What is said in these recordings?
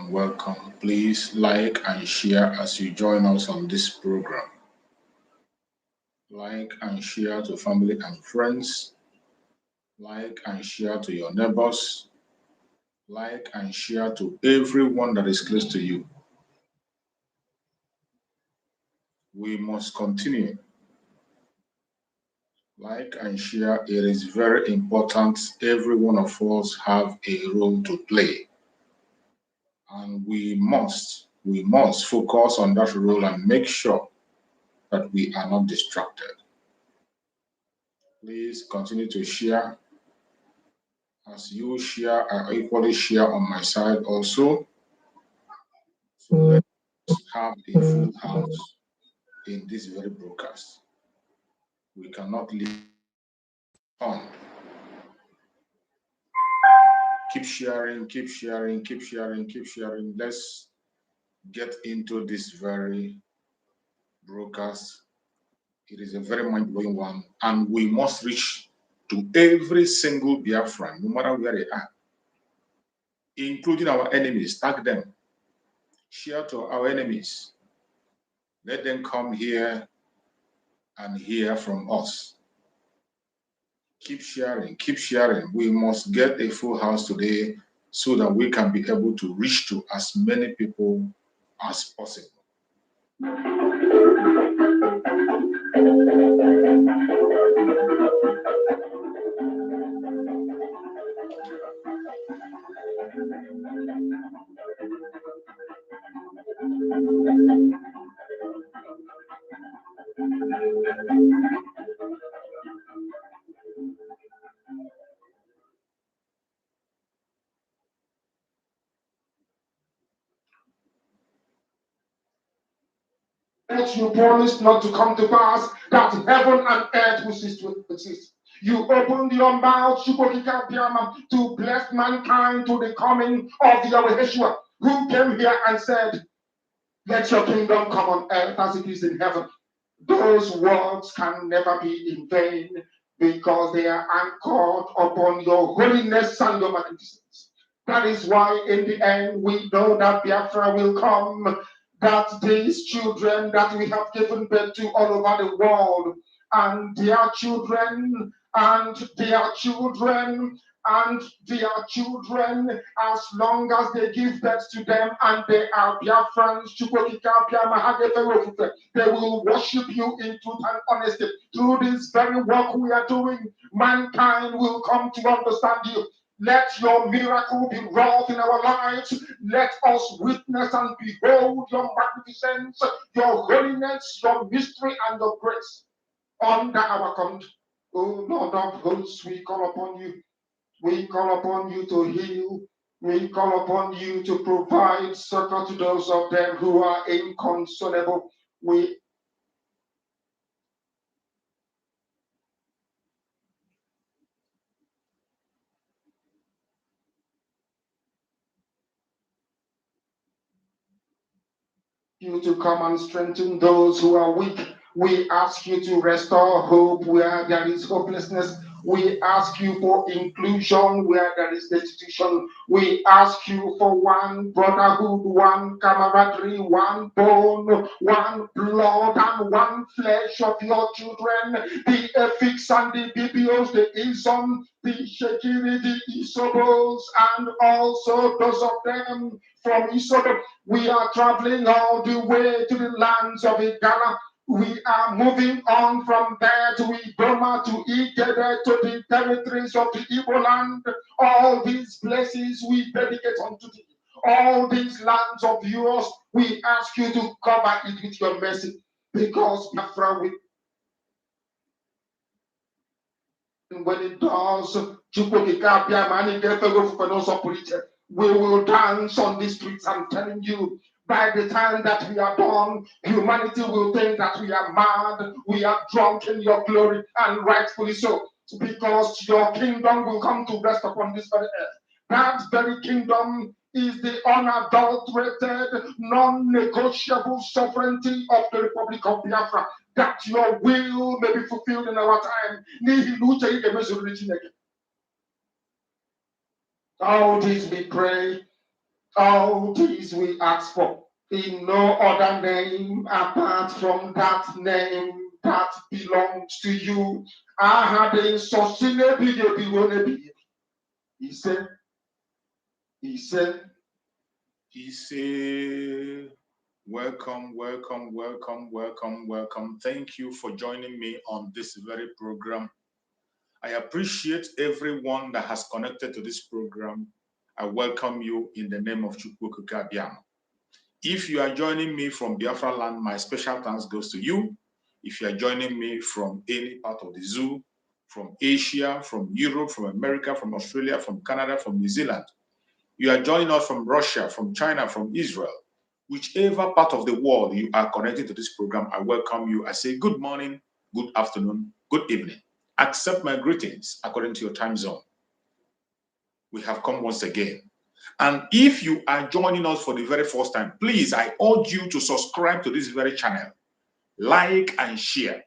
Welcome. Please like and share as you join us on this program. Like and share to family and friends. Like and share to your neighbors. Like and share to everyone that is close to you. We must continue. Like and share. It is very important. Every one of us have a role to play. And we must focus on that role and make sure that we are not distracted. Please continue to share. As you share, I equally share on my side also. So let's have a full house in this very broadcast. We cannot leave on. Keep sharing. Let's get into this very broadcast. It is a very mind-blowing one, and we must reach to every single Biafran, no matter where they are, including our enemies. Tag them. Share to our enemies. Let them come here and hear from us. Keep sharing. We must get a full house today so that we can be able to reach to as many people as possible. That you promised not to come to pass, that heaven and earth will cease to exist. You opened your mouth, to bless mankind to the coming of Yahweh Yeshua, who came here and said, let your kingdom come on earth as it is in heaven. Those words can never be in vain because they are anchored upon your holiness and your magnificence. That is why in the end we know that Biafra will come, that these children that we have given birth to all over the world, and their children, and their children, and their children, as long as they give birth to them and they are Biafrans, they will worship you in truth and honesty. Through this very work we are doing, mankind will come to understand you. Let your miracle be wrought in our lives. Let us witness and behold your magnificence, your holiness, your mystery, and your grace under our control. Oh Lord of hosts, we call upon you. We call upon you to heal. We call upon you to provide succor to those of them who are inconsolable. We you to come and strengthen those who are weak. We ask you to restore hope where there is hopelessness. We ask you for inclusion where there is destitution. We ask you for one brotherhood, one camaraderie, one bone, one blood, and one flesh of your children. The Ephics and the Bibios, the Isom, the Shekiri, the Isobos, and also those of them from Isobo. We are traveling all the way to the lands of Ghana. We are moving on from there to Idoma, to Igede, to the territories of the Igbo land. All these places we dedicate unto thee. All these lands of yours, we ask you to cover it with your mercy. Because Biafra, when it does, we will dance on the streets. I'm telling you, by the time that we are done, humanity will think that we are mad, we are drunk in your glory, and rightfully so, because your kingdom will come to rest upon this very earth. That very kingdom is the unadulterated, non-negotiable sovereignty of the Republic of Biafra, that your will may be fulfilled in our time. All this we pray, all this we ask for, in no other name apart from that name that belongs to you. He said, welcome, welcome, welcome, welcome, welcome. Thank you for joining me on this very program. I appreciate everyone that has connected to this program. I welcome you in the name of Chukwu Kabiam. If you are joining me from Biafra land, my special thanks goes to you. If you are joining me from any part of the zoo, from Asia, from Europe, from America, from Australia, from Canada, from New Zealand, you are joining us from Russia, from China, from Israel, whichever part of the world you are connected to this program, I welcome you. I say good morning, good afternoon, good evening. Accept my greetings according to your time zone. We have come once again. And if you are joining us for the very first time, please, I urge you to subscribe to this very channel. Like and share.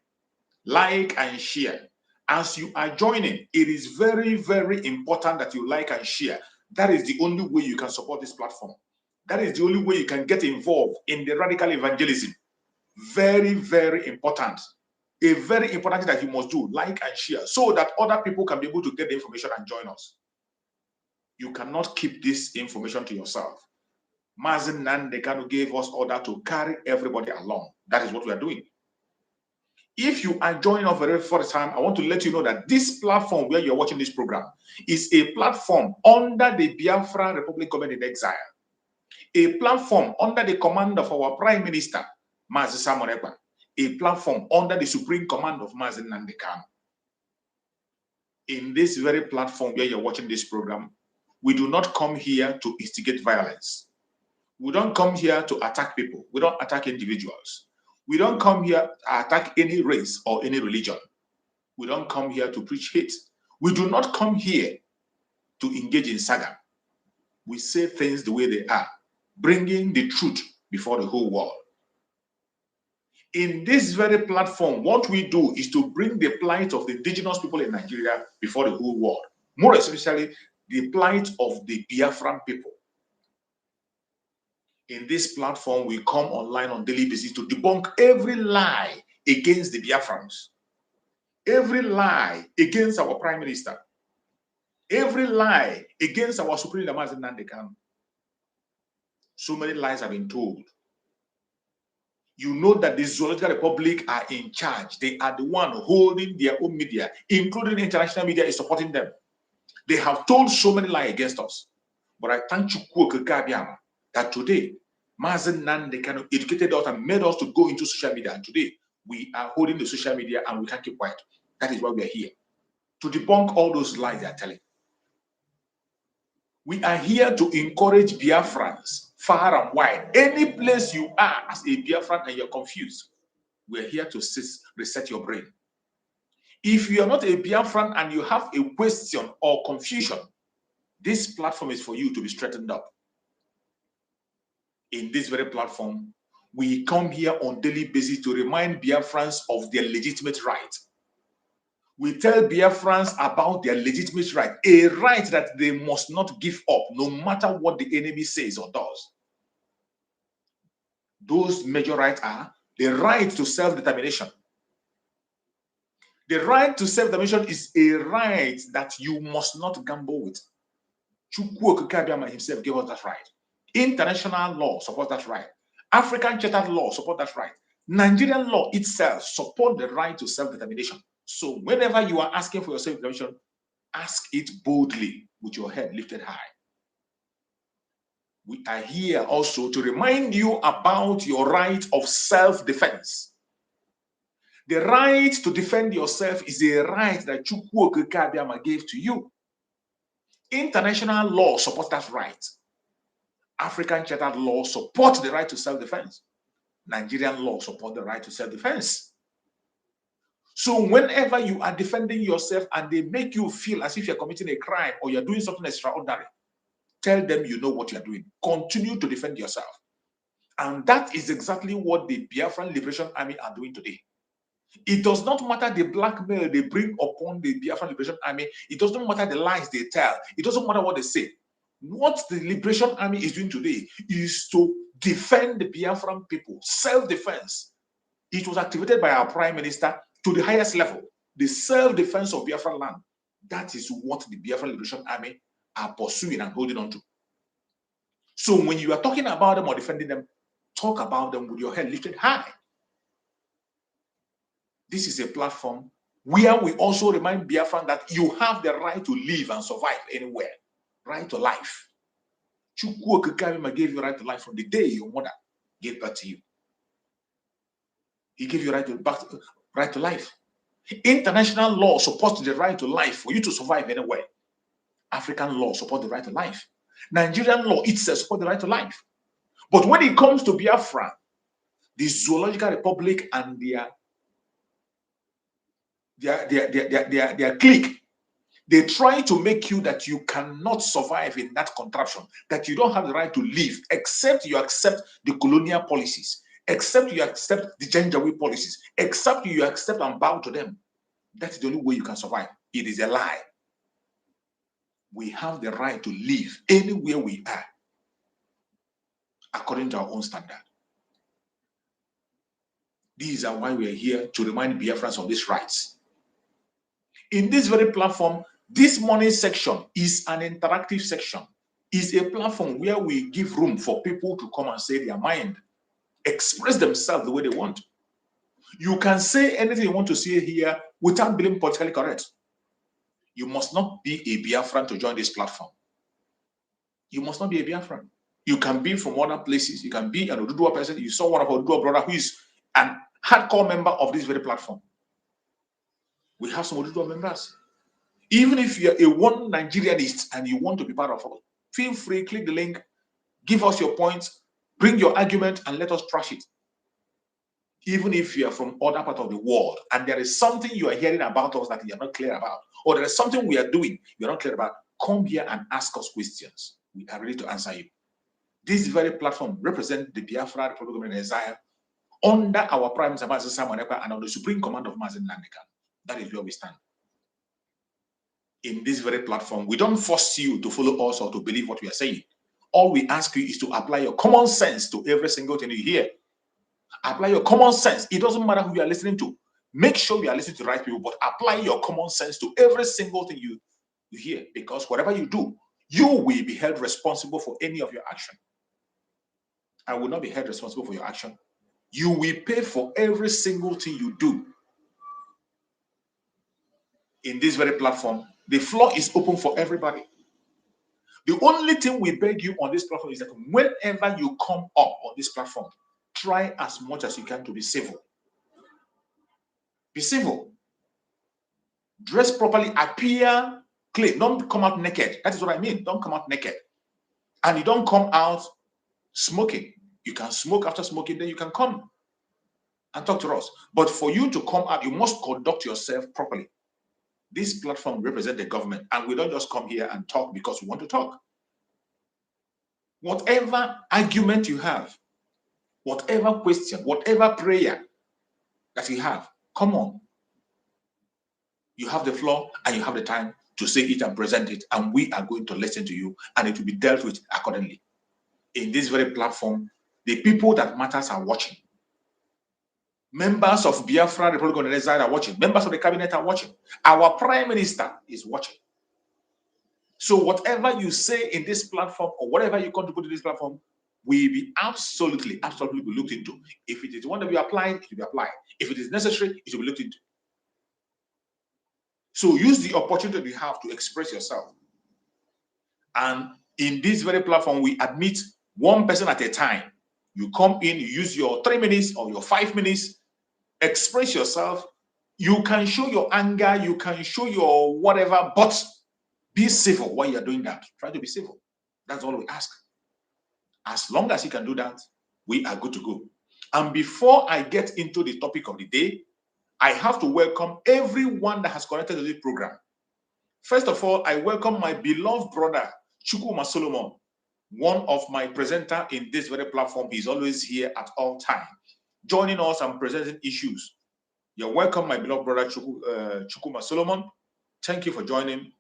Like and share. As you are joining, it is very, very important that you like and share. That is the only way you can support this platform. That is the only way you can get involved in the radical evangelism. Very, very important. A very important thing that you must do, like and share, so that other people can be able to get the information and join us. You cannot keep this information to yourself. Mazi Nnamdi Kanu gave us order to carry everybody along. That is what we are doing. If you are joining us for the first time, I want to let you know that this platform where you're watching this program is a platform under the Biafra Republic Government in Exile. A platform under the command of our Prime Minister, Mazi Samonekwa. A platform under the supreme command of Mazi Nnamdi Kanu. In this very platform where you're watching this program, we do not come here to instigate violence. We don't come here to attack people. We don't attack individuals. We don't come here to attack any race or any religion. We don't come here to preach hate. We do not come here to engage in saga. We say things the way they are, bringing the truth before the whole world. In this very platform, what we do is to bring the plight of the indigenous people in Nigeria before the whole world, more especially the plight of the Biafran people. In this platform, we come online on daily basis to debunk every lie against the Biafrans, every lie against our Prime Minister, every lie against our Supreme Leader, Mazi Nnamdi Kanu. So many lies have been told. You know that the Zoological Republic are in charge. They are the one holding their own media, including international media is supporting them. They have told so many lies against us. But I thank Chukwu Okike that today, Mazi Nnamdi Kanu educated us and made us to go into social media. And today, we are holding the social media and we can't keep quiet. That is why we are here. To debunk all those lies they are telling. We are here to encourage Biafrans far and wide. Any place you are as a Biafran and you're confused, we're here to reset your brain. If you are not a Biafran and you have a question or confusion, this platform is for you to be straightened up. In this very platform, we come here on a daily basis to remind Biafrans of their legitimate right. We tell Biafrans about their legitimate right, a right that they must not give up, no matter what the enemy says or does. Those major rights are the right to self-determination. The right to self-determination is a right that you must not gamble with. Chukwu Okike himself gave us that right. International law supports that right. African chartered law supports that right. Nigerian law itself supports the right to self-determination. So whenever you are asking for your self-determination, ask it boldly with your head lifted high. We are here also to remind you about your right of self-defense. The right to defend yourself is a right that Chukwu Okike gave to you. International law supports that right. African chartered law supports the right to self-defense. Nigerian law supports the right to self-defense. So whenever you are defending yourself and they make you feel as if you're committing a crime or you're doing something extraordinary, tell them you know what you're doing. Continue to defend yourself. And that is exactly what the Biafran Liberation Army are doing today. It does not matter the blackmail they bring upon the Biafran Liberation Army. It doesn't matter the lies they tell. It doesn't matter what they say. What the Liberation Army is doing today is to defend the Biafran people, self-defense. It was activated by our Prime Minister to the highest level, the self-defense of Biafran land. That is what the Biafran Liberation Army are pursuing and holding on to. So when you are talking about them or defending them, talk about them with your head lifted high. This is a platform where we also remind Biafran that you have the right to live and survive anywhere. Right to life. Chukwu Okike gave you right to life from the day your mother gave birth to you. He gave you right to life. International law supports the right to life for you to survive anywhere. African law supports the right to life. Nigerian law itself supports the right to life. But when it comes to Biafra, the Zoological Republic and their clique, they try to make you that you cannot survive in that contraption, that you don't have the right to live except you accept the colonial policies, except you accept the Janjaweed policies, except you accept and bow to them. That's the only way you can survive. It is a lie. We have the right to live anywhere we are, according to our own standard. These are why we are here to remind Biafrans of these rights. In this very platform, this morning section is an interactive section. It's a platform where we give room for people to come and say their mind, express themselves the way they want. You can say anything you want to say here without being politically correct. You must not be a Biafran to join this platform. You must not be a Biafran. You can be from other places. You can be an Oduduwa person. You saw one of our Oduduwa brother who is an hardcore member of this very platform. We have some Oduduwa members. Even if you're a one Nigerianist and you want to be part of us, feel free, click the link, give us your points, bring your argument, and let us trash it. Even if you are from other part of the world and there is something you are hearing about us that you're not clear about, or there is something we are doing you're not clear about, come here and ask us questions. We are ready to answer you. This very platform represents the Biafra Republic of Exile under our Prime Minister Mazi Nnamdi Kanu and under the Supreme Command of Mazi Nnamdi Kanu. That is where we stand. In this very platform, we don't force you to follow us or to believe what we are saying. All we ask you is to apply your common sense to every single thing you hear. Apply your common sense. It doesn't matter who you are listening to. Make sure you are listening to the right people, but apply your common sense to every single thing you hear, because whatever you do, you will be held responsible for any of your action. I will not be held responsible for your action. You will pay for every single thing you do. In this very platform, The floor is open for everybody. The only thing we beg you on this platform is that whenever you come up on this platform, try as much as you can to be civil. Be civil. Dress properly, appear clean. Don't come out naked. That is what I mean. Don't come out naked. And you don't come out smoking. You can smoke after smoking, then you can come and talk to us. But for you to come out, you must conduct yourself properly. This platform represents the government, and we don't just come here and talk because we want to talk. Whatever argument you have, whatever question, whatever prayer that you have, come on. You have the floor and you have the time to say it and present it, and we are going to listen to you, and it will be dealt with accordingly. In this very platform, the people that matters are watching. Members of Biafra Republic of Exile are watching. Members of the cabinet are watching. Our prime minister is watching. So whatever you say in this platform or whatever you contribute to this platform will be absolutely be looked into. If it is one to be applied, it will be applied. If it is necessary, it will be looked into. So use the opportunity you have to express yourself. And in this very platform, we admit one person at a time. You come in, you use your 3 minutes or your 5 minutes, express yourself. You can show your anger, you can show your whatever, but be civil while you're doing that. Try to be civil. That's all we ask. As long as you can do that, we are good to go. And before I get into the topic of the day, I have to welcome everyone that has connected to this program. First of all, I welcome my beloved brother, Chukwuma Solomon, one of my presenter in this very platform. He's always here at all times, joining us and presenting issues. You're welcome, my beloved brother, Chukwuma Solomon. Thank you for joining.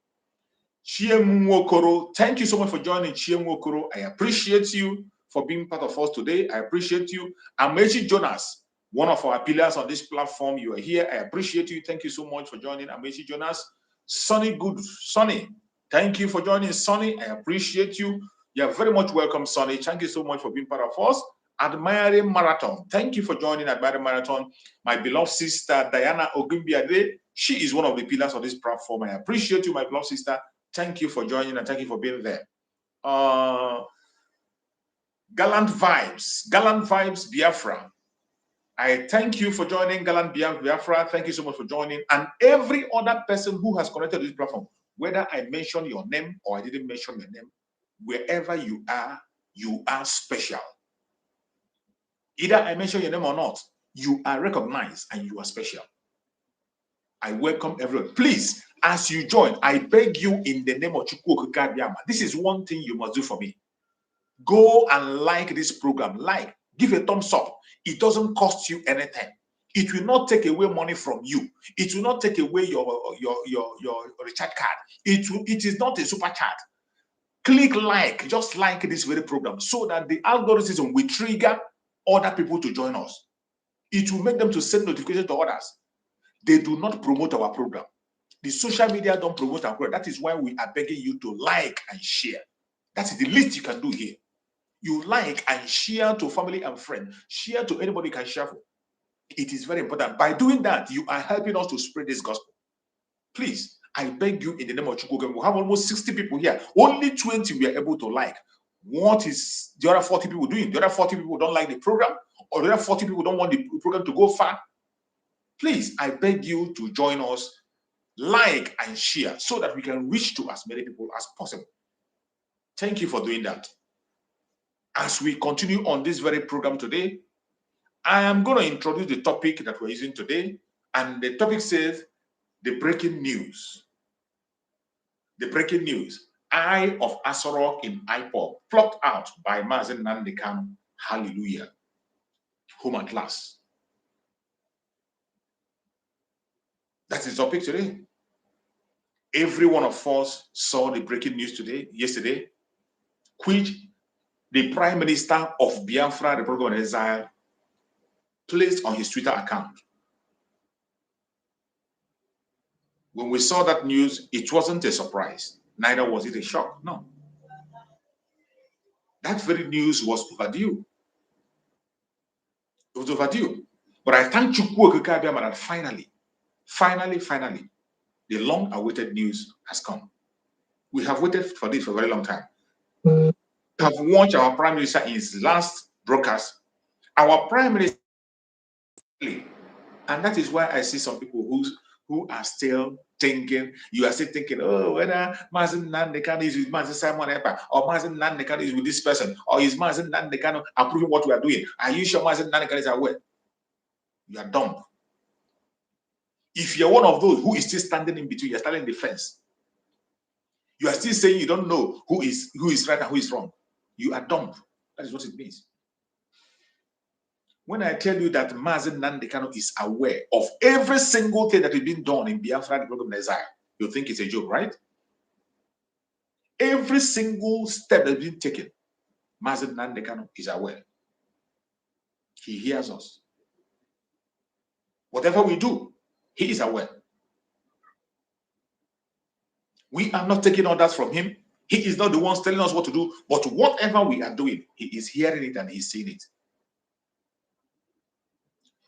Chiem Nwokoro, thank you so much for joining, Chiem Nwokoro. I appreciate you for being part of us today. I appreciate you. Amechi Jonas, one of our pillars on this platform. You are here. I appreciate you. Thank you so much for joining, Amechi Jonas. Sonny Good, Sonny, thank you for joining, Sonny. I appreciate you. You are very much welcome, Sonny. Thank you so much for being part of us. Admiring Marathon, thank you for joining Admiring Marathon. My beloved sister, Diana Ogumbiade, she is one of the pillars of this platform. I appreciate you, my beloved sister. Thank you for joining and thank you for being there. Gallant Vibes Biafra. I thank you for joining Gallant Biafra. Thank you so much for joining. And every other person who has connected to this platform, whether I mention your name or I didn't mention your name, wherever you are special. Either I mention your name or not, you are recognized and you are special. I welcome everyone. Please, as you join, I beg you in the name of Chukwu Okike Abiyama. This is one thing you must do for me. Go and like this program. Like, give a thumbs up. It doesn't cost you anything. It will not take away money from you. It will not take away your recharge card. It is not a super chat. Click like, just like this very program, so that the algorithm will trigger other people to join us. It will make them to send notifications to others. They do not promote our program. The social media don't promote our program. That is why we are begging you to like and share. That is the least you can do here. You like and share to family and friends. Share to anybody you can share for. It is very important. By doing that, you are helping us to spread this gospel. Please, I beg you in the name of Chukwu. We have almost 60 people here. Only 20 we are able to like. What is the other 40 people doing? The other 40 people don't like the program, or the other 40 people don't want the program to go far. Please, I beg you to join us, like and share, so that we can reach to as many people as possible. Thank you for doing that. As we continue on this very program today, I am going to introduce the topic that we're using today. And the topic says, the breaking news. The breaking news. Eye of Asorock in Ipob, plucked out by Mazi Nnamdi Kanu. Hallelujah. Home at last. That's the topic today. Every one of us saw the breaking news yesterday, which the Prime Minister of Biafra, Republic of Exile, placed on his Twitter account. When we saw that news, it wasn't a surprise. Neither was it a shock. No. That very news was overdue. It was overdue. But I thank Chukwu Okike Abiyama that finally, The long-awaited news has come. We have waited for this for a very long time. We have watched our Prime Minister in his last broadcast. Our Prime Minister, and that is why I see some people who are still thinking, you are still thinking, oh, whether Mazi Nnamdi Kanu is with Mazi Simon Ekpa, or Mazi Nnamdi Kanu is with this person, or is Mazi Nnamdi Kanu approving what we are doing? Are you sure Mazi Nnamdi Kanu is aware? You are dumb. If you're one of those who is still standing in between, you're standing in the fence. You are still saying you don't know who is right and who is wrong. You are dumb. That is what it means. When I tell you that Mazi Nnamdi Kanu is aware of every single thing that is being done in Biafra, the program exile, you think it's a joke, right? Every single step that's been taken, Mazi Nnamdi Kanu is aware. He hears us. Whatever we do, he is aware. We are not taking orders from him. He is not the one telling us what to do, but whatever we are doing, he is hearing it and he's seeing it.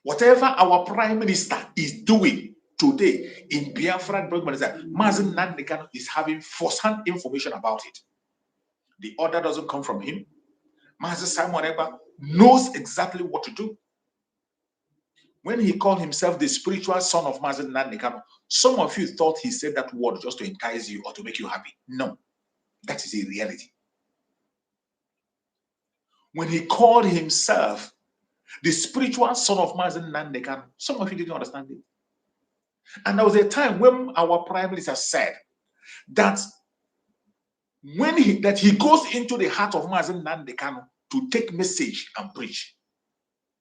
Whatever our Prime Minister is doing today in Biafra, Mazi Nnamdi Kanu is having first-hand information about it. The order doesn't come from him. Mazi Simon Ekpa knows exactly what to do. When he called himself the spiritual son of Mazi Nnamdi Kanu, some of you thought he said that word just to entice you or to make you happy. No, that is a reality. When he called himself the spiritual son of Mazi Nnamdi Kanu, some of you didn't understand it. And there was a time when our Prime Minister said that when he goes into the heart of Mazi Nnamdi Kanu to take message and preach.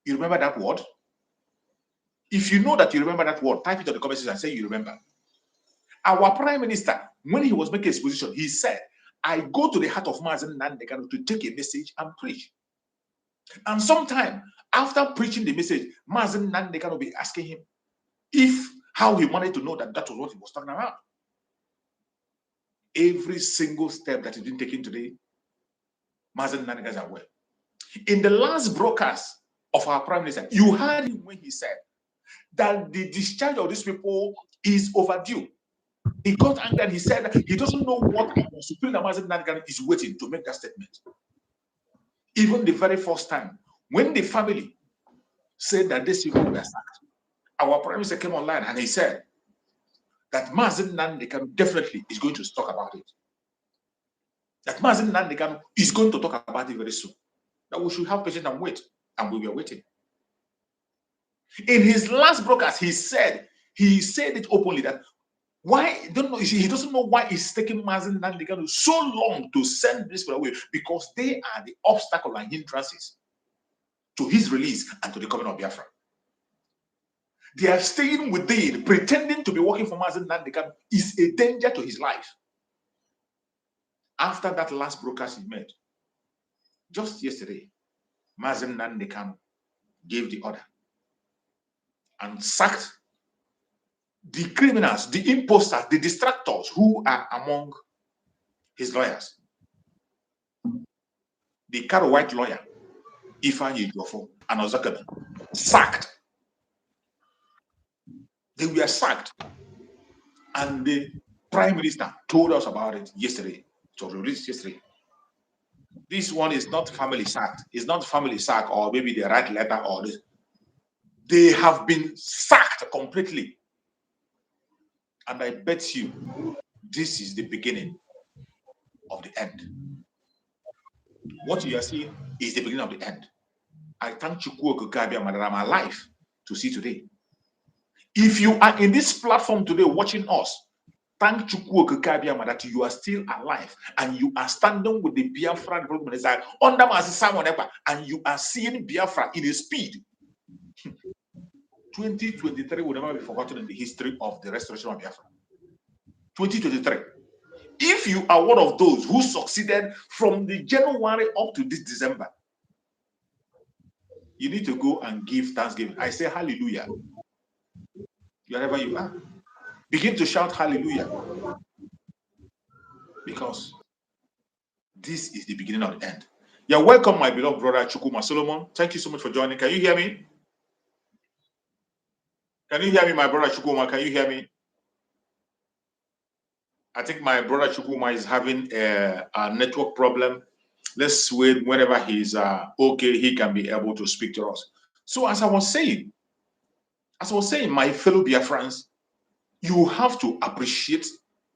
You remember that word? If you know that you remember that word, type it on the comment section and say you remember. Our Prime Minister, when he was making his position, he said, I go to the heart of Mazi Nnamdi Kanu to take a message and preach. And sometime after preaching the message, Mazi Nnamdi Kanu will be asking him how he wanted to know that that was what he was talking about. Every single step that is being taken today, Mazi Nnamdi Kanu is aware. In the last broadcast of our Prime Minister, you heard him when he said that the discharge of these people is overdue. He got angry and he said that he doesn't know what Supreme Mazi Nnamdi Kanu is waiting to make that statement. Even the very first time, when the family said that these people were sacked, our Prime Minister came online and he said that Mazi Nnamdi Kanu definitely is going to talk about it. That Mazi Nnamdi Kanu is going to talk about it very soon. That we should have patience and wait. And we were waiting. In his last broadcast, he said it openly that he doesn't know why it's taking Mazi Nnamdi Kanu so long to send this people away, because they are the obstacle and hindrances to his release and to the coming of Biafra. They are staying within, pretending to be working for Mazi Nnamdi Kanu is a danger to his life. After that last broadcast he made, just yesterday, Mazi Nnamdi Kanu gave the order and sacked the criminals, the imposters, the distractors who are among his lawyers. The Karo White lawyer, Ifeanyi Ejiofor, and Ozakabi, sacked. They were sacked. And the Prime Minister told us about it yesterday. It was released yesterday. This one is not family sacked. It's not family sack, or maybe they write letter or this. They have been sacked completely. And I bet you this is the beginning of the end. What you are seeing is the beginning of the end. I thank Chukwu Okukabia that I'm alive to see today. If you are in this platform today watching us, thank Chukwu Okukabia that you are still alive and you are standing with the Biafra development side under Mazi Simon Ekpa, and you are seeing Biafra in a speed. 2023 will never be forgotten in the history of the restoration of Biafra. 2023. If you are one of those who succeeded from the January up to this December, you need to go and give thanksgiving. I say hallelujah. Wherever you are, begin to shout hallelujah. Because this is the beginning of the end. You're welcome, my beloved brother Chukuma Solomon. Thank you so much for joining. Can you hear me? Can you hear me, my brother Chukuma? Can you hear me? I think my brother Chukuma is having a network problem. Let's wait. Whenever he's okay, he can be able to speak to us. So as I was saying, my fellow Biafrans, you have to appreciate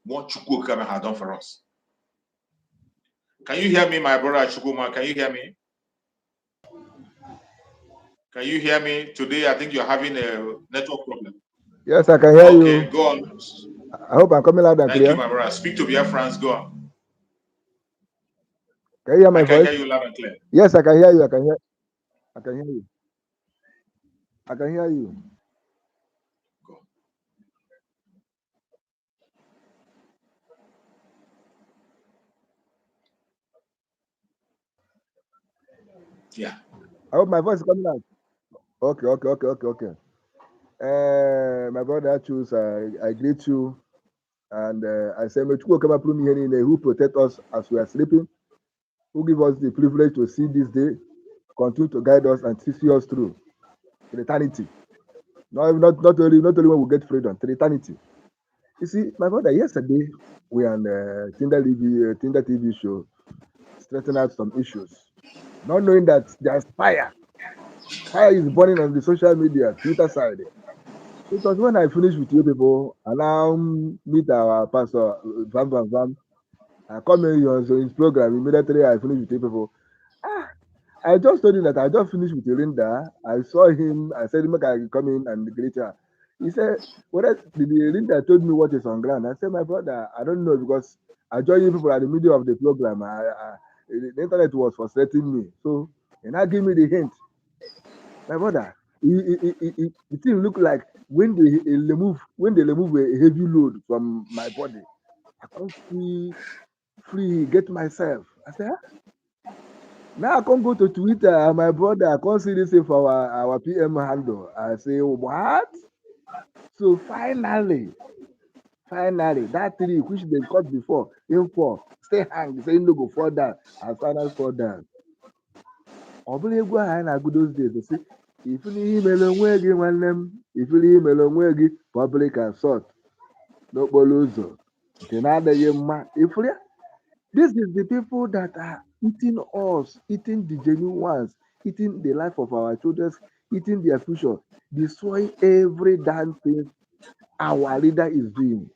what Chukwukame has done for us. Can you hear me, my brother Chukuma? Can you hear me? Can you hear me? Today, I think you're having a network problem. Yes, I can hear you. Okay, go on. I hope I'm coming loud and Thank clear. you, my brother. Speak to Biafrans. Go on. Can you hear my I can voice? hear you loud and clear. Yes, I can hear you. I can hear you. I can hear you. Go. Yeah. I hope my voice is coming out. Okay. My brother, I greet you, and I say, may Chukwu come through me here, who protect us as we are sleeping, who give us the privilege to see this day, continue to guide us and see us through to eternity. Not only when we get freedom, to eternity. You see, my brother, yesterday we on the Tinder TV show straighten out some issues, not knowing that there's fire. Fire is burning on the social media, Twitter side. It was when I finished with you people, and now meet our pastor, Vam. I come in on his program, immediately I finished with you people. I just told him that I just finished with Linda. I saw him, I said, make I come in and greet her. He said, Linda told me what is on ground. I said, my brother, I don't know because I joined you people at the middle of the program. The internet was frustrating me. So, and I give me the hint. My brother, the thing look like when they remove a heavy load from my body, I can't free get myself. I said, now I can't go to Twitter, my brother. I can't see this thing for our PM handle. I say, what? So finally, that tree which they cut before, him for stay hang, say no go fall down, as finally fall down. Oblegwa ha na good those days. They say, if you email onwe gị nwanne m, if you email onwe gị public assault n'okporo ụzọ nke na-adịghị mma. This is the people that are eating us, eating the genuine ones, eating the life of our children, eating their future, destroying every damn thing our leader is doing.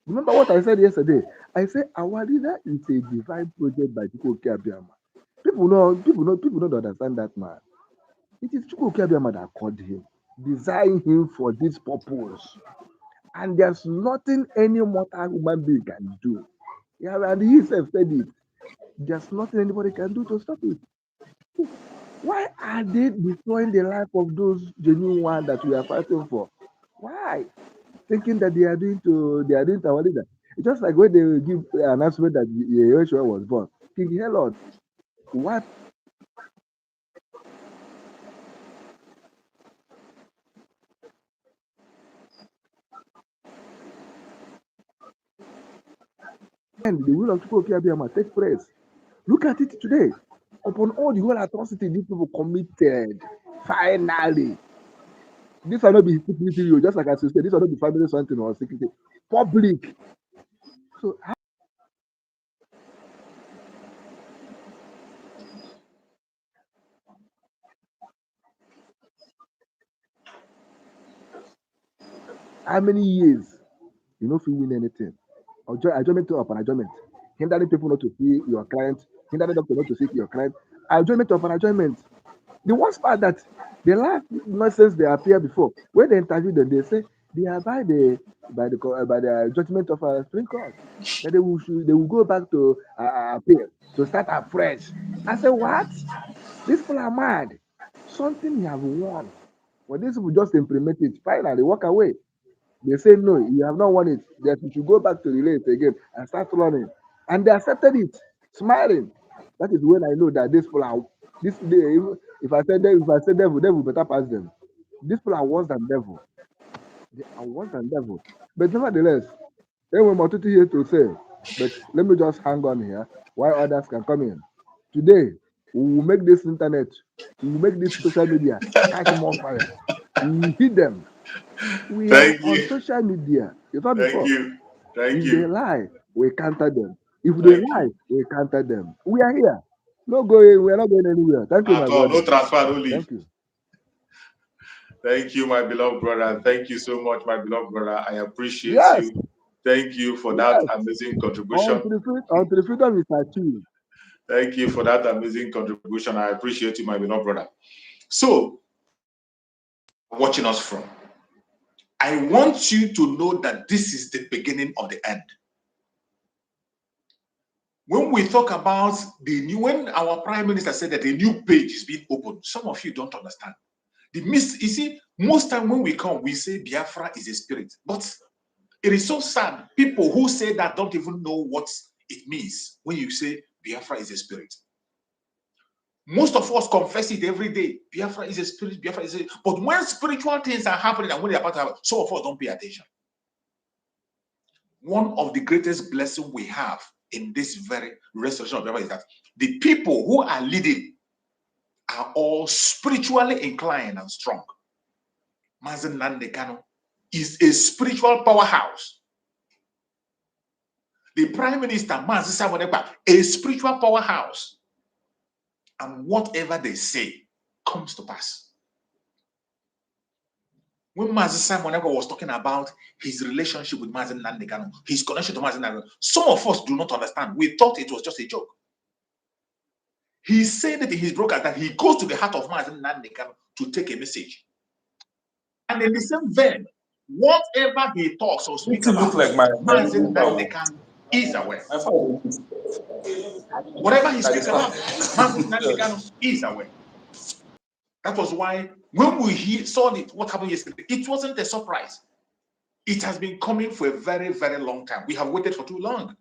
Remember what I said yesterday? I said our leader is a divine project by Chukwu Abiyama. People don't understand that, man. It is Chukwu Abiyama that called him, designed him for this purpose. And there's nothing any mortal human being can do. Yeah, and he himself said it. There's nothing anybody can do to stop it. Why are they destroying the life of those genuine ones that we are fighting for? Why? Thinking that they are doing to our leader. It's just like when they give the announcement that Yeshua was born. King Herod, what? And the will of Chukwu Abiyama take place. Look at it today. Upon all the whole atrocity these people committed, finally, this will not be secretary, just like I said, this will not be family something or secretary, public. So how many years you know if you win anything? Adjournment upon adjournment, hindering people not to see your client, hindering doctor not to see your client, adjournment upon adjournment. The worst part that the last nonsense they appear before, when they interview them, they say they are by the judgment of a Supreme Court that they will go back to appeal to start afresh. I say what? These people are mad. Something you have won, but these people just implement it. Finally, walk away. They say no, you have not won it. That you should go back to relay it again and start running. And they accepted it, smiling. That is when I know that these people are this day. If I say devil better pass them. These people are worse than devil. They are worse than devil. But nevertheless, then we're more here to say. But let me just hang on here while others can come in. Today, we will make this internet, we will make this social media catch more fire. We will hit them. We are Thank on you. social media. You thought Thank before. you. Thank If they you. lie, we counter them. If they lie, we counter them. We are here. No going. We are not going anywhere. Thank you, my brother. No transfer, no leave. Thank you. Thank you, my beloved brother. Thank you so much, my beloved brother. I appreciate Yes. you. Thank you for that amazing contribution. Until the freedom is achieved. Thank you for that amazing contribution. I appreciate you, my beloved brother. So, watching us from, I want you to know that this is the beginning of the end. When we talk about when our prime minister said that a new page is being opened, some of you don't understand. You see, most time when we come, we say Biafra is a spirit, but it is so sad. People who say that don't even know what it means when you say Biafra is a spirit. Most of us confess it every day. Biafra is a spirit, Biafra is a... But when spiritual things are happening and when they're about to happen, some of us don't pay attention. One of the greatest blessings we have in this very restoration of Biafra is that the people who are leading are all spiritually inclined and strong. Mazi Nnamdi Kanu is a spiritual powerhouse. The Prime Minister, Mazi Nnamdi, a spiritual powerhouse. And whatever they say comes to pass. When Mazi Nnamdi was talking about his relationship with Mazi Nnamdi Kanu, his connection to Mazi Nnamdi Kanu, some of us do not understand. We thought it was just a joke. He said that in his broadcast that he goes to the heart of Mazi Nnamdi Kanu to take a message. And in the same vein, whatever he talks or speaks about, Mazi Nnamdi Kanu is aware. Whatever he speaks about, Mazi Nnamdi Kanu is aware. That was why when we saw what happened yesterday, it wasn't a surprise. It has been coming for a very, very long time. We have waited for too long.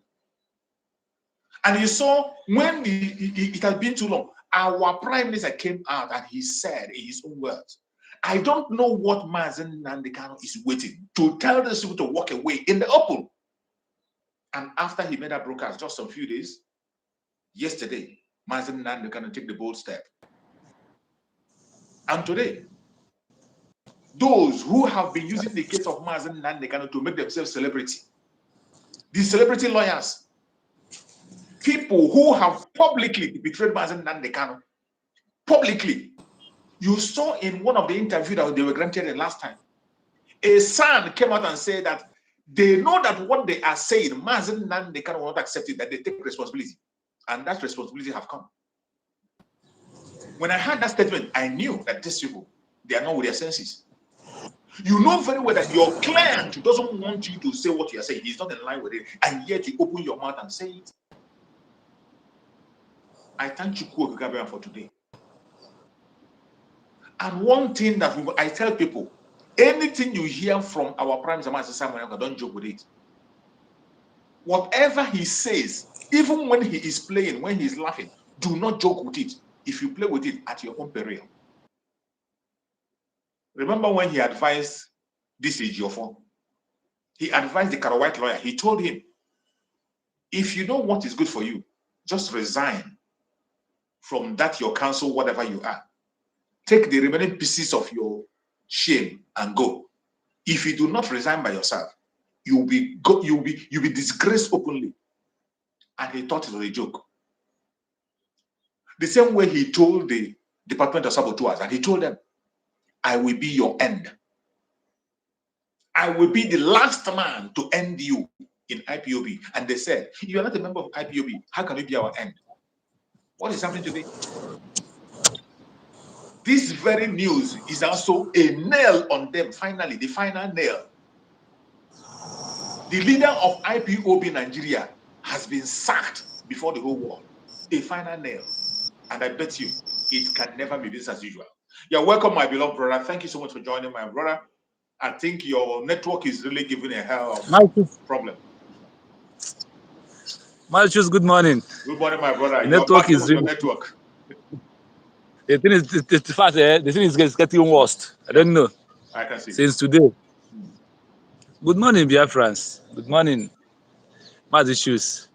And you saw when it has been too long, our Prime Minister came out and he said in his own words, I don't know what Mazi Nnamdi Kanu is waiting to tell these people to walk away in the open. And after he made that broadcast just a few days, yesterday, Mazi Nnamdi Kanu took the bold step. And today, those who have been using the case of Mazi Nnamdi Kanu to make themselves celebrity, the celebrity lawyers, people who have publicly betrayed Mazi Nnamdi Kanu, publicly. You saw in one of the interviews that they were granted the last time, a son came out and said that they know that what they are saying, Mazi Nnamdi Kanu will not accept it, that they take responsibility. And that responsibility have come. When I heard that statement, I knew that these people, they are not with their senses. You know very well that your client doesn't want you to say what you are saying. He's not in line with it. And yet you open your mouth and say it. I thank you, Gabriel, for today. And one thing that I tell people, anything you hear from our Prime Minister, don't joke with it. Whatever he says, even when he is playing, when he's laughing, do not joke with it. If you play with it at your own peril. Remember when he advised this Ejiofor? He advised the Karawhite lawyer. He told him, if you know what is good for you, just resign from that your counsel, whatever you are. Take the remaining pieces of your shame and go. If you do not resign by yourself, you'll be disgraced openly. And he thought it was a joke. The same way he told the Department of Saboteurs, and he told them, I will be your end. I will be the last man to end you in IPOB. And they said, you are not a member of IPOB. How can you be our end? What is happening today? This very news is also a nail on them, finally, the final nail. The leader of IPOB Nigeria has been sacked before the whole world. A final nail. And I bet you, it can never be business as usual. You're welcome, my beloved brother. Thank you so much for joining, my brother. I think your network is really giving a hell of problem. Malchus, good morning. Good morning, my brother. The network is your network. The thing is, the thing is getting worse. I don't know. I can see. Since today. Good morning, Biafrans. Good morning, Mazi Shoes.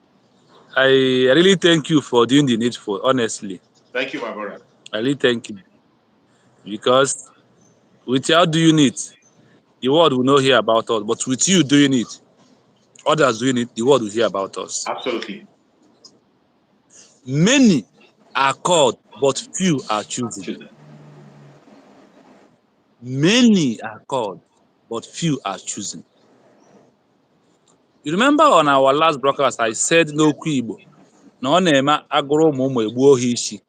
I really thank you for doing the needful, honestly. Thank you, my brother. I really thank you. Because without doing it, the world will not hear about us. But with you doing it, others doing it, the world will hear about us. Absolutely. Many are called, but few are chosen. Many are called, but few are chosen. You remember on our last broadcast, I said n'okwu Igbo na ọ na-eme agụrụ ụmụ egbuo ha isi.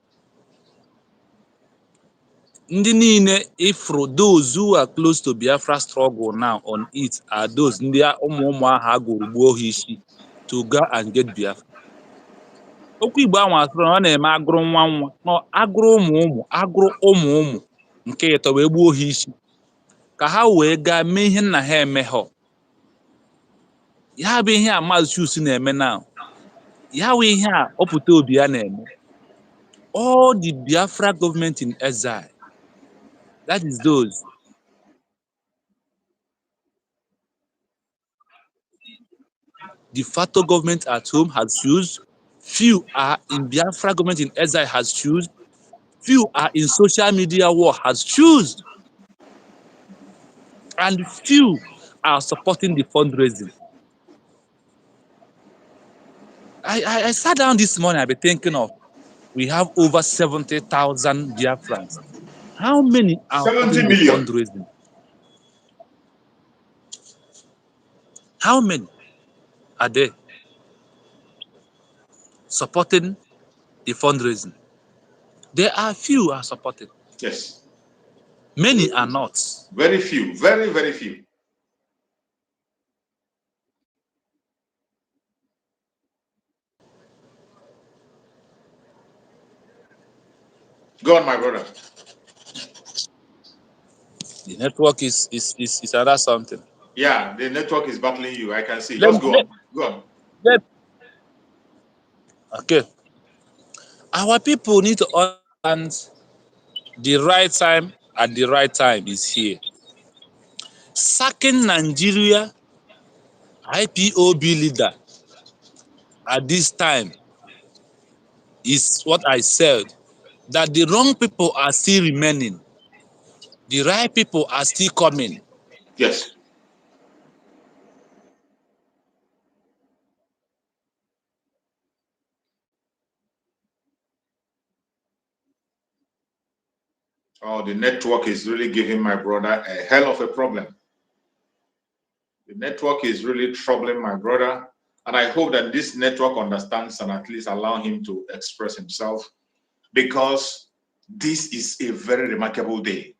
Ndị niile ifru those who are close to Biafra struggle now on it are those ndị ụmụ ahụ agụrụ gbuo ha isi to go and get Biafra. Okwu Igbo ahụ asụrụ na ọ na-eme agụrụ nwa nwa agụrụ ụmụ nke ịtọ wee gbuo ha isi ka ha wee gaa mee ihe nna ha emeghọ. Ya bụ ihe a Mazi Chuks na-eme now. Ya bụ ihe a Ọpụta Obi ya na-eme. All the Biafra government in exile, that is those de facto government at home has choose, few are in Biafra government in exile has choose, few are in social media war has choose, and few are supporting the fundraising. I sat down this morning, I've been thinking of, we have over 70,000 Biafrans. How many are 70 supporting the million. fundraising? How many are there supporting the fundraising? There are few are supporting. Yes. Many are not. Very few. Very, very few. Go on, my brother. The network is another something. Yeah, the network is battling you. I can see. Just go on. Go on. Okay. Our people need to understand the right time at the right time is here. Sacking Nigeria IPOB leader at this time is what I said, that the wrong people are still remaining. The right people are still coming. Yes. Oh, the network is really giving my brother a hell of a problem. The network is really troubling my brother. And I hope that this network understands and at least allow him to express himself, because this is a very remarkable day.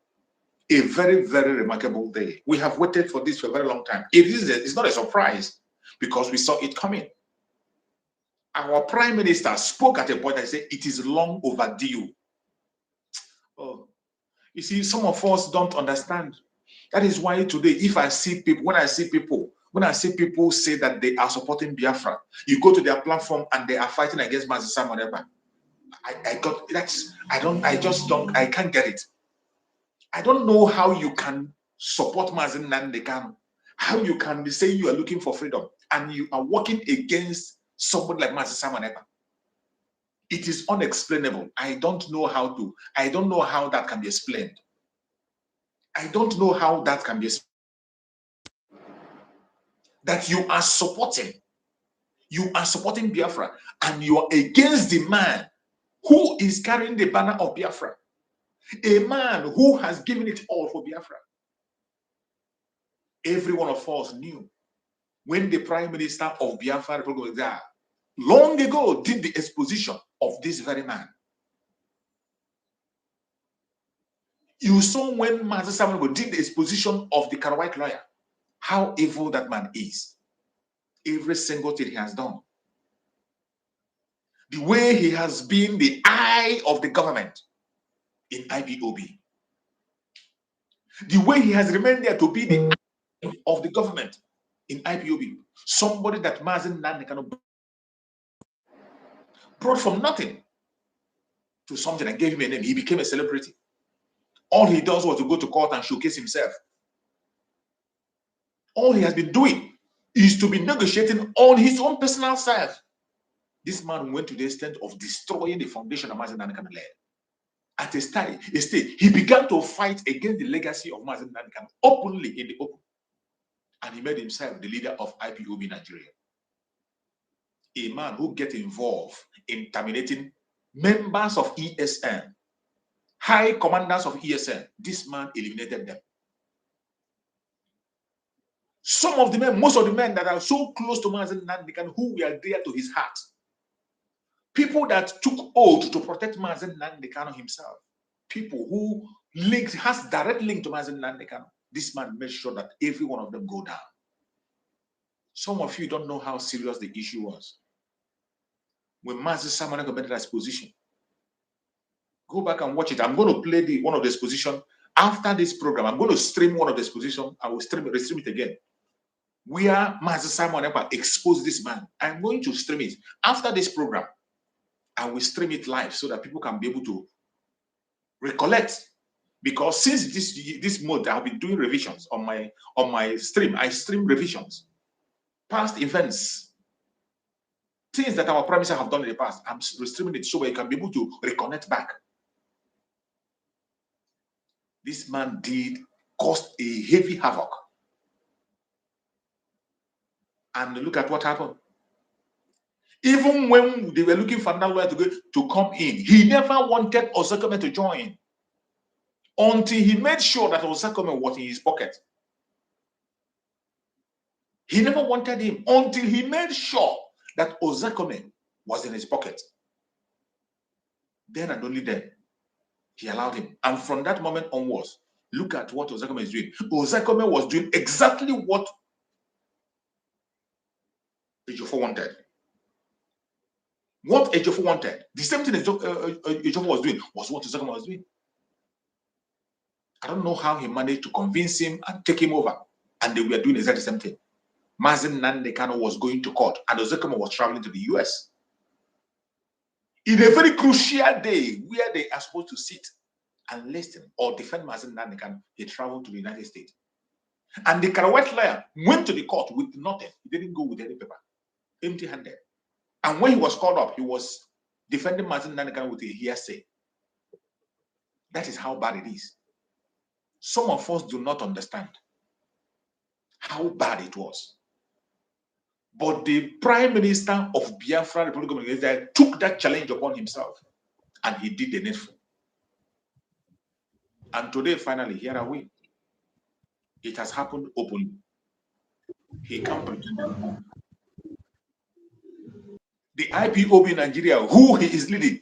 A very, very remarkable day. We have waited for this for a very long time. It's not a surprise because we saw it coming. Our prime minister spoke at a point and said it is long overdue. Oh, you see, some of us don't understand. That is why today, if I see people, when I see people say that they are supporting Biafra, you go to their platform and they are fighting against Mazi Nnamdi. I can't get it. I don't know how you can support Mazi Nnamdi Kanu, how you can say you are looking for freedom and you are working against somebody like Mazi Nnamdi. It is unexplainable. I don't know how that can be explained. I don't know how that can be explained. That you are supporting Biafra and you are against the man who is carrying the banner of Biafra, a man who has given it all for Biafra. Every one of us knew when the Prime Minister of Biafra long ago did the exposition of this very man. You saw when Mazi Nnamdi did the exposition of the Karawite lawyer, how evil that man is. Every single thing he has done. The way he has been the eye of the government in IPOB. The way he has remained there to be the eye of the government in IPOB. Somebody that Mazi Nnamdi Kanu brought from nothing to something and gave him a name. He became a celebrity. All he does was to go to court and showcase himself. All he has been doing is to be negotiating on his own personal self. This man went to the extent of destroying the foundation of Mazi Nnamdi Kanu. At a stage, he began to fight against the legacy of Mazi Nnamdi Kanu openly in the open. and he made himself the leader of IPOB Nigeria. A man who get involved in terminating members of ESN, high commanders of ESN. This man eliminated them. Some of the men, most of the men that are so close to Mazi Nnamdi Kanu, who were dear to his heart, people that took oath to protect Mazi Nnamdi Kanu himself, people who has direct link to Mazi Nnamdi Kanu. This man made sure that every one of them go down. Some of you don't know how serious the issue was. When Mazi Nnamdi made that exposition, go back and watch it. I'm going to play one of the exposition after this program. I'm going to stream one of the exposition. I will stream it again. Where Mazi Nnamdi exposed this man. I'm going to stream it after this program. I will stream it live so that people can be able to recollect. Because since this month, I've been doing revisions on my stream. I stream revisions, past events, things that our promises have done in the past. I'm streaming it so that you can be able to reconnect back. This man did cause a heavy havoc. And look at what happened. Even when they were looking for another lawyer to come in, he never wanted Osakome to join until he made sure that Osakome was in his pocket. He never wanted him until he made sure that Osakome was in his pocket. Then and only then, he allowed him. And from that moment onwards, look at what Osakome is doing. Osakome was doing exactly what Ejiofor wanted. What Ejiofor wanted, the same thing Ejiofor was doing, was what Osakome was doing. I don't know how he managed to convince him and take him over. And they were doing exactly the same thing. Mazi Nnamdi Kanu was going to court, and Osakome was traveling to the US. In a very crucial day where they are supposed to sit and listen or defend Mazi Nnamdi Kanu, he traveled to the United States. And the Karawet lawyer went to the court with nothing. He didn't go with any paper, empty-handed. And when he was called up, he was defending Mazi Nnamdi Kanu with a hearsay. That is how bad it is. Some of us do not understand how bad it was. But the Prime Minister of Biafra Republic of Nigeria took that challenge upon himself, and he did the needful. And today, finally, here are we. It has happened openly. He can't pretend anymore. The IPOB in Nigeria, who he is leading,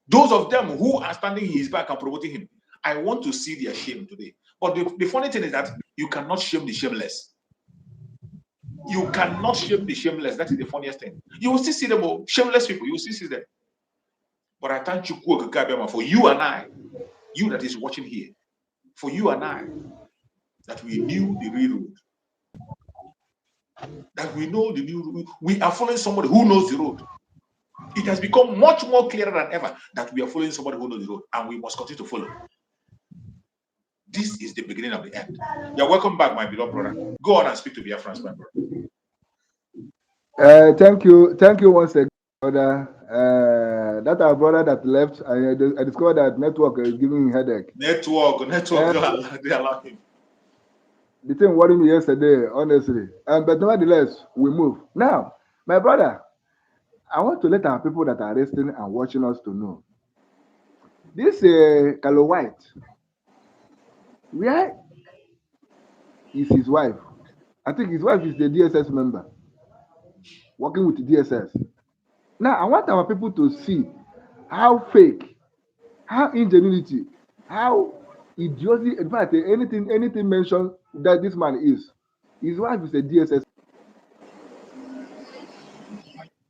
those of them who are standing in his back and promoting him, I want to see their shame today. But the funny thing is that you cannot shame the shameless. You cannot shame the shameless. That is the funniest thing. You will still see them, shameless people. You will still see them. But I thank you for you and I, you that is watching here, for you and I, that we knew the real road. That we know the new road. We are following somebody who knows the road. It has become much more clearer than ever that we are following somebody who knows the road, and we must continue to follow. This is the beginning of the end. You're welcome back, my beloved brother. Go on and speak to Biafrans, my brother. Thank you once again, brother. That our brother that left, I discovered that network is giving him headache. Network, they allow him. The thing worried me yesterday, honestly. But nevertheless, we move. Now, my brother, I want to let our people that are listening and watching us to know. This Kalo White, where is his wife? I think his wife is the DSS member, working with the DSS. Now, I want our people to see how fake, how ingenuity, how idiocy, in fact, anything mentioned that this man is. His wife is a DSS.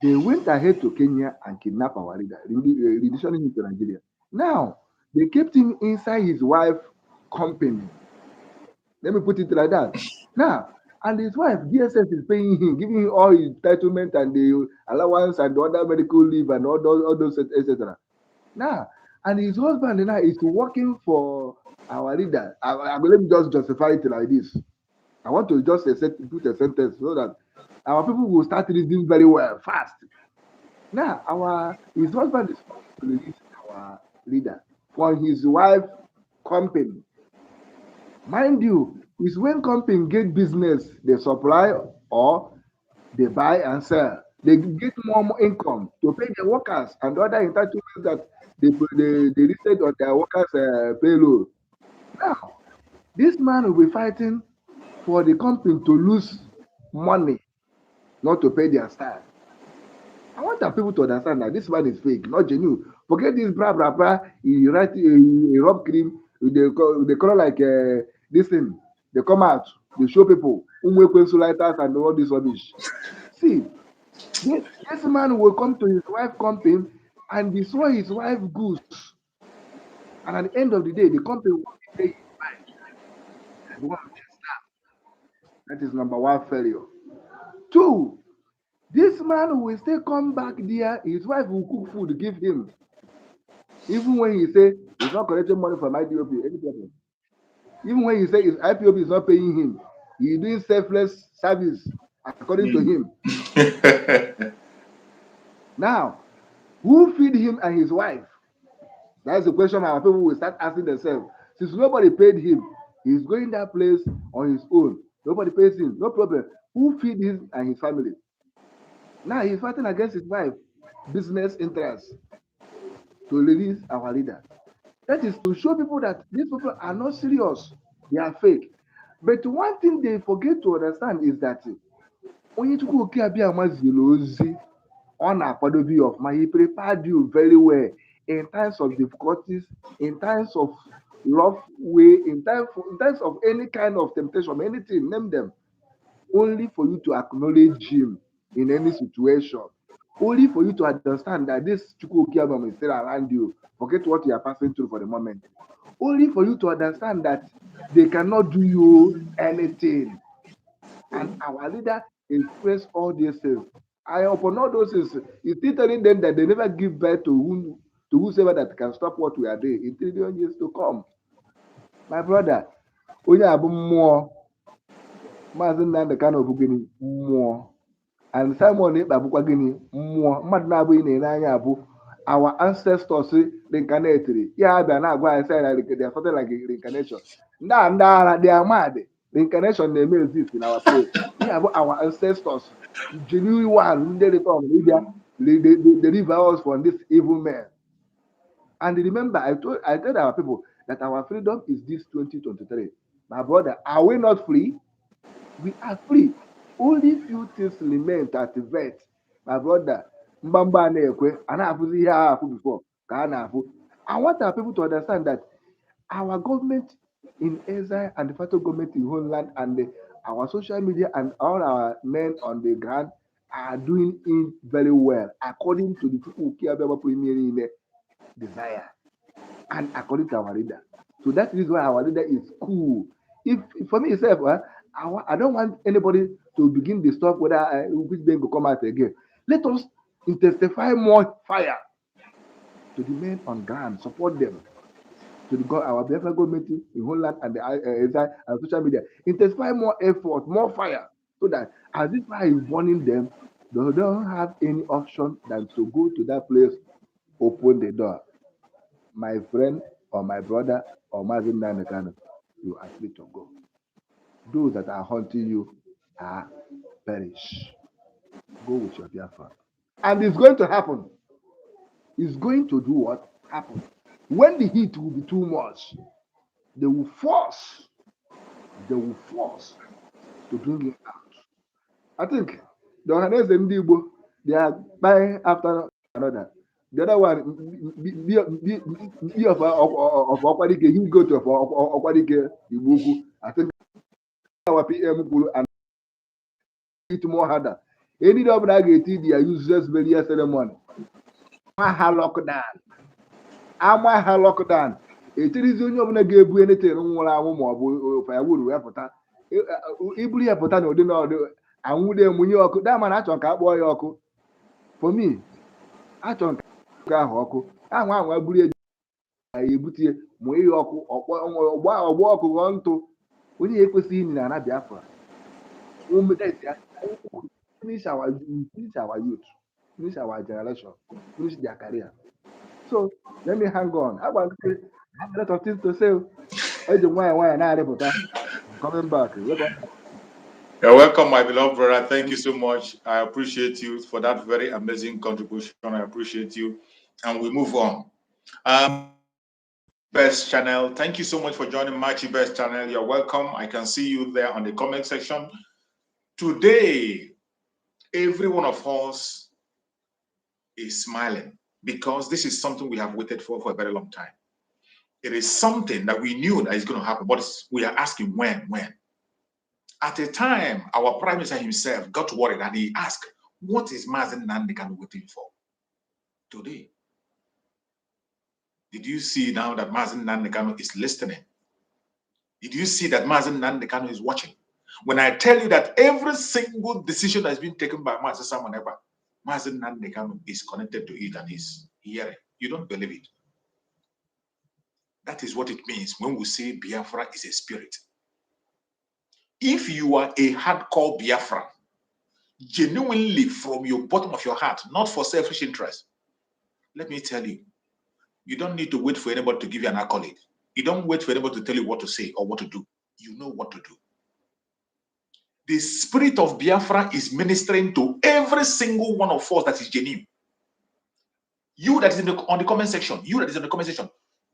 They went ahead to Kenya and kidnapped our leader, renditioning him to Nigeria. Now, they kept him inside his wife's company. Let me put it like that. Now, and his wife, DSS, is paying him, giving him all his entitlement and the allowance and the other medical leave and all those etc. Now, and his husband now is working for our leader. Let me just justify it like this. I want to just put a sentence so that our people will start reading very well, fast. Now, his husband is releasing our leader for his wife's company. Mind you, is when company get business, they supply or they buy and sell. They get more income to pay their workers and other entitlements that they listed on their workers' payroll. Now, this man will be fighting for the company to lose money, not to pay their staff. I want our people to understand that this man is fake, not genuine. Forget this bra bra bra. He write he rub cream. They call like this thing. They come out. They show people lighters and all this rubbish. See, this man will come to his wife company and destroy his wife goods. And at the end of the day, the company will pay his wife as one of their staff. That is number one failure. Two, this man will still come back there. His wife will cook food, give him. Even when he say he's not collecting money from IPOB, any problem. Even when he say his IPOB is not paying him, he's doing selfless service according to him. Now, who feed him and his wife? That's the question our people will start asking themselves. Since nobody paid him, he's going that place on his own. Nobody pays him, no problem. Who feed him and his family? Now he's fighting against his wife, business interests, to release our leader. That is to show people that these people are not serious, they are fake. But one thing they forget to understand is that onye Chukwu oke abịa amaziri ozi ọ na-akwadobe ọfụma, he prepared you very well in times of difficulties, in times of rough way, in times of any kind of temptation, anything, name them, only for you to acknowledge him in any situation, only for you to understand that this Chukwu oke abịa is still around you. Forget what you are passing through for the moment. Only for you to understand that they cannot do you anything. And our leader expressed all these things. I upon all those things, he's still telling them that they never give birth to whosoever that can stop what we are doing in 3 million years to come. My brother, onye abụ mmụọ, Mazi Nnamdi Kanu bụ gịnị? Mmụọ. And Simon Ekpa bụkwa gịnị? Mmụọ. Mmadụ na-abụghị na-ere anya abụ our ancestors reincarnated. Yeah, they are not going to say that they are something like reincarnation. Nah, they are mad. Reincarnation they may exist in our place. We have our ancestors, genuine one, they return, they deliver us from this evil man. And remember, I told our people that our freedom is this 2023. My brother, are we not free? We are free. Only few things remain to activate. My brother, Mbamba na-ekwe, a na-afụzi ihe a afụ before ka a na-afụ. I want our people to understand that our government in exile and the federal government in homeland and our social media and all our men on the ground are doing it very well according to the people who premier desire and according to our leader. So that is why our leader is cool. If for me itself, I don't want anybody to begin the stuff whether which then will come out again. Let us intensify more fire to the men on ground, support them. To the our Biafra government in Holland and the social media, intensify more effort, more fire, so that as this fire is burning them, they don't have any option than to go to that place, open the door. My friend or my brother or Mazi Nnamdi Kanu, you are free to go. Those that are hunting you are perish. Go with your Biafra. And it's going to happen. It's going to do what? Happen. When the heat will be too much, they will force to bring it out. I think the Ohanese Ndi Igbo, they are buying after another. The other one, be of Okwadike, he go to Okwadike, Ibuku. I think our PM and it more harder. Any of that get the useless burial ceremony. Amaha lockdown. Etirizi onye ọbụla ga-ebu anything nwụrụ anwụ ma ọ bụ firewood wee pụta. Iburu ya pụta na ụdị na ọdụ anwụde mụnye ọkụ. Dama na achọ ka a kpọọ ya ọkụ. For me, achọ ka ahụ ọkụ. Ahụ eburu ya ebute mụ ihe ọkụ ọgbọ ọkụ ghọọ ntụ. Onye ekwesịghị ịnị na ana Biafra. Finish our youth, finish our generation, finish their career. So let me hang on. I have a lot of things to say. Coming back. Welcome. You're welcome, my beloved brother. Thank you so much. I appreciate you for that very amazing contribution. I appreciate you. And we move on. Best channel. Thank you so much for joining Machi Best channel. You're welcome. I can see you there on the comment section. Today, every one of us is smiling because this is something we have waited for a very long time. It is something that we knew that is going to happen, but we are asking when. At a time, our Prime Minister himself got worried and he asked, what is Mazi Nnamdi Kanu waiting for today? Did you see now that Mazi Nnamdi Kanu is listening? Did you see that Mazi Nnamdi Kanu is watching? When I tell you that every single decision that has been taken by Mazi Samoneba, Mazi Nnamdi Kanu is connected to it and is hearing. You don't believe it. That is what it means when we say Biafra is a spirit. If you are a hardcore Biafra, genuinely from your bottom of your heart, not for selfish interest, let me tell you, you don't need to wait for anybody to give you an accolade. You don't wait for anybody to tell you what to say or what to do. You know what to do. The spirit of Biafra is ministering to every single one of us that is genuine. You that is on the comment section,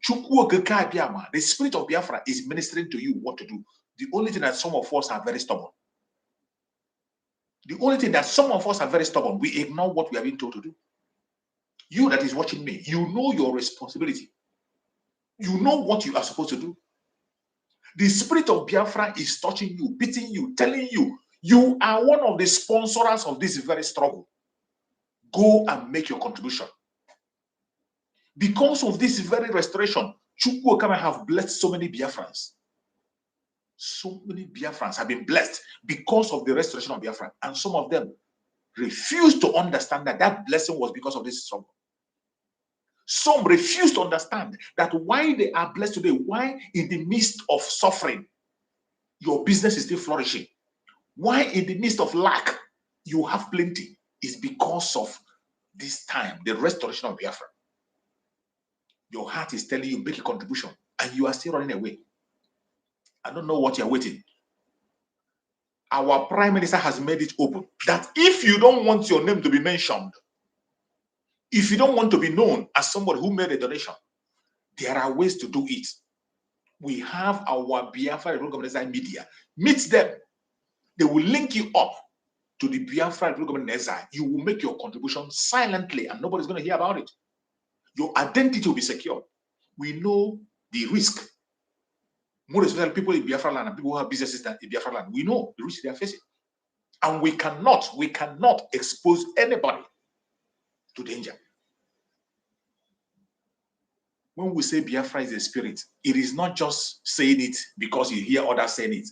the spirit of Biafra is ministering to you what to do. The only thing that some of us are very stubborn. We ignore what we are being told to do. You that is watching me, you know your responsibility. You know what you are supposed to do. The spirit of Biafra is touching you, beating you, telling you, you are one of the sponsors of this very struggle. Go and make your contribution. Because of this very restoration, Chukwu Okama have blessed so many Biafrans. So many Biafrans have been blessed because of the restoration of Biafra. And some of them refuse to understand that that blessing was because of this struggle. Some refuse to understand that why they are blessed today, why in the midst of suffering, your business is still flourishing. Why in the midst of lack, you have plenty, is because of this time, the restoration of Biafra. Your heart is telling you, make a contribution, and you are still running away. I don't know what you're waiting. Our Prime Minister has made it open that if you don't want your name to be mentioned, if you don't want to be known as somebody who made a donation, there are ways to do it. We have our Biafra Government media. Meet them. They will link you up to the Biafra Government. You will make your contribution silently and nobody's going to hear about it. Your identity will be secured. We know the risk. More especially people in Biafra land and people who have businesses in Biafra land. We know the risk they are facing. And we cannot expose anybody to danger. When we say Biafra is a spirit, it is not just saying it because you hear others saying it.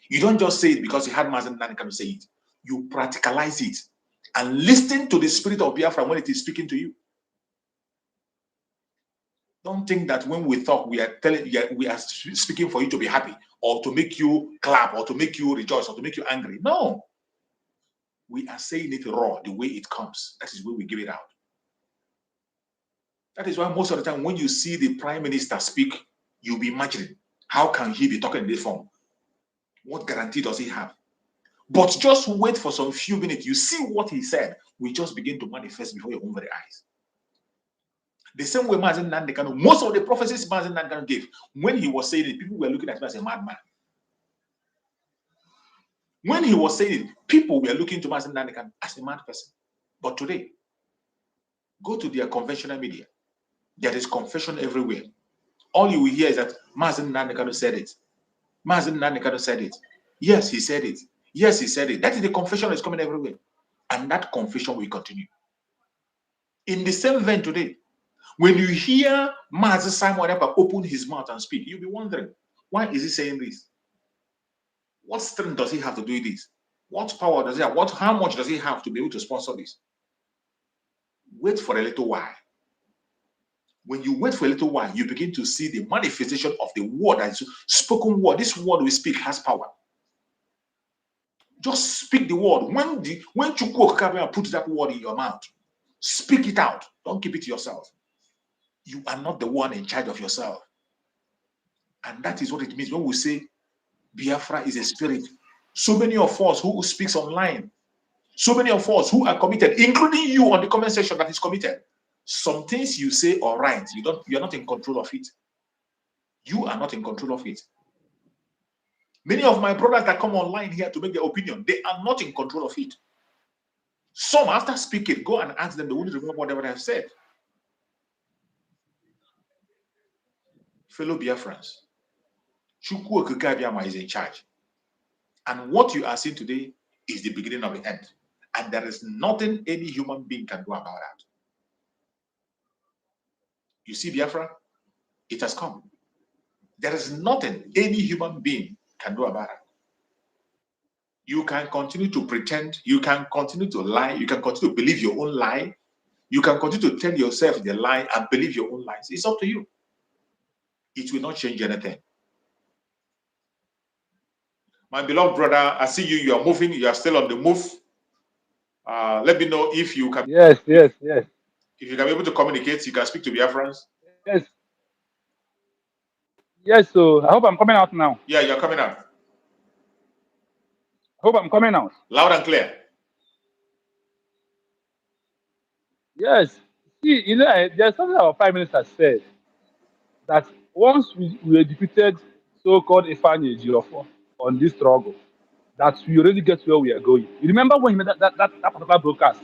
You don't just say it because you had Mazi Nnamdi Kanu say it. You practicalize it and listen to the spirit of Biafra when it is speaking to you. Don't think that when we talk, we are speaking for you to be happy or to make you clap or to make you rejoice or to make you angry. No. We are saying it raw, the way it comes. That is where we give it out. That is why most of the time when you see the Prime Minister speak, you'll be imagining, how can he be talking in this form? What guarantee does he have? But just wait for some few minutes. You see what he said will just begin to manifest before your own very eyes. The same way Mazi Nnamdi Kanu, most of the prophecies Mazi Nnamdi Kanu gave, when he was saying it, people were looking at him as a madman. When he was saying it, people were looking to Mazi Nnamdi Kanu as a mad person. But today, go to their conventional media. There is confession everywhere. All you will hear is that Mazi Nnamdi Kanu said it. Mazi Nnamdi Kanu said it. Yes, he said it. Yes, he said it. That is the confession that's coming everywhere. And that confession will continue. In the same vein today, when you hear Mazi Simon Ekpa open his mouth and speak, you'll be wondering, why is he saying this? What strength does he have to do this? What power does he have? How much does he have to be able to sponsor this? Wait for a little while. When you wait for a little while, you begin to see the manifestation of the word, that is spoken word. This word we speak has power. Just speak the word. When Chukwu Okaka puts that word in your mouth, speak it out. Don't keep it to yourself. You are not the one in charge of yourself. And that is what it means when we say Biafra is a spirit. So many of us who speaks online, so many of us who are committed, including you on the comment section that is committed. Some things you say are right. You're not in control of it. You are not in control of it. Many of my brothers that come online here to make their opinion, they are not in control of it. Some, after speaking, go and ask them, they won't remember whatever they have said. Fellow Biafrans, Chukwu Okike Abiama is in charge. And what you are seeing today is the beginning of the end. And there is nothing any human being can do about that. You see, Biafra, it has come. There is nothing any human being can do about it. You can continue to pretend, you can continue to lie, you can continue to believe your own lie, you can continue to tell yourself the lie and believe your own lies. It's up to you. It will not change anything. My beloved brother, I see you, you are moving, you are still on the move. Let me know if you can. Yes. If you can be able to communicate, you can speak to Biafrans. Yes, so I hope I'm coming out now. Yeah, you're coming out. I hope I'm coming out. Loud and clear. Yes. See, you know, there's something our Prime Minister said that once we were defeated so-called Ifeanyi Ejiofor on this struggle, that we already get where we are going. You remember when he made that particular broadcast?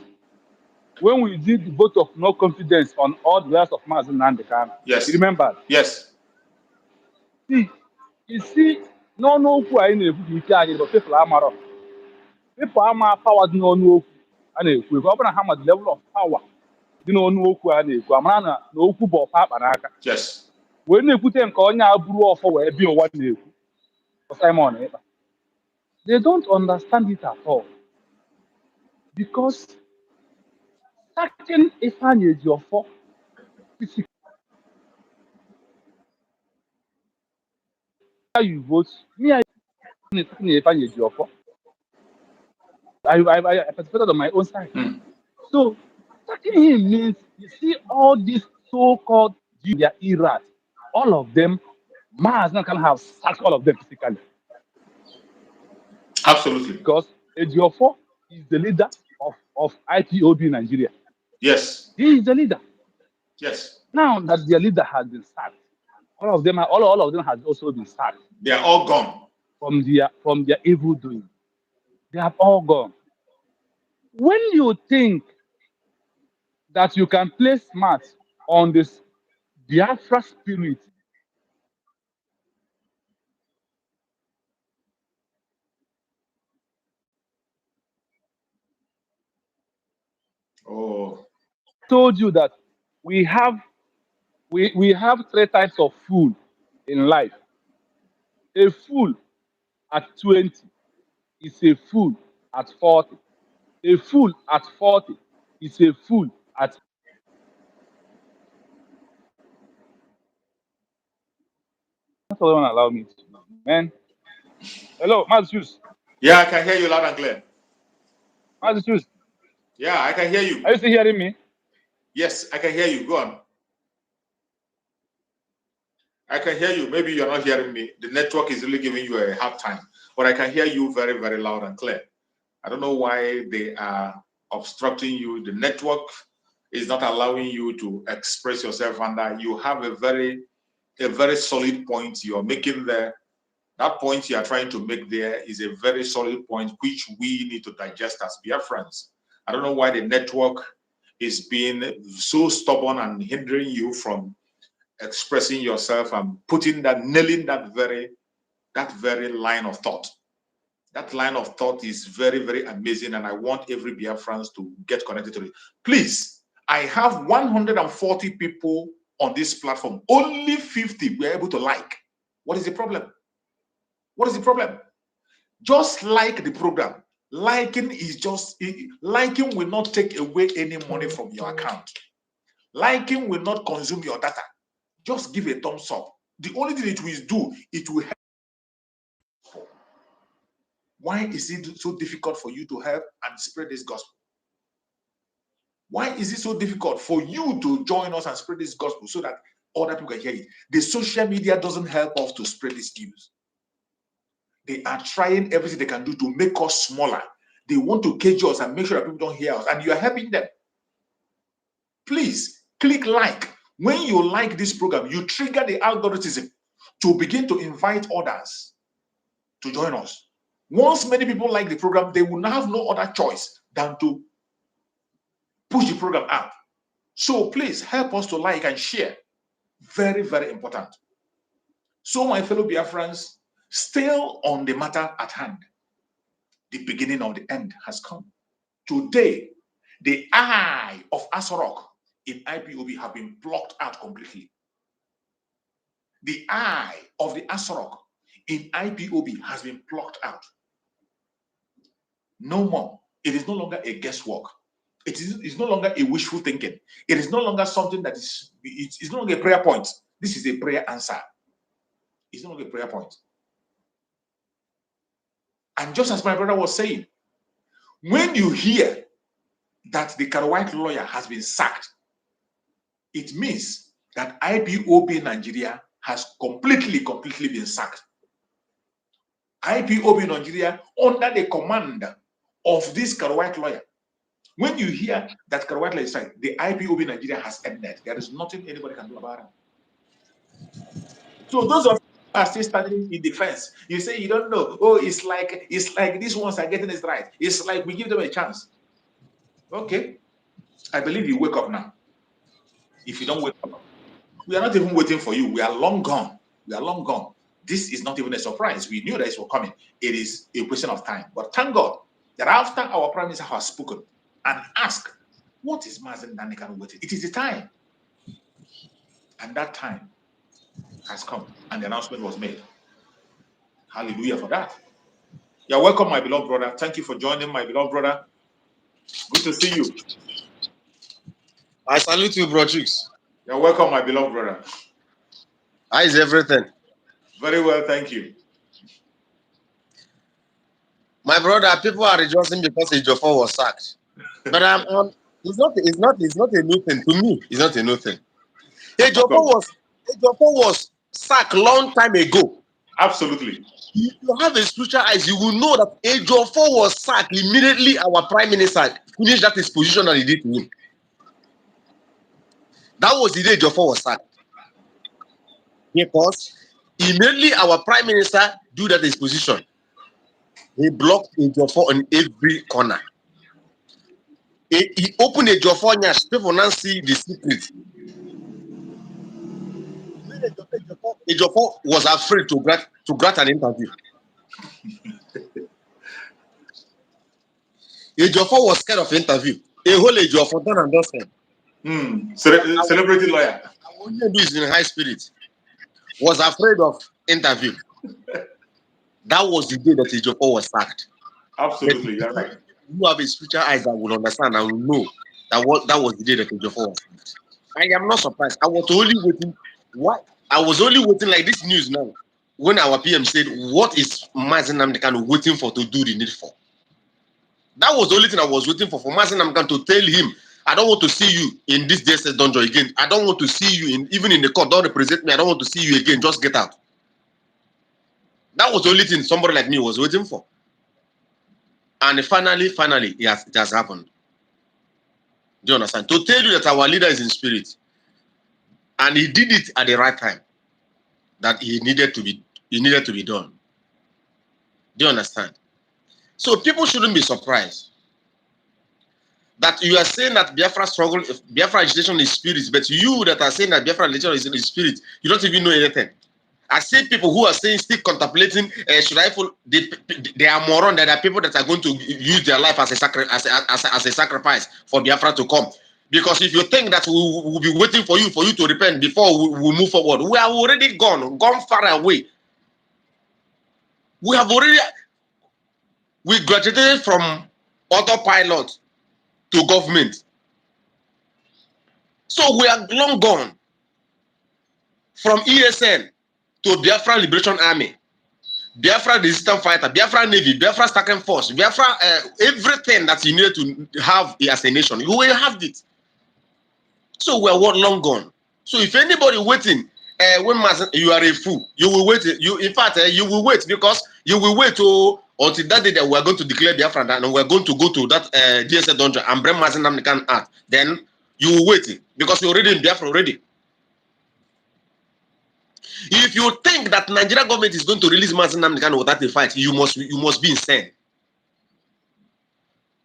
When we did the vote of no confidence on all the layers of Mazi Nnamdi Kanu. Yes. You remember? Yes. See, you see, no who are in the but people are mad. People are power no and if we govern how much level of power, you know, no who are in Amana, no who bought Papanaka. Yes. When they put them calling out brew off for a bill one day for Simon, they don't understand it at all. Because certain Ifeanyi Ejiofor you vote, me I Ifeanyi Ejiofor. I participated on my own side. So attacking him means you see all these so-called their eras, all of them, Mars can have sacked all of them physically. Absolutely. Because Ejiofor is the leader of IPOB in Nigeria. Yes. He is the leader. Yes. Now that their leader has been sacked, all of them has also been sacked. They are all gone. From their evil doing. They have all gone. When you think that you can play smart on this Biafra spirit, told you that we have three types of fool in life. A fool at 20 is a fool at 40. A fool at 40 is a fool at. That's all they won't allow me to, man. Hello, Mazi. Yeah, I can hear you loud and clear. Mazi. Yeah, I can hear you. Are you still hearing me? Yes, I can hear you. Go on. I can hear you. Maybe you're not hearing me. The network is really giving you a hard time. But I can hear you very, very loud and clear. I don't know why they are obstructing you. The network is not allowing you to express yourself, and you have a very solid point you're making there. That point you are trying to make there is a very solid point which we need to digest as Biafrans. I don't know why the network is being so stubborn and hindering you from expressing yourself and nailing that very line of thought. That line of thought is very, very amazing, and I want every Biafrans to get connected to it. Please, I have 140 people on this platform. Only 50 were able to like. What is the problem? What is the problem? Just like the program. Liking will not take away any money from your account. Liking will not consume your data. Just give a thumbs up. The only thing it will do, it will help. Why is it so difficult for you to help and spread this gospel? Why is it so difficult for you to join us and spread this gospel so that other people can hear it? The social media doesn't help us to spread this news. They are trying everything they can do to make us smaller. They want to cage us and make sure that people don't hear us, and you are helping them. Please click like. When you like this program, you trigger the algorithm to begin to invite others to join us. Once many people like the program, they will have no other choice than to push the program out. So please help us to like and share. Very, very important. So my fellow Biafrans, still on the matter at hand, the beginning of the end has come. Today, the eye of Asorock in IPOB have been plucked out completely. The eye of the Asorock in IPOB has been plucked out. No more. It is no longer a guesswork. It's no longer a wishful thinking. It is no longer something that is, it's no longer a prayer point. This is a prayer answer. It's no longer a prayer point. And just as my brother was saying, when you hear that the Karwite lawyer has been sacked, it means that IPOB Nigeria has completely been sacked. IPOB Nigeria under the command of this Karwite lawyer. When you hear that Karwite lawyer is sacked, the IPOB Nigeria has ended. There is nothing anybody can do about it. So those of you are still standing in defense. You say you don't know. Oh, it's like these ones are getting it right. It's like we give them a chance. Okay. I believe you wake up now. If you don't wake up, we are not even waiting for you. We are long gone. We are long gone. This is not even a surprise. We knew that it was coming. It is a question of time. But thank God that after our Prime Minister has spoken and asked, what is Mazi Nnamdi Kanu waiting? It is the time. And that time has come. And the announcement was made. Hallelujah for that. You're welcome, my beloved brother. Thank you for joining, my beloved brother. Good to see you. I salute you, Bro Chicks. You're welcome, my beloved brother. How is everything? Very well, thank you. My brother, people are rejoicing because Ejiofor was sacked. But it's not a new thing. To me, it's not a new thing. Ejiofor was sacked long time ago. Absolutely. If you have a spiritual eyes, you will know that Ejiofor was sacked immediately. Our Prime Minister finished that his position that he did to him. That was the day Ejiofor was sacked. Because immediately our Prime Minister do that his position. He blocked Ejiofor on every corner. He opened Ejiofor nyash. People now see the secret. Ejiofor was afraid to grant an interview. Ejiofor was scared of interview. A whole Ejiofor done and dusted. Celebrity lawyer. I wouldn't do is in high spirit. Was afraid of interview. That was the day that Ejiofor was sacked. Absolutely, you're right. You have a spiritual eyes that will understand and will know that was the day that Ejiofor was sacked. I am not surprised. I was only waiting. What? I was only waiting like this news now. When our PM said, what is Mazi Nnamdi Kanu waiting for to do the needful? That was the only thing I was waiting for Mazi Nnamdi Kanu to tell him, I don't want to see you in this DSS dungeon again. I don't want to see you even in the court. Don't represent me. I don't want to see you again. Just get out. That was the only thing somebody like me was waiting for. And finally, it has happened. Do you understand? To tell you that our leader is in spirit. And he did it at the right time. That he needed to be done. Do you understand? So people shouldn't be surprised that you are saying that Biafra struggle, Biafra agitation is spirit, but you that are saying that Biafra agitation is in spirit, you don't even know anything. I see people who are saying, still contemplating, should I follow? They are moron. There are people that are going to use their life as a sacrifice for Biafra to come. Because if you think that we will be waiting for you to repent before we move forward, we are already gone far away. We graduated from autopilot to government. So we are long gone from ESN to Biafra Liberation Army, Biafra Resistance Fighter, Biafra Navy, Biafra Stacking Force, Biafra, everything that you need to have as a nation, you will have it. So we are long gone. So if anybody waiting, when you are a fool, you will wait. In fact, you will wait because You will wait until that day that we are going to declare Biafra and we are going to go to that DSA dungeon and bring Mazi Nnamdi Kanu out. Then you will wait because you're already in Biafra already. If you think that Nigeria government is going to release Mazi Nnamdi Kanu without a fight, you must be insane.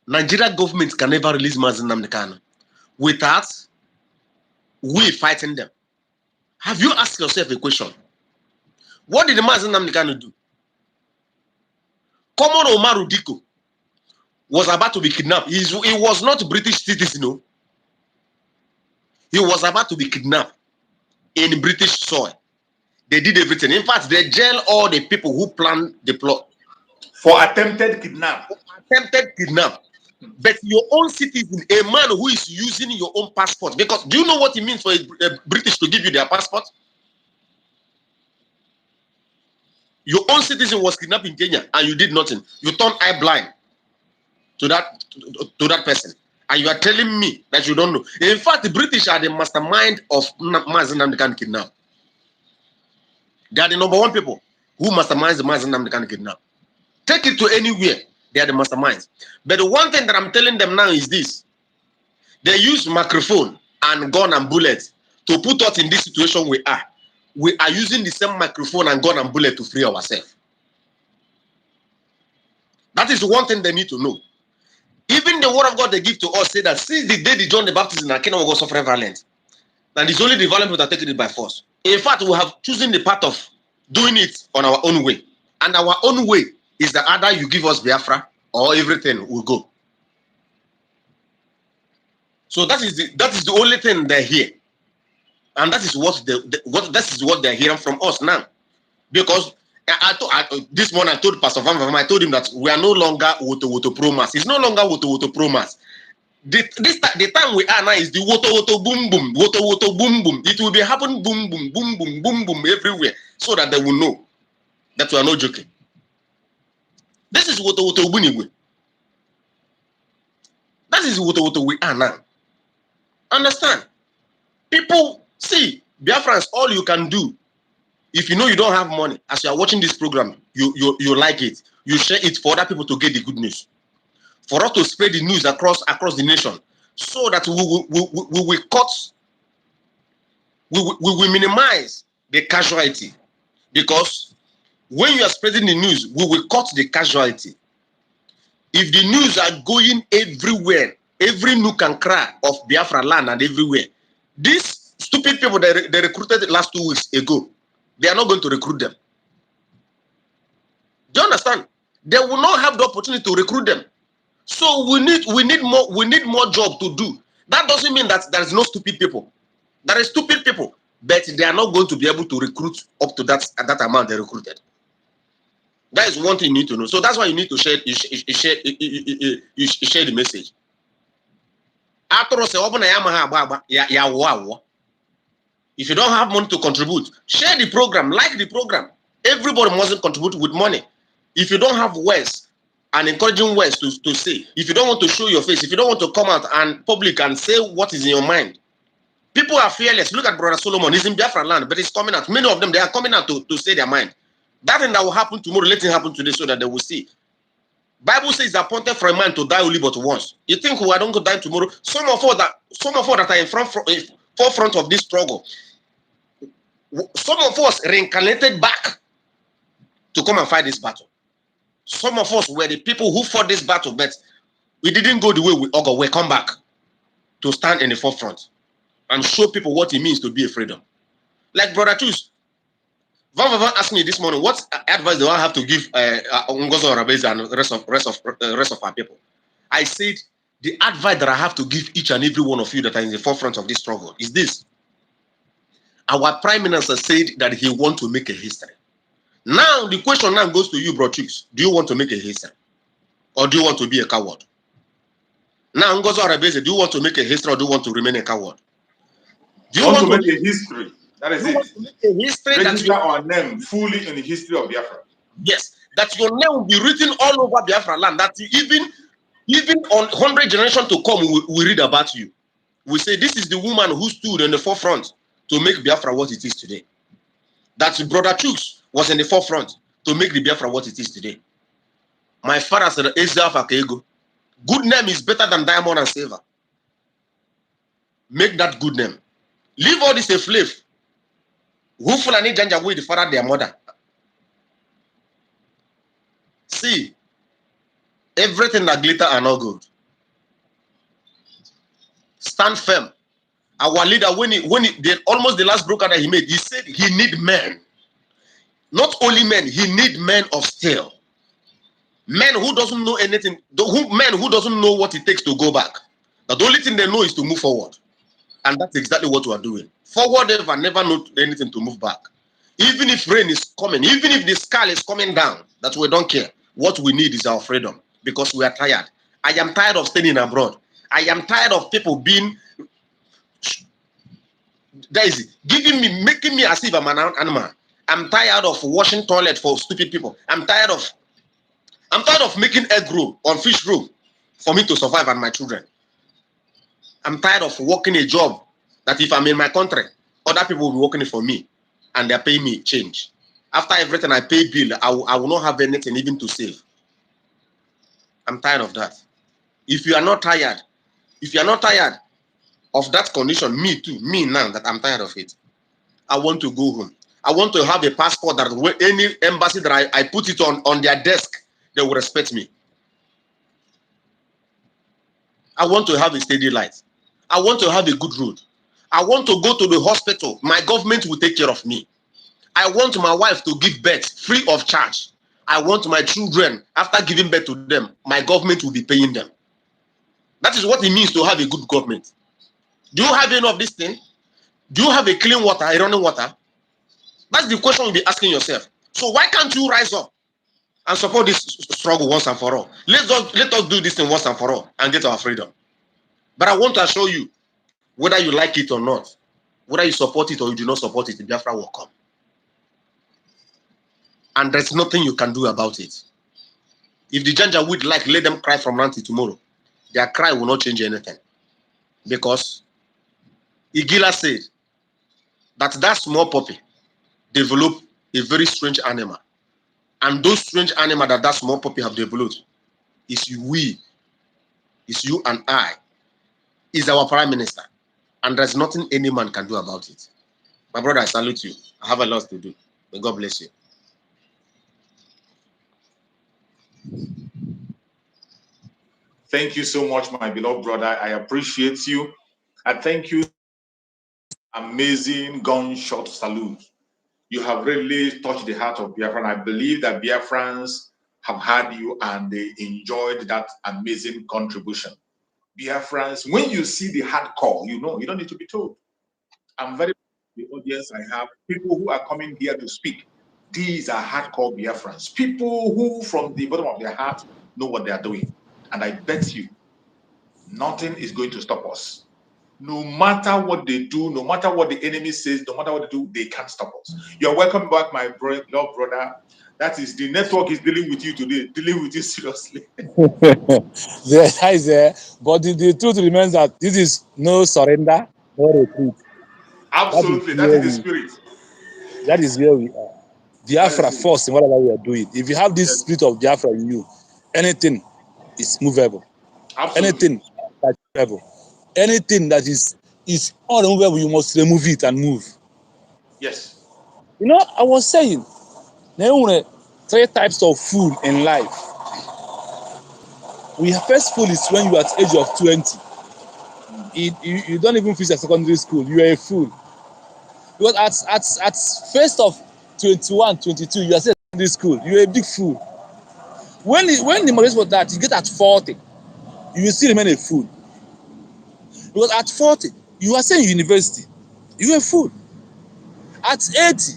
Nigeria government can never release Mazi Nnamdi Kanu without we fighting them. Have you asked yourself a question? What did Mazi Nnamdi Kanu do? Common Omaru Diko was about to be kidnapped. He was not British citizen, no. He was about to be kidnapped in British soil. They did everything. In fact, they jailed all the people who planned the plot. For attempted kidnap. Attempted kidnap. But your own citizen, a man who is using your own passport, because do you know what it means for a British to give you their passport? Your own citizen was kidnapped in Kenya and you did nothing. You turned eye blind to that person. And you are telling me that you don't know. In fact, the British are the mastermind of Mazi Nnamdi Kanu kidnap. They are the number one people who masterminds the Mazi Nnamdi Kanu kidnap. Take it to anywhere, they are the masterminds. But the one thing that I'm telling them now is this. They use microphone and gun and bullets to put us in this situation we are. We are using the same microphone and gun and bullet to free ourselves. That is one thing they need to know. Even the word of God they give to us say that since the day the John the Baptist in our kingdom will go suffer violence, and it's only the violent people that are taking it by force. In fact, we have chosen the path of doing it on our own way. And our own way is that either you give us Biafra or everything will go. So that is the only thing they hear. And that is what they're hearing from us now. Because this morning I told Pastor Van Van, I told him that we are no longer Woto Pro Mass. It's no longer Woto Pro Mass. The time we are now is the Woto boom boom, Woto boom boom. It will be happening boom boom, boom boom, boom boom everywhere, so that they will know that we are not joking. This is Woto Bunigwe. That is Woto we are now. Understand? People, see, Biafrans, all you can do, if you know you don't have money, as you are watching this program, you like it, you share it for other people to get the good news. For us to spread the news across the nation, so that we will minimize the casualty. Because when you are spreading the news, we will cut the casualty. If the news are going everywhere, every nook and crack of Biafra land and everywhere, these stupid people they recruited last 2 weeks ago, they are not going to recruit them. Do you understand? They will not have the opportunity to recruit them. So we need more job to do. That doesn't mean that there is no stupid people. There are stupid people, but they are not going to be able to recruit up to that amount they recruited. That is one thing you need to know. So that's why you need to share the message. If you don't have money to contribute, share the program, like the program. Everybody mustn't contribute with money. If you don't have words and encouraging words to say, if you don't want to show your face, if you don't want to come out and public and say what is in your mind, people are fearless. Look at Brother Solomon. He's in Biafra land, but he's coming out. Many of them, they are coming out to say their mind. That thing that will happen tomorrow, let it happen today so that they will see. Bible says it's appointed for a man to die only but once. You think we are going to die tomorrow? Some of us that are in forefront of this struggle, some of us reincarnated back to come and fight this battle. Some of us were the people who fought this battle, but we didn't go the way we all go. We come back to stand in the forefront and show people what it means to be a freedom. Like Brother Chus, Van asked me this morning, what advice do I have to give Ngozo Rabeza and the rest of our people? I said, the advice that I have to give each and every one of you that are in the forefront of this struggle is this. Our Prime Minister said that he wants to make a history. Now, the question now goes to you, Bro Chicks. Do you want to make a history? Or do you want to be a coward? Now, Ngozo Rabeza, do you want to make a history or do you want to remain a coward? Do you want to make a history? That is it. A history register our name fully in the history of Biafra. Yes, that your name will be written all over Biafra land. That even on 100 generations to come, we read about you. We say this is the woman who stood in the forefront to make Biafra what it is today. That Brother Chooks was in the forefront to make the Biafra what it is today. My father said, good name is better than diamond and silver. Make that good name. Leave all this a slave. Who fulani janja with the father their mother. See, everything that glitter are not good. Stand firm. Our leader, almost the last broker that he made, he said he need men. Not only men, he need men of steel. Men who doesn't know anything, men who doesn't know what it takes to go back. But the only thing they know is to move forward. And that's exactly what we are doing. Forward ever, never know anything to move back. Even if rain is coming, even if the sky is coming down, that we don't care. What we need is our freedom because we are tired. I am tired of staying abroad. I am tired of people being making me as if I'm an animal. I'm tired of washing toilet for stupid people. I'm tired of making egg roll on fish roll for me to survive and my children. I'm tired of working a job that if I'm in my country, other people will be working it for me and they're paying me change. After everything I pay bill, I will not have anything even to save. I'm tired of that. If you are not tired of that condition, me too, me now that I'm tired of it, I want to go home. I want to have a passport that any embassy that I put it on their desk, they will respect me. I want to have a steady light. I want to have a good road. I want to go to the hospital. My government will take care of me. I want my wife to give birth free of charge. I want my children, after giving birth to them, my government will be paying them. That is what it means to have a good government. Do you have any of this thing? Do you have a clean water, a running water? That's the question you'll be asking yourself. So why can't you rise up and support this struggle once and for all? Let us do this thing once and for all and get our freedom. But I want to assure you, whether you like it or not, whether you support it or you do not support it, the Biafra will come. And there's nothing you can do about it. If the Janjaweed let them cry from now till tomorrow, their cry will not change anything. Because Igila said that small puppy developed a very strange animal. And those strange animals that small puppy have developed is you and I, is our prime minister. And there's nothing any man can do about it. My brother, I salute you. I have a lot to do. May God bless you. Thank you so much, my beloved brother. I appreciate you. I thank you. Amazing gunshot salute. You have really touched the heart of Biafra. And I believe that Biafrans have had you and they enjoyed that amazing contribution. Biafrans, when you see the hardcore, you know, you don't need to be told. I'm very the audience I have, people who are coming here to speak. These are hardcore Biafrans, people who from the bottom of their heart know what they are doing. And I bet you, nothing is going to stop us. No matter what they do, no matter what the enemy says, no matter what they do, they can't stop us. You're welcome back, my loved brother. That is, the network is dealing with you today, dealing with you seriously. There is there, but the truth remains that this is no surrender, no retreat. Absolutely, that is the spirit. That is where we are. Biafra first in whatever we are doing. If you have this spirit of Biafra in you, anything is movable. Absolutely. Anything that is movable. Anything that is unmovable, you must remove it and move. Yes. You know, I was saying, there are 3 types of fool in life. First fool is when you are at the age of 20. You don't even finish a secondary school. You are a fool. Because at first of 21, 22, you are still at secondary school. You are a big fool. When the motivation for that, you get at 40, you will still remain a fool. Because at 40, you are still in university. You are a fool. At 80,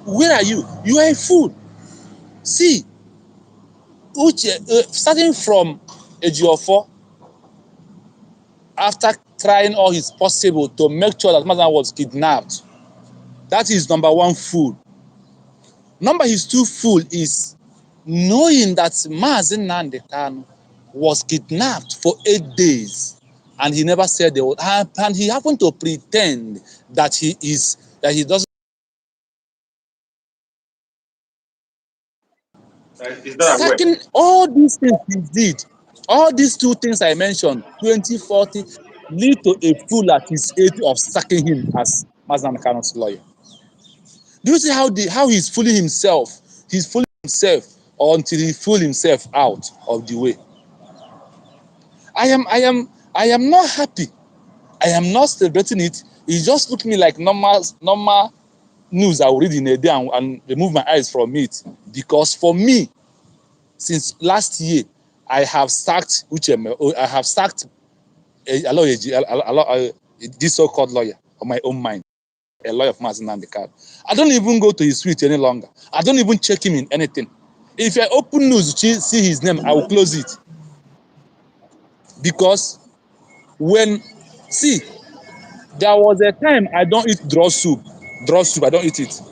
where are you? You are a fool. See, starting from age of 4, after trying all his possible to make sure that Mazi was kidnapped, that is number 1 fool. Number 2 fool is knowing that Mazi Nnamdi Kanu was kidnapped for 8 days and he never said the word, and he happened to pretend that he doesn't. Is that a way? Sacking all these things he did, all these two things I mentioned, 2040, lead to a fool at his age of sacking him as Mazi Nnamdi Kanu's lawyer. Do you see how he's fooling himself? He's fooling himself until he fool himself out of the way. I am not happy. I am not celebrating it. It just looked me like normal news I will read in a day and remove my eyes from it. Because for me, since last year, I have sacked a lawyer, this so-called lawyer on my own mind, a lawyer of Mazi Nnamdi Kanu. I don't even go to his suite any longer. I don't even check him in anything. If I open news, see his name, I will close it. Because there was a time I don't eat draw soup, I don't eat it.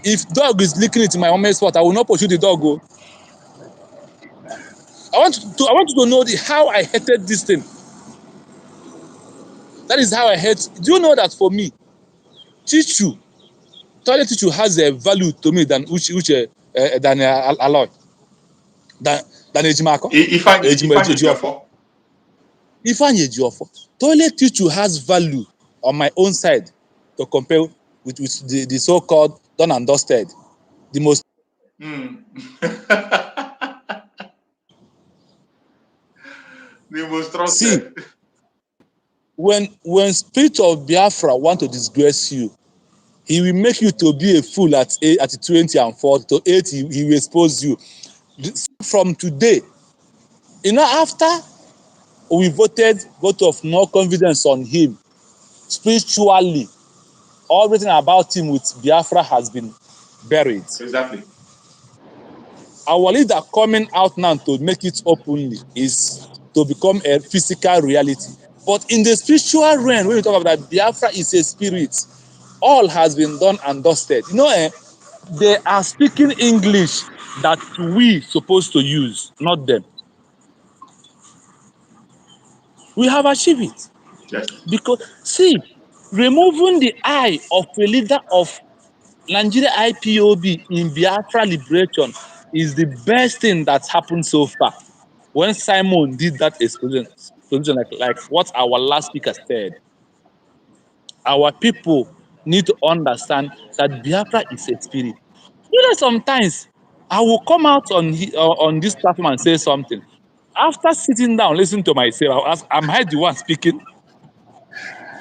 If dog is licking it in my mama's spot, I will not pursue the dog. Go. I want you to know how I hated this thing. That is how I hate. Do you know that for me, toilet tissue has a value to me than alloy, than ejimako. Ifeanyi Ejiofor. Toilet tissue has value on my own side to compare with the so-called done and dusted, the most. The most trusted. See, when spirit of Biafra want to disgrace you, he will make you to be a fool at 20 and 40. To 80, he will expose you. From today, after we voted vote of no confidence on him, spiritually, everything about him with Biafra has been buried. Exactly. Our leader coming out now to make it openly is to become a physical reality. But in the spiritual realm, when we talk about that, Biafra is a spirit. All has been done and dusted. They are speaking English that we supposed to use, not them. We have achieved it. Yes. Because, removing the eye of a leader of Nigeria IPOB in Biafra liberation is the best thing that's happened so far. When Simon did that explosion like what our last speaker said, our people need to understand that Biafra is a spirit. Sometimes I will come out on this platform and say something. After sitting down, listening to myself, I'll ask, am I the one speaking?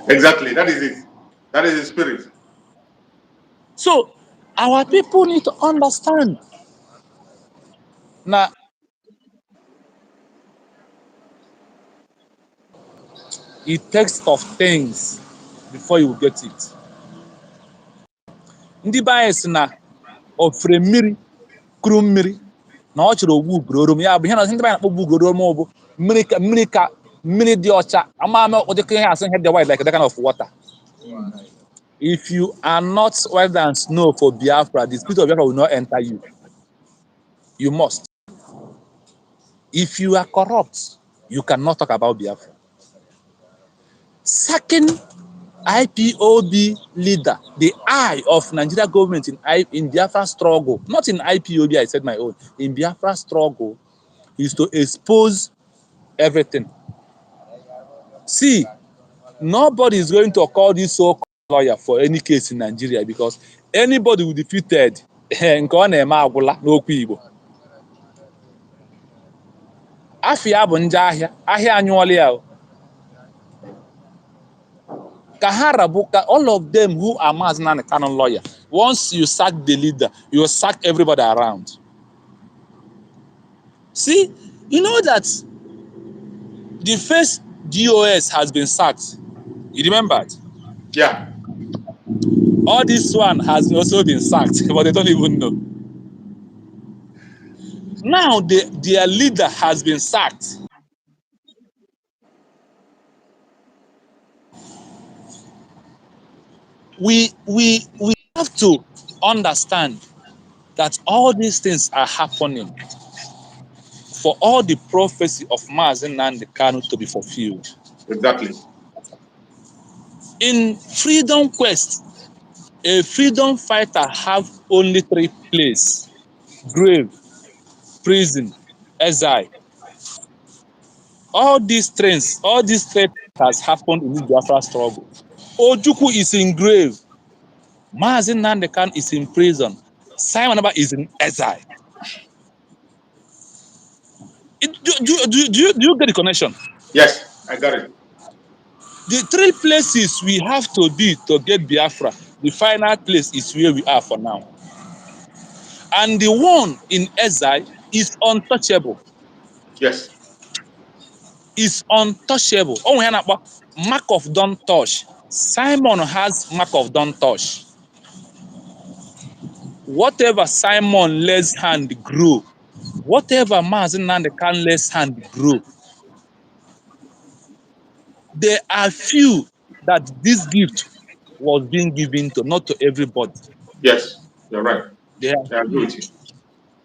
Exactly. That is it. That is the spirit. So our people need to understand. Now, it takes tough things before you get it. Ndị be anyị si na ofere mmiri kuru mmiri na ọ chọrọ ogbu ugorom, ya bụ ihe na ndị be anyị na-akpọ ugorom bụ mmiri dị ọcha, ama ụdịka ihe asị ihe dị white like that kind of water. If you are not whiter than snow for Biafra, the spirit of Biafra will not enter you. You must. If you are corrupt, you cannot talk about Biafra. Second, IPOB leader, the eye of Nigeria government in Biafra struggle, not in IPOB, I said my own, in Biafra struggle, is to expose everything. Nobody is going to call this so-called lawyer for any case in Nigeria because anybody who defeated nke ọ na-eme agwụla n'okwu Igbo. Afia bụ ndị ahịa anyụọla ya. Kaharabuka, all of them who are Mazi Nnamdi Kanu lawyer, once you sack the leader, you sack everybody around. You know that the first DOS has been sacked. You remember it? Yeah. All this one has also been sacked, but they don't even know. Now their leader has been sacked. We have to understand that all these things are happening for all the prophecy of Mazi Nnamdi Kanu to be fulfilled. Exactly. In freedom quest, a freedom fighter have only 3 places: grave, prison, exile. All these things has happened in this Biafra struggle. Ojukwu is in grave. Mazi Nnamdi Kanu is in prison. Simon Abba is in exile. Do you get the connection? Yes, I got it. The three places we have to be to get Biafra, the final place is where we are for now. And the one in exile is untouchable. Yes. Is untouchable. Oh, mark of don't touch. Simon has mark of don't touch. Whatever Simon lays hand grow. Whatever Mazi Nnamdi Kanu lays hand grow. There are few that this gift was being given to, not to everybody. Yes, you're right. There are I agree with few.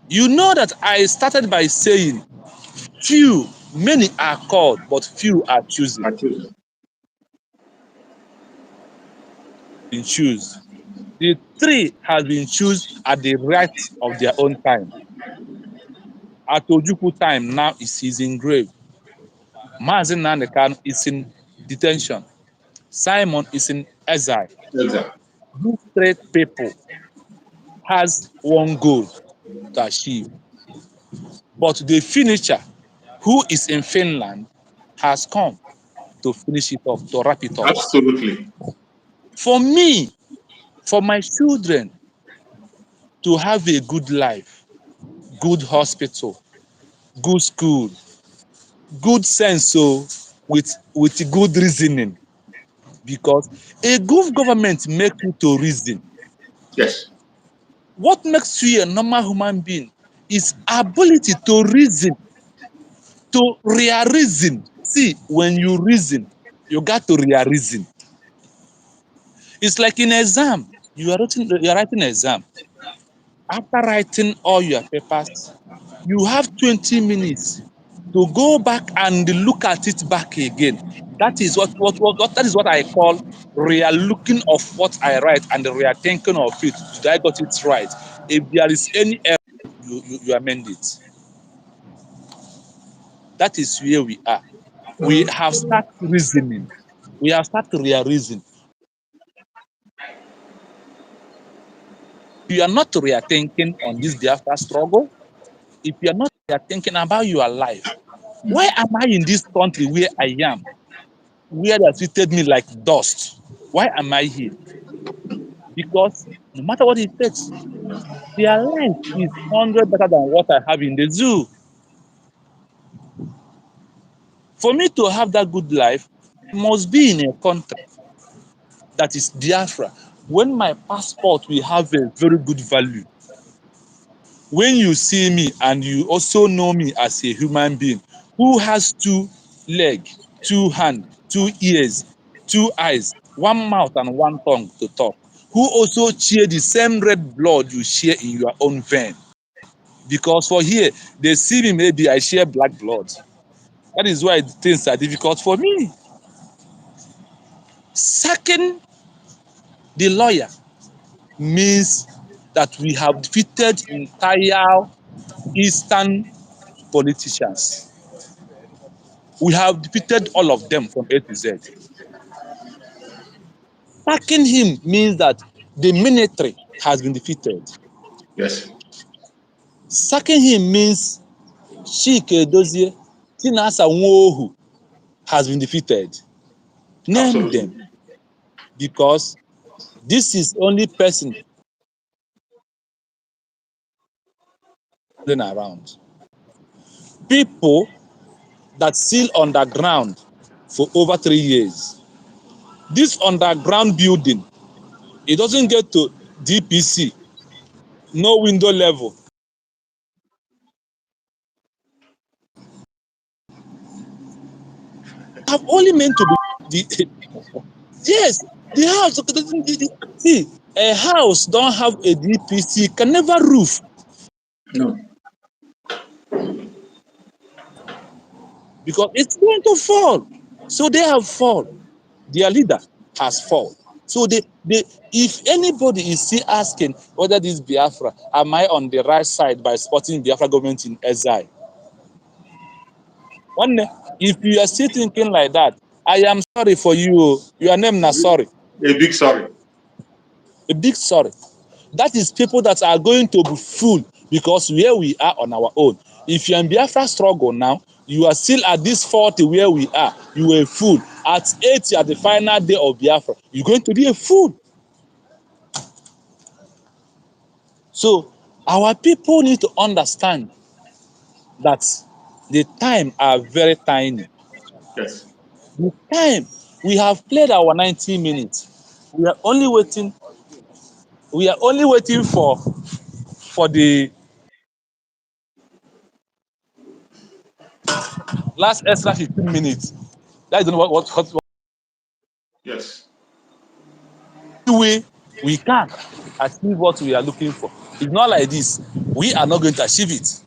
you. You know that I started by saying few, many are called, but few are chosen. I choose it. Been choose. The three has been chosen at the right of their own time. At Ojukwu time now is in grave. Mazi Nnamdi Kanu is in detention. Simon is in exile. Exactly. These three people has one goal to achieve. But the finisher, who is in Finland, has come to finish it off, to wrap it up. Absolutely. For me, for my children to have a good life, good hospital, good school, good sense, so with good reasoning, because a good government makes you to reason. Yes. What makes you a normal human being is ability to reason, to reason. See, when you reason, you got to reason. It's like in exam. You are writing an exam. After writing all your papers, you have 20 minutes to go back and look at it back again. That is what I call real looking of what I write and the real thinking of it. Did I got it right? If there is any error, you amend it. That is where we are. We have started reasoning. We have started reason. If you are not real thinking on this Biafra struggle, if you are not real thinking about your life, why am I in this country where I am? Where they treated me like dust. Why am I here? Because no matter what it takes, their life is 100 better than what I have in the zoo. For me to have that good life, I must be in a country that is Biafra. When my passport will have a very good value. When you see me and you also know me as a human being who has 2 legs, 2 hands, 2 ears, 2 eyes, 1 mouth and 1 tongue to talk, who also share the same red blood you share in your own vein. Because for here, they see me, maybe I share black blood. That is why things are difficult for me. Sacking the lawyer means that we have defeated entire Eastern politicians. We have defeated all of them from A to Z. Sacking him means that the military has been defeated. Yes. Sacking him means Chike Edozie, Chinasa Nwohu has been defeated. Name Absolutely. them, because this is only person around. People that still underground for over 3 years. This underground building, it doesn't get to DPC, no window level. Have only meant to be the yes, the house. See, a house don't have a DPC, can never roof. No. Because it's going to fall. So they have fallen. Their leader has fallen. So if anybody is still asking whether this Biafra, am I on the right side by supporting Biafra government in exile? If you are still thinking like that, I am sorry for you. Your name na sorry. A big sorry. A big sorry. That is people that are going to be fooled because where we are on our own. If you're in Biafra struggle now, you are still at this 40 where we are. You were a fool. At 80 at the final day of Biafra, you're going to be a fool. So our people need to understand that the time are very tiny. Yes. The time we have played our 90 minutes. We are only waiting for the last extra 15 minutes. That is what Yes. way we can achieve what we are looking for. It's not like this. We are not going to achieve it.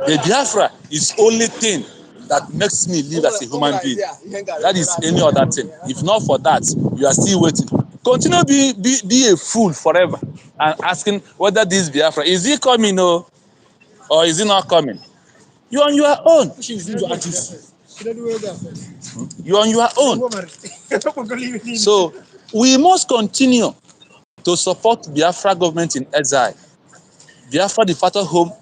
The Biafra is only thing that makes me live as a human being. That is any other thing. If not for that, you are still waiting. Continue be a fool forever and asking whether this Biafra is he coming or is he not coming. You on your own. You on your own. So we must continue to support Biafra government in exile. Biafra the father home.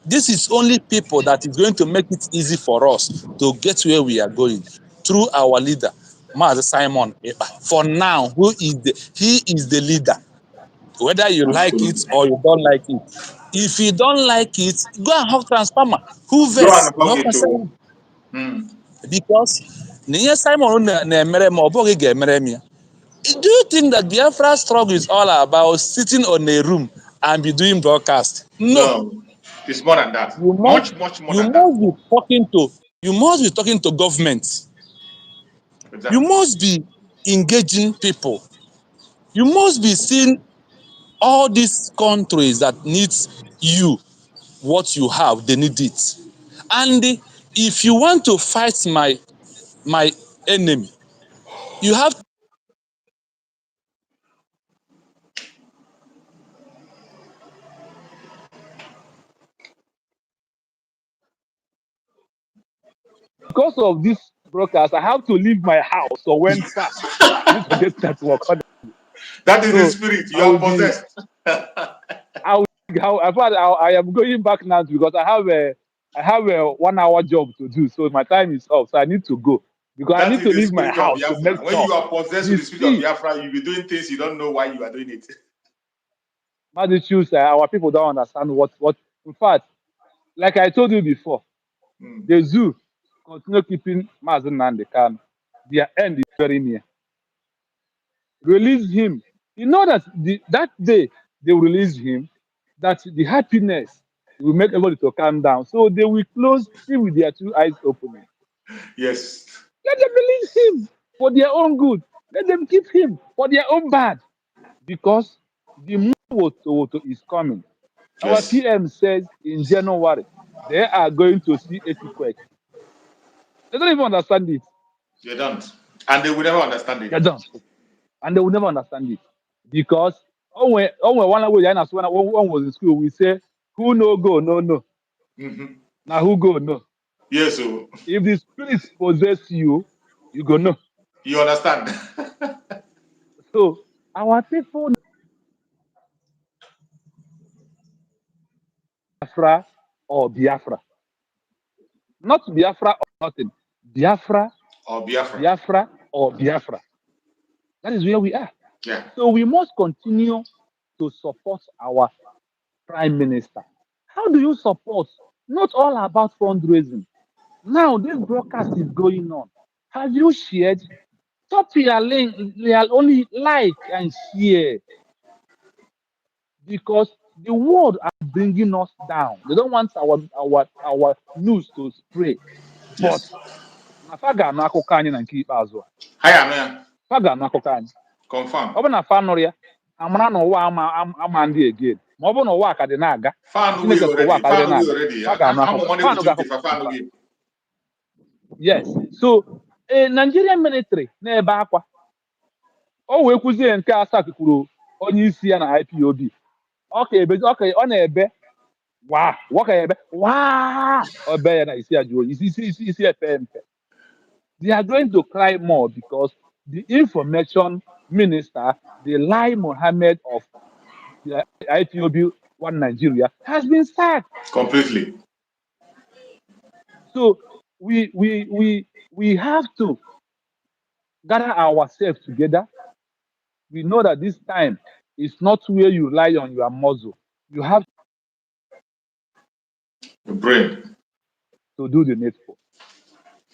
This is only people that is going to make it easy for us to get where we are going through our leader, Mazi Simon. For now, he is the leader. Whether you like it Absolutely. or you don't like it. If you don't like it, go and hug transformer. Who Go vex? and hug it too. Because Simon na-emere m ọ bụghị ga-emere m ya. Do you think that Biafra struggle is all about sitting on a room and be doing broadcast? No. It's more than that. You Much more than that. you must be talking to government. Exactly. You must be engaging people. You must be seeing all these countries that needs you, what you have, they need it. And if you want to fight my enemy, you have Because of this broadcast, I have to leave my house or went far. I need to get that work. That is So, the spirit. You are possessed. I am going back now because I have a 1 hour job to do. So my time is up. So I need to go because I That need is to the leave my spirit of house to Biafra. make When sure. you are possessed with the spirit of Biafra, you'll be doing things you don't know why you are doing it. Massachusetts, our people don't understand what. In fact, like I told you before, the zoo continue keeping Mazi Nnamdi Kanu. Their end is very near. Release him. You know that that day they will release him, that the happiness will make everybody to calm down. So they will close him with their two eyes opening. Yes. Let them release him for their own good. Let them keep him for their own bad. Because the Woto is coming. Our Yes. PM says in January, they are going to see earthquake. They don't even understand it. They don't. And they will never understand it. They don't. And they will never understand it. Because when one was in school, we say, who no go, no. Now who go, no. Yes, so If the spirits possess you, you go no. you understand. So our people Biafra or Biafra. Not Biafra or nothing. Biafra Or Biafra. Biafra or Biafra. That is where we are. Yeah. So we must continue to support our prime minister. How do you support? Not all about fundraising. Now this broadcast is going on. Have you shared? Stop your link, only like and share. Because the world are bringing us down. They don't want our news to spread. But Yes. na fa ga-anụ akụkọ anyị na nke ikpeazụ a. Hi, Amaya. Fa ga-anụ akụkọ anyị. Confirm. Ọ bụ na fa nụrụ ya, amara na ụwa ama ndị again. Ma ọ bụ na ụwa ka dị na-aga, Chineke ka ụwa ka dị na-aga. Fa ga-anụ akụkọ. Fa anụghị akụkọ. Yes. So Nigerian military na-ebe akwa. o wee kwuzie nke Asorock kwuru onye isi ya na IPOB ọ na-ebe nwoke ebe obe ya na isi ajụ isi epe mpe. They are going to cry more because the information minister, the Lai Mohammed of the IPOB One Nigeria, has been sacked. Completely. So we have to gather ourselves together. We know that this time is not where you rely on your muscle. You have The brain. to do the needful.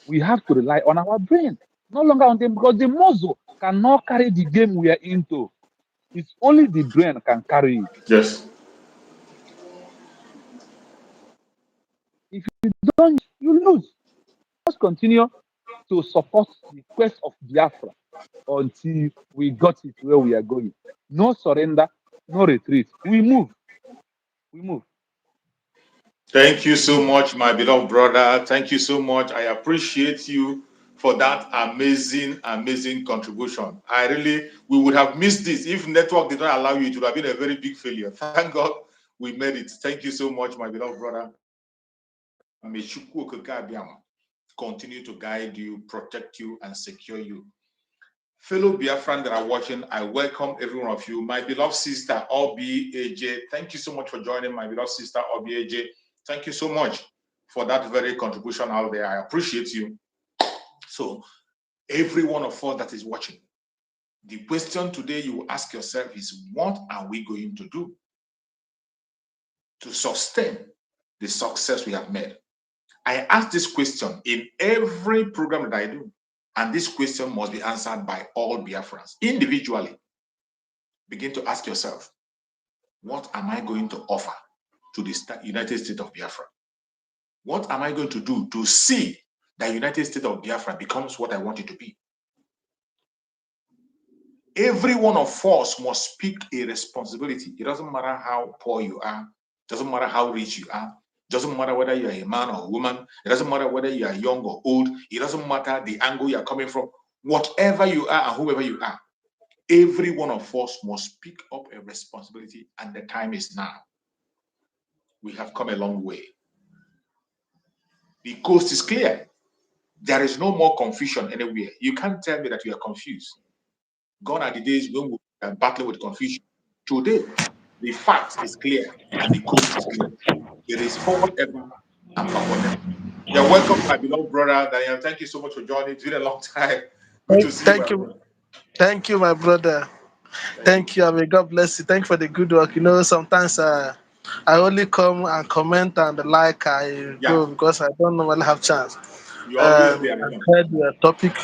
We have to rely on our brain, no longer on them, because the muscle cannot carry the game we are into. It's only the brain can carry it. Yes. If you don't, you lose. Let's continue to support the quest of Biafra until we got it where we are going. No surrender, no retreat. We move. We move. Thank you so much, my beloved brother. Thank you so much. I appreciate you for that amazing, amazing contribution. We would have missed this if network did not allow you. It would have been a very big failure. Thank God we made it. Thank you so much, my beloved brother. May Chukwu Okike Abiama continue to guide you, protect you, and secure you. Fellow Biafran that are watching, I welcome every one of you. My beloved sister, Obi AJ, thank you so much for joining. My beloved sister, Obi AJ, thank you so much for that very contribution out there. I appreciate you. So, every one of us that is watching, the question today you will ask yourself is, what are we going to do to sustain the success we have made? I ask this question in every program that I do. And this question must be answered by all Biafrans individually. Begin to ask yourself, what am I going to offer to the United States of Biafra? What am I going to do to see that United States of Biafra becomes what I want it to be? Every one of us must pick a responsibility. It doesn't matter how poor you are. It doesn't matter how rich you are. It doesn't matter whether you're a man or a woman. It doesn't matter whether you are young or old. It doesn't matter the angle you're coming from. Whatever you are and whoever you are, every one of us must pick up a responsibility, and the time is now. We have come a long way. The coast is clear. There is no more confusion anywhere. You can't tell me that you are confused. Gone are the days when we are battling with confusion. Today, the fact is clear and the coast is clear. It is forward ever and backward never. You're welcome, my beloved brother Daniel. Thank you so much for joining. It's been a long time. Good to see Thank you. you. Thank you, my brother. Thank you. May God bless you. Thank you for the good work. Sometimes I only come and comment and like I go because I don't normally have chance. You're always there. I heard your topic.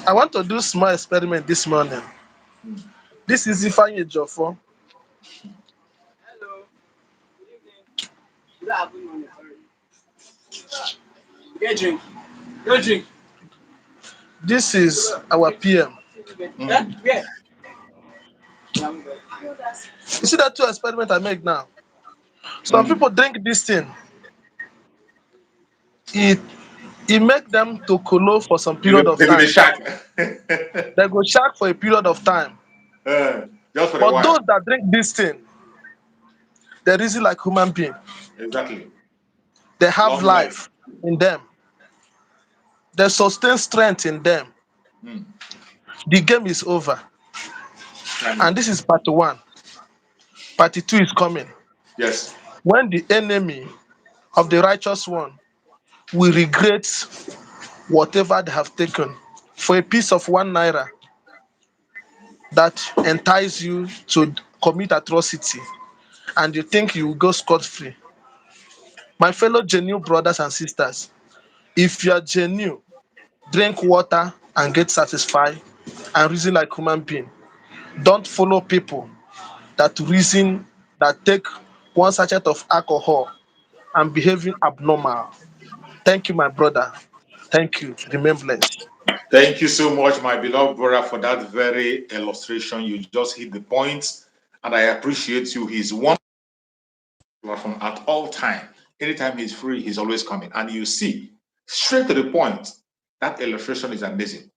I want to do small experiment this morning. This is Ifeanyi Ejiofor. This is our PM. You see that two experiment I make now? Some people drink this thing. It make them to colo for some period of time. They go shark for a period of time. Just for but those that drink this thing, they're easy like human being. Exactly. They have life in them. They sustain strength in them. The game is over. And this is part 1. Part 2 is coming. Yes. When the enemy of the righteous one will regret whatever they have taken for a piece of 1 naira that entices you to commit atrocity, and you think you will go scot-free. My fellow genuine brothers and sisters, if you are genuine, drink water and get satisfied and reason like human being. Don't follow people that reason, that take 1 sachet of alcohol and behaving abnormal. Thank you, my brother. Thank you. Remain blessed. Thank you so much, my beloved brother, for that very illustration. You just hit the point, and I appreciate you. He's one platform at all time. Anytime he's free, he's always coming. And you see, straight to the point, that illustration is amazing.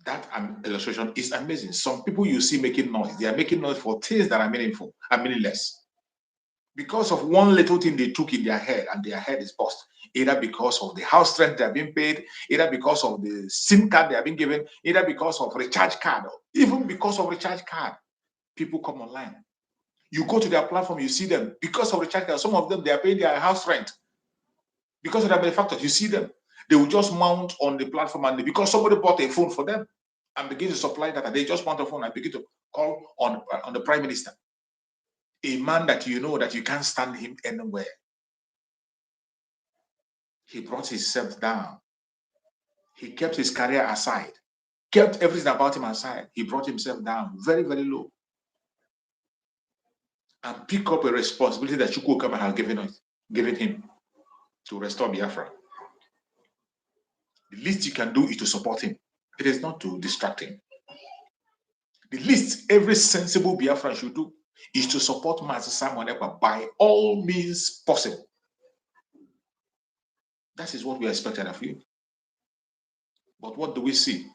That illustration is amazing. Some people you see making noise, they are making noise for things that are meaningful and meaningless. Because of one little thing they took in their head and their head is bust. Either because of the house rent they are being paid, either because of the SIM card they are being given, either because of recharge card, even because of recharge card. People come online. You go to their platform, you see them. Because of recharge card, some of them, they are paying their house rent. Because of their manufacturers, you see them. They will just mount on the platform and because somebody bought a phone for them and begin to supply data, they just mount a phone and begin to call on the Prime Minister. A man that you know that you can't stand him anywhere. He brought himself down. He kept his career aside, kept everything about him aside. He brought himself down very, very low. And pick up a responsibility that Chukwukama has given him to restore Biafra. The least you can do is to support him. It is not to distract him. The least every sensible Biafran should do is to support Mazi Simon Ekpa by all means possible. That is what we expected of you. But what do we see?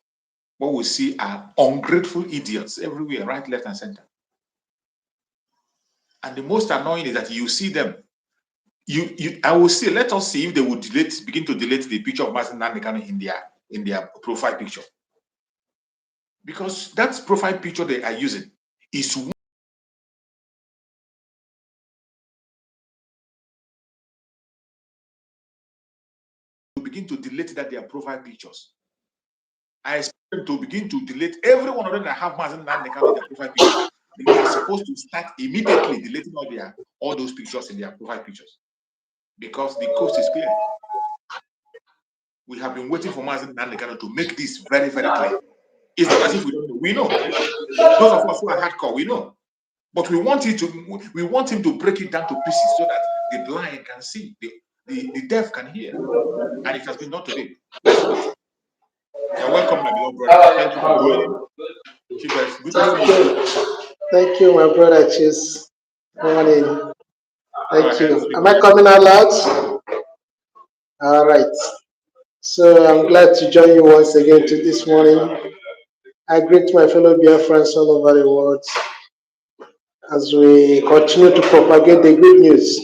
What we see are ungrateful idiots everywhere, right, left, and center. And the most annoying is that you see them. I will see. Let us see if they would begin to delete the picture of Mazi Nnamdi Kanu in their profile picture, because that profile picture they are using is to begin to delete their profile pictures. I expect them to begin to delete every one of them that have Mazi Nnamdi Kanu in their profile picture. They are supposed to start immediately deleting all those pictures in their profile pictures, because the coast is clear. We have been waiting for Mazi Nnamdi Kanu to make this very, very clear. It's not as if we don't know. We know. Those of us who are hardcore, we know. But we want him to break it down to pieces so that the blind can see, the deaf can hear. And it has been done today. You're welcome, my beloved brother. Thank you for joining. Good morning. Thank you, my brother. Cheers. Morning. Thank you. Am I coming out loud? All right. So I'm glad to join you once again this morning. I greet my fellow Biafrans all over the world as we continue to propagate the good news.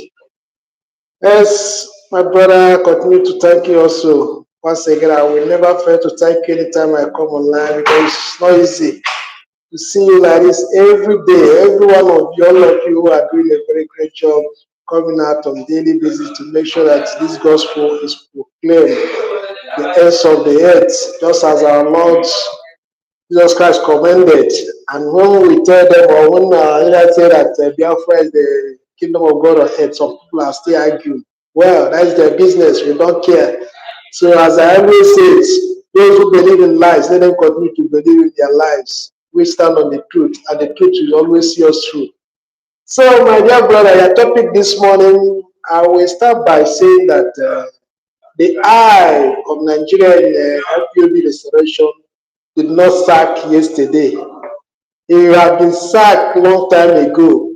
Yes, my brother, continue to thank you also. Once again, I will never fail to thank you anytime I come online, because it's not easy to see you like this every day. Every one of you, all of you are doing a very great job coming out on a daily basis to make sure that this gospel is proclaimed the ends of the earth, just as our Lord Jesus Christ commanded. And when we tell them, or when I say that Biafra is the kingdom of God on earth, some people are still arguing. Well, that's their business. We don't care. So as I always say, those who believe in lies, let them continue to believe in their lives. We stand on the truth, and the truth will always see us through. So, my dear brother, your topic this morning, I will start by saying that the eye of Nigeria in IPOB restoration did not sack yesterday. It had been sacked a long time ago.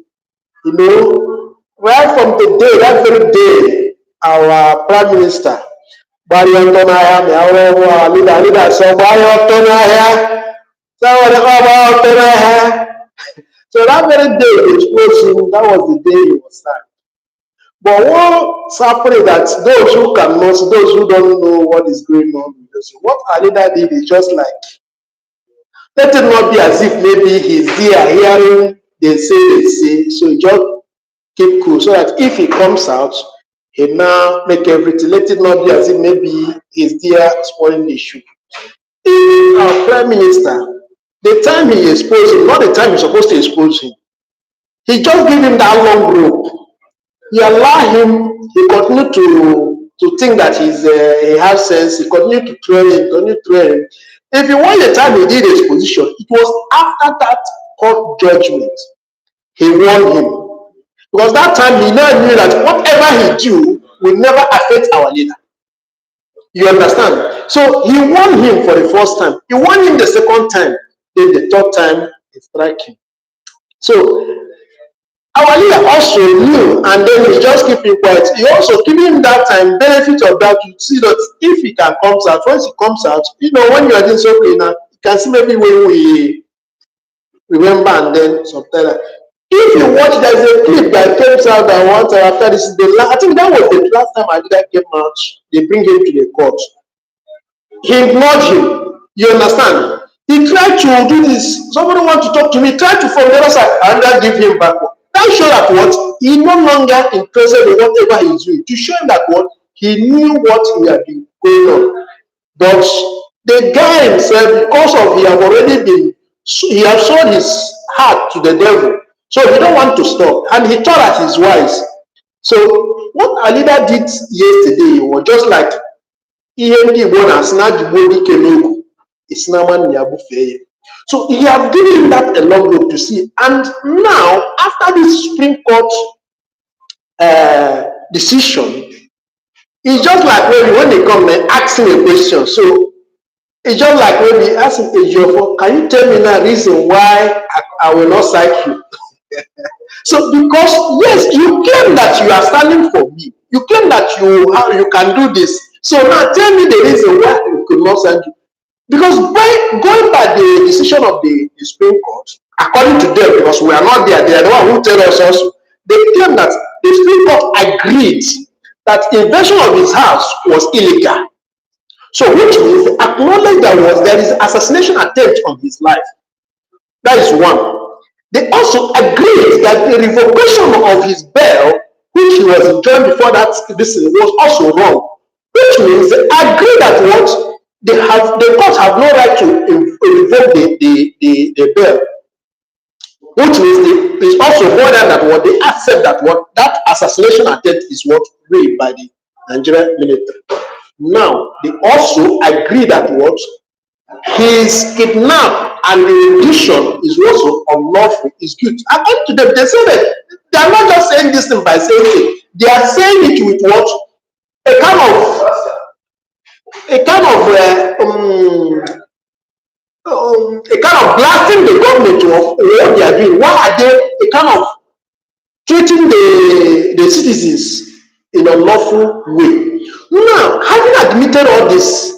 You know, right from the day, that very day, our Prime Minister, our leader said, so that very day, the explosion, that was the day he was sacked. But what's happening is that those who cannot, those who don't know what is going on, what our leader did is just like, let it not be as if maybe he's there hearing they say, so he just keep cool, so that if he comes out, he now make everything. Let it not be as if maybe he's there spoiling the issue. If our Prime Minister, the time he exposed him, not the time he's supposed to expose him, he just give him that long rope. He allowed him, he continued to think that he has sense, he continued to train him, If you want the time he did exposition, it was after that court judgment. He warned him. Because that time he now knew that whatever he do will never affect our leader. You understand? So he warned him for the first time. He warned him the second time. Then the third time, he struck him. So our leader also knew, and then he's just keeping quiet. He also giving him that time, benefit of that, to see that if he can comes out, once he comes out, when you are doing something now, can see maybe when we remember and then sometimes. If you watch, there's a clip that came out that once after this is the last, I think that was the last time Adida came out, they bring him to the court. He ignored him. You understand? He tried to do this. Somebody want to talk to me, tried to from the other side, and then give him back. That show that what he no longer interested in whatever he's doing. To show him that what he knew what he had been going on. But the guy himself, because of he have already been, he has sold his heart to the devil. So he don't want to stop. And he thought that he's wise. So what our leader did yesterday was just like so he have given him that a long road to see. And now, after this Supreme Court decision, it's just like maybe when they come and ask him a question. So it's just like maybe asking Ejiofor, can you tell me the reason why I will not cite you? So because yes, you claim that you are standing for me. You claim that you can do this. So now tell me the reason why you could not cite you. Because going by the decision of the Supreme Court, according to them, because we are not there, they are the one who tell us also, they claim that the Supreme Court agreed that invasion of his house was illegal. So which means they acknowledge there is assassination attempt on his life. That is one. They also agreed that the revocation of his bail, which he was enjoying before that this was also wrong. Which means they agree that what the courts have no right to revoke the bail. Which means it's also more than that what they accept that what that assassination attempt is what raised by the Nigerian military. Now they also agree that what his kidnap and the rendition is also unlawful, is good. According to them, they say that they are not just saying this thing by saying it, they are saying it with what a kind of blasting the government of what they are doing. Why are they a kind of treating the citizens in a lawful way? Now, having admitted all this,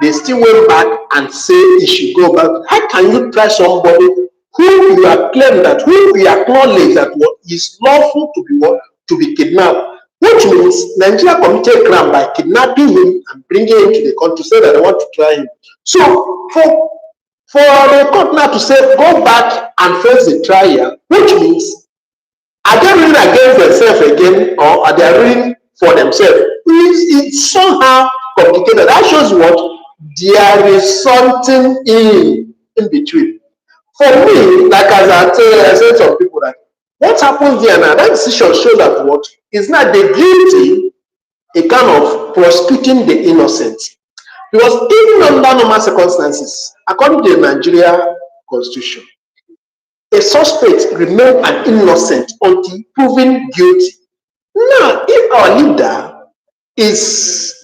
they still went back and say he should go back. How can you try somebody who you are claiming that, who we acknowledge that what is lawful to be kidnapped? Which means Nigeria committed crime by kidnapping him and bringing him to the country, say that they want to try him. So for the court now to say go back and face the trial, which means are they ruling against themselves again, or are they ruling for themselves? It's somehow complicated. That shows what there is something in between. For me, like as I said to some people that what happens here now, that decision shows that what is not the guilty a kind of prosecuting the innocent. Because even under normal circumstances, according to the Nigeria Constitution, a suspect remains an innocent until proven guilty. Now, if our leader is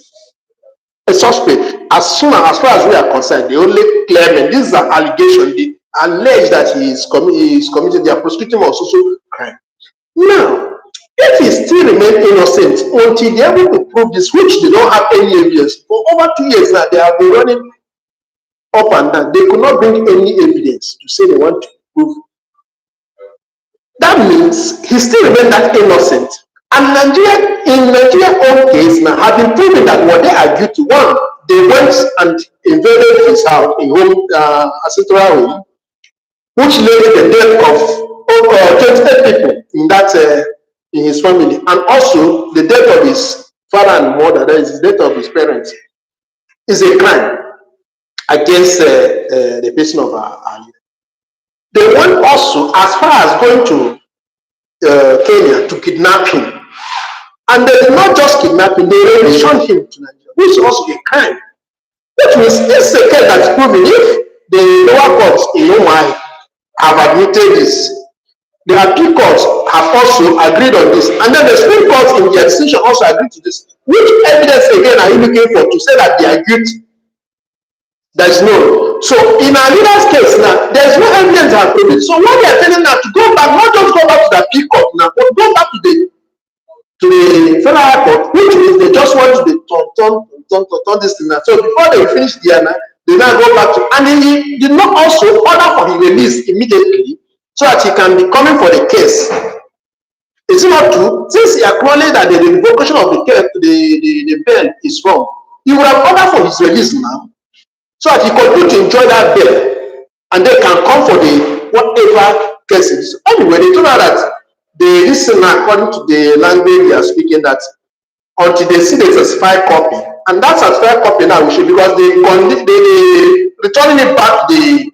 a suspect, as far as we are concerned, the only claimant, this is an allegation, they allege that he is committed, they are prosecuting of social crime. Now, if he still remains innocent until they are able to prove this, which they don't have any evidence, for over 2 years now, they have been running up and down. They could not bring any evidence to say they want to prove. That means he still remains that innocent. And in Nigeria's own case now, have been proven that what they are guilty. One, they went and invaded his house, in home, ancestral home, which led to the death of 28 people in that in his family, and also the death of his father and mother, that is the death of his parents, is a crime against the person of our leader. They went also as far as going to Kenya to kidnap him. And they did not just kidnap him, they returned him to Nigeria, which is also a crime. Which means this is a case that's proven if the lower courts in Omai have admitted this, the appeal courts have also agreed on this, and then the Supreme Court in their decision also agreed to this. Which evidence again are you looking for to say that they are guilty? There is no. So in our leader's case now, there is no evidence that have proven. So what they are telling now to go back, not just go back to the appeal court now, but go back to the federal court, which means they just want to turn this thing now. So before they finish there now, They now go back to, and he did not also order for his release immediately so that he can be coming for the case. Is it not true? Since he acknowledged that the revocation of the case, the bail is wrong, he would have ordered for his release now so that he continue to enjoy that bail and they can come for the whatever cases. Anyway, they told her that they listen according to the language they are speaking, that until they see the certified copy, and that certified copy now we should, because they returning it back to the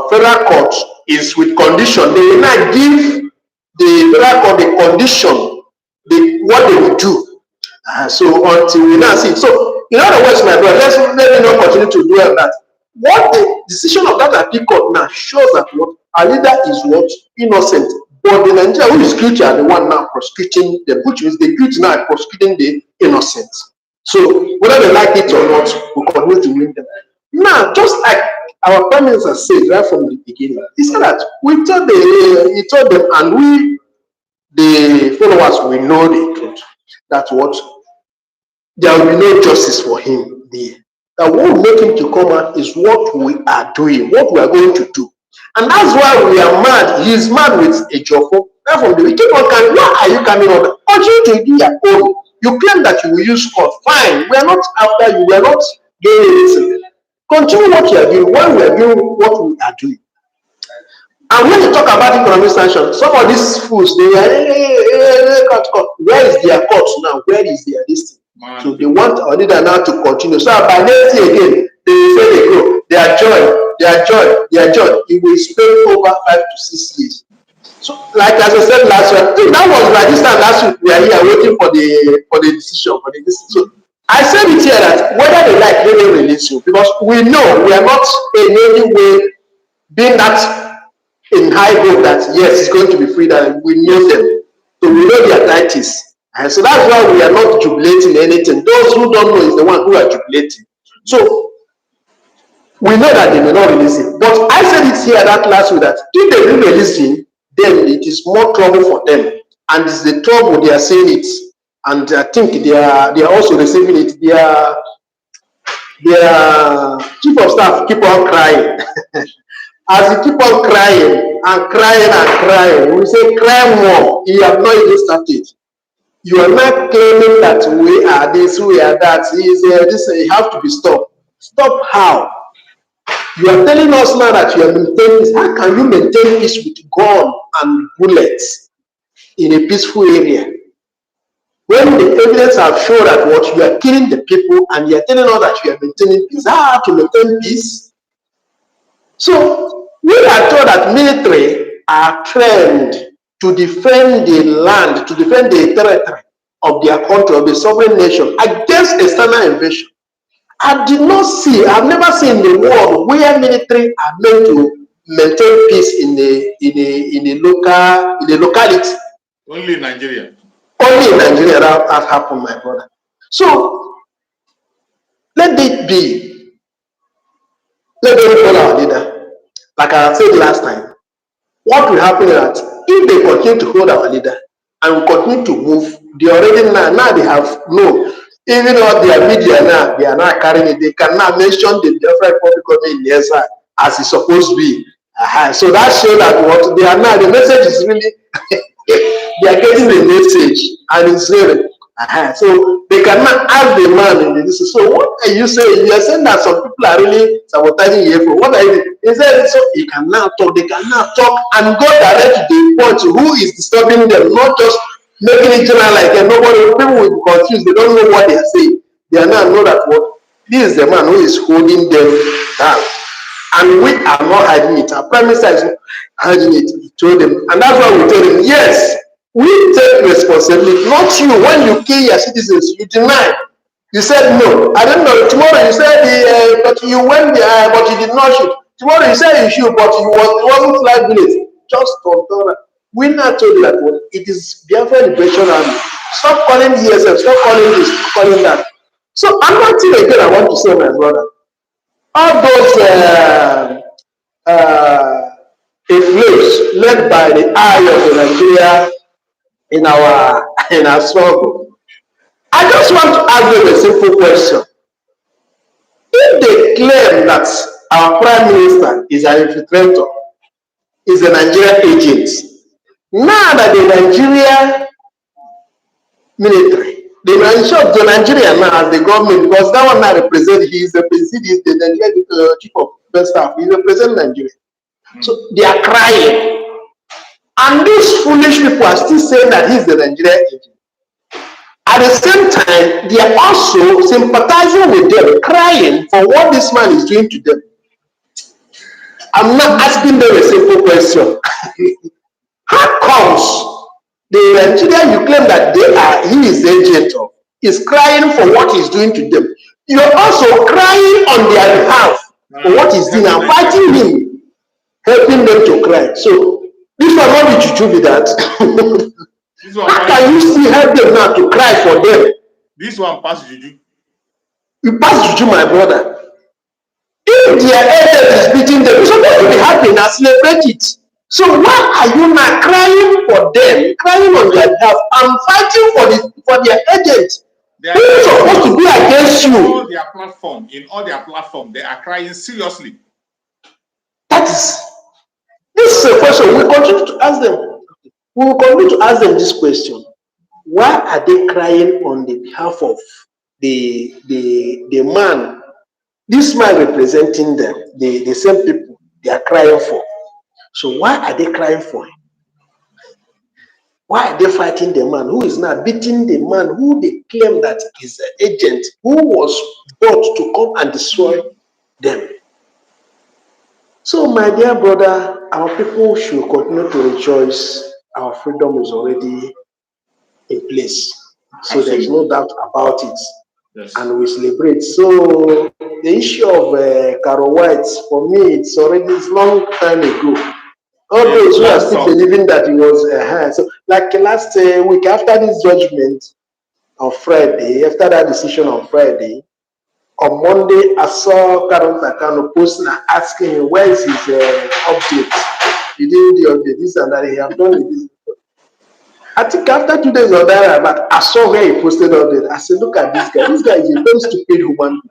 federal court is with condition. They will not give the federal court the condition, what they will do. So until we now see. So in other words, my brother, let me not continue to do that. What the decision of that appeal court now shows that what our leader is what innocent, but the Nigeria who is guilty are the one now prosecuting them, which means the guilty now are prosecuting the innocent. So whether they like it or not, we continue to win them. Now, just like our prime minister said right from the beginning, he said that he told them, and we, the followers, we know the truth. That what there will be no justice for him there. That what will make him to come out is what we are doing, what we are going to do. And that's why we are mad. He is mad with a Jofo. We keep on coming. Why are you coming on? Continue to do your own. You claim that you will use court. Fine. We are not after you. We are not doing anything. Continue what you are doing when we are doing what we are doing. And when you talk about economic sanctions, some of these fools, they are, where is their court now? Where is their listing? So they want our leader now to continue. So by next year again, they will say they go. They are joy. It will spend over 5 to 6 years. So, like as I said last week, that was like this time last week. We are here waiting for the decision for the decision. So I said it here that whether they like, they will release you, because we know we are not in any way being that in high hope that yes, it's going to be free. That we know them, so we know their titles. And so that's why we are not jubilating anything. Those who don't know is the one who are jubilating. So we know that they may not release him. But I said it here that last week that if they do release him, then it is more trouble for them. And it's the trouble they are saying it. And I think they are also receiving it. Their chief of staff keep on crying. As he keep on crying and crying and crying, we say cry more. You have not even started. You are not claiming that we are this, we are that. This you have to be stopped. Stop how? You are telling us now that you are maintaining peace. How can you maintain peace with gun and bullets in a peaceful area? When the evidence have shown that what you are killing the people and you are telling us that you are maintaining peace, how to maintain peace? So we are told that military are trained to defend the land, to defend the territory of their country, of the sovereign nation against external invasion. I did not see, I've never seen the world where military are meant to maintain peace in the locality. Only in Nigeria. Only in Nigeria that has happened, my brother. So let it be. Let them follow our leader. Like I said last time, what will happen is that if they continue to hold our leader and we continue to move, they already now they have no. Even though their media now, they are not carrying it, they can now mention the different public government in the SI as it's supposed to be. So that shows that what they are now, the message is really, they are getting the message and it's really. So they cannot ask the man in this. So what are you saying? You are saying that some people are really sabotaging you for what are you doing? He said, so he can now talk, they can now talk and go direct to the point who is disturbing them, not just making it general like nobody, people will be confused, they don't know what they are saying. They are now know that what this is the man who is holding them down. And we are not hiding it. Our prime minister is not hiding it. He told them, and that's why we told him, yes, we take responsibility, not you. When you kill your citizens, you deny. You said no. I don't know. Tomorrow you said, but you went there, but you did not shoot. Tomorrow you said you shoot, but it wasn't 5 minutes. Just for we not told you that well, it is Biafra Liberation Army. Stop calling ESF, stop calling this, stop calling that. So another thing again I want to say, my brother, all those inflames led by the eye of the Nigeria in our struggle. I just want to ask them a simple question. If they claim that our prime minister is an infiltrator, is a Nigerian agent. Now that the Nigeria military, the Nigeria now as the government, because that one now represent, he is the president, the Nigerian chief of staff, he represents Nigeria. So they are crying. And these foolish people are still saying that he's the Nigerian agent. At the same time, they are also sympathizing with them, crying for what this man is doing to them. I'm not asking them a simple question. How comes the Nigerian you claim that he is the agent of, is crying for what he's doing to them? You're also crying on their behalf for what he's doing and fighting him, helping them to cry. So this will not be juju with that. How can you still help them now to cry for them? This one pass juju. You pass juju, my brother. If their agent is beating them, you're supposed to be happy and celebrate it. So why are you not crying for them, crying on their behalf, and fighting for their agent? Who is supposed to be against you? In all their platform, they are crying seriously. This is a question we continue to ask them. We will continue to ask them this question. Why are they crying on the behalf of the man? This man representing them, the same people they are crying for. So why are they crying for him? Why are they fighting the man who is now beating the man who they claim that is an agent who was brought to come and destroy them? So my dear brother, our people should continue to rejoice. Our freedom is already in place. So there is no doubt about it. Yes. And we celebrate. So the issue of Carol White, for me, it's long time ago. All those who are still believing that he was so like last week after this judgment on Friday, after that decision on Friday, on Monday I saw Asorock Kanu posting and asking him where is his update. He didn't do the update, this and that. He have done it. I think after 2 days of that, but I saw where he posted update. I said, look at this guy. This guy is a very stupid human.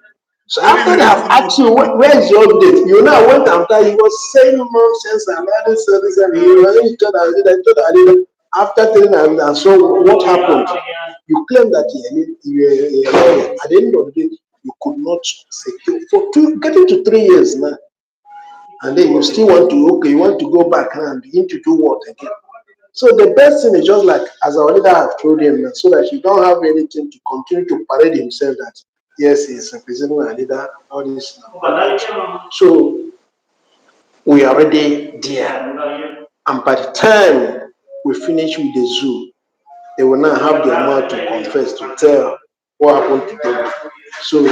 So after they have asked you, where is your update? You know, I went after he was saying nonsense and all this and he was after telling him and so what happened? You claim that you're a lawyer. At the end of the day, you could not secure for getting to 3 years now. And then you still want to go back and begin to do what again? So the best thing is just like as our leader have told him, so that you don't have anything to continue to parade himself that yes, he's representing a leader, all this. So we are already there. And by the time we finish with the zoo, they will now have the amount to confess, to tell what happened to them. So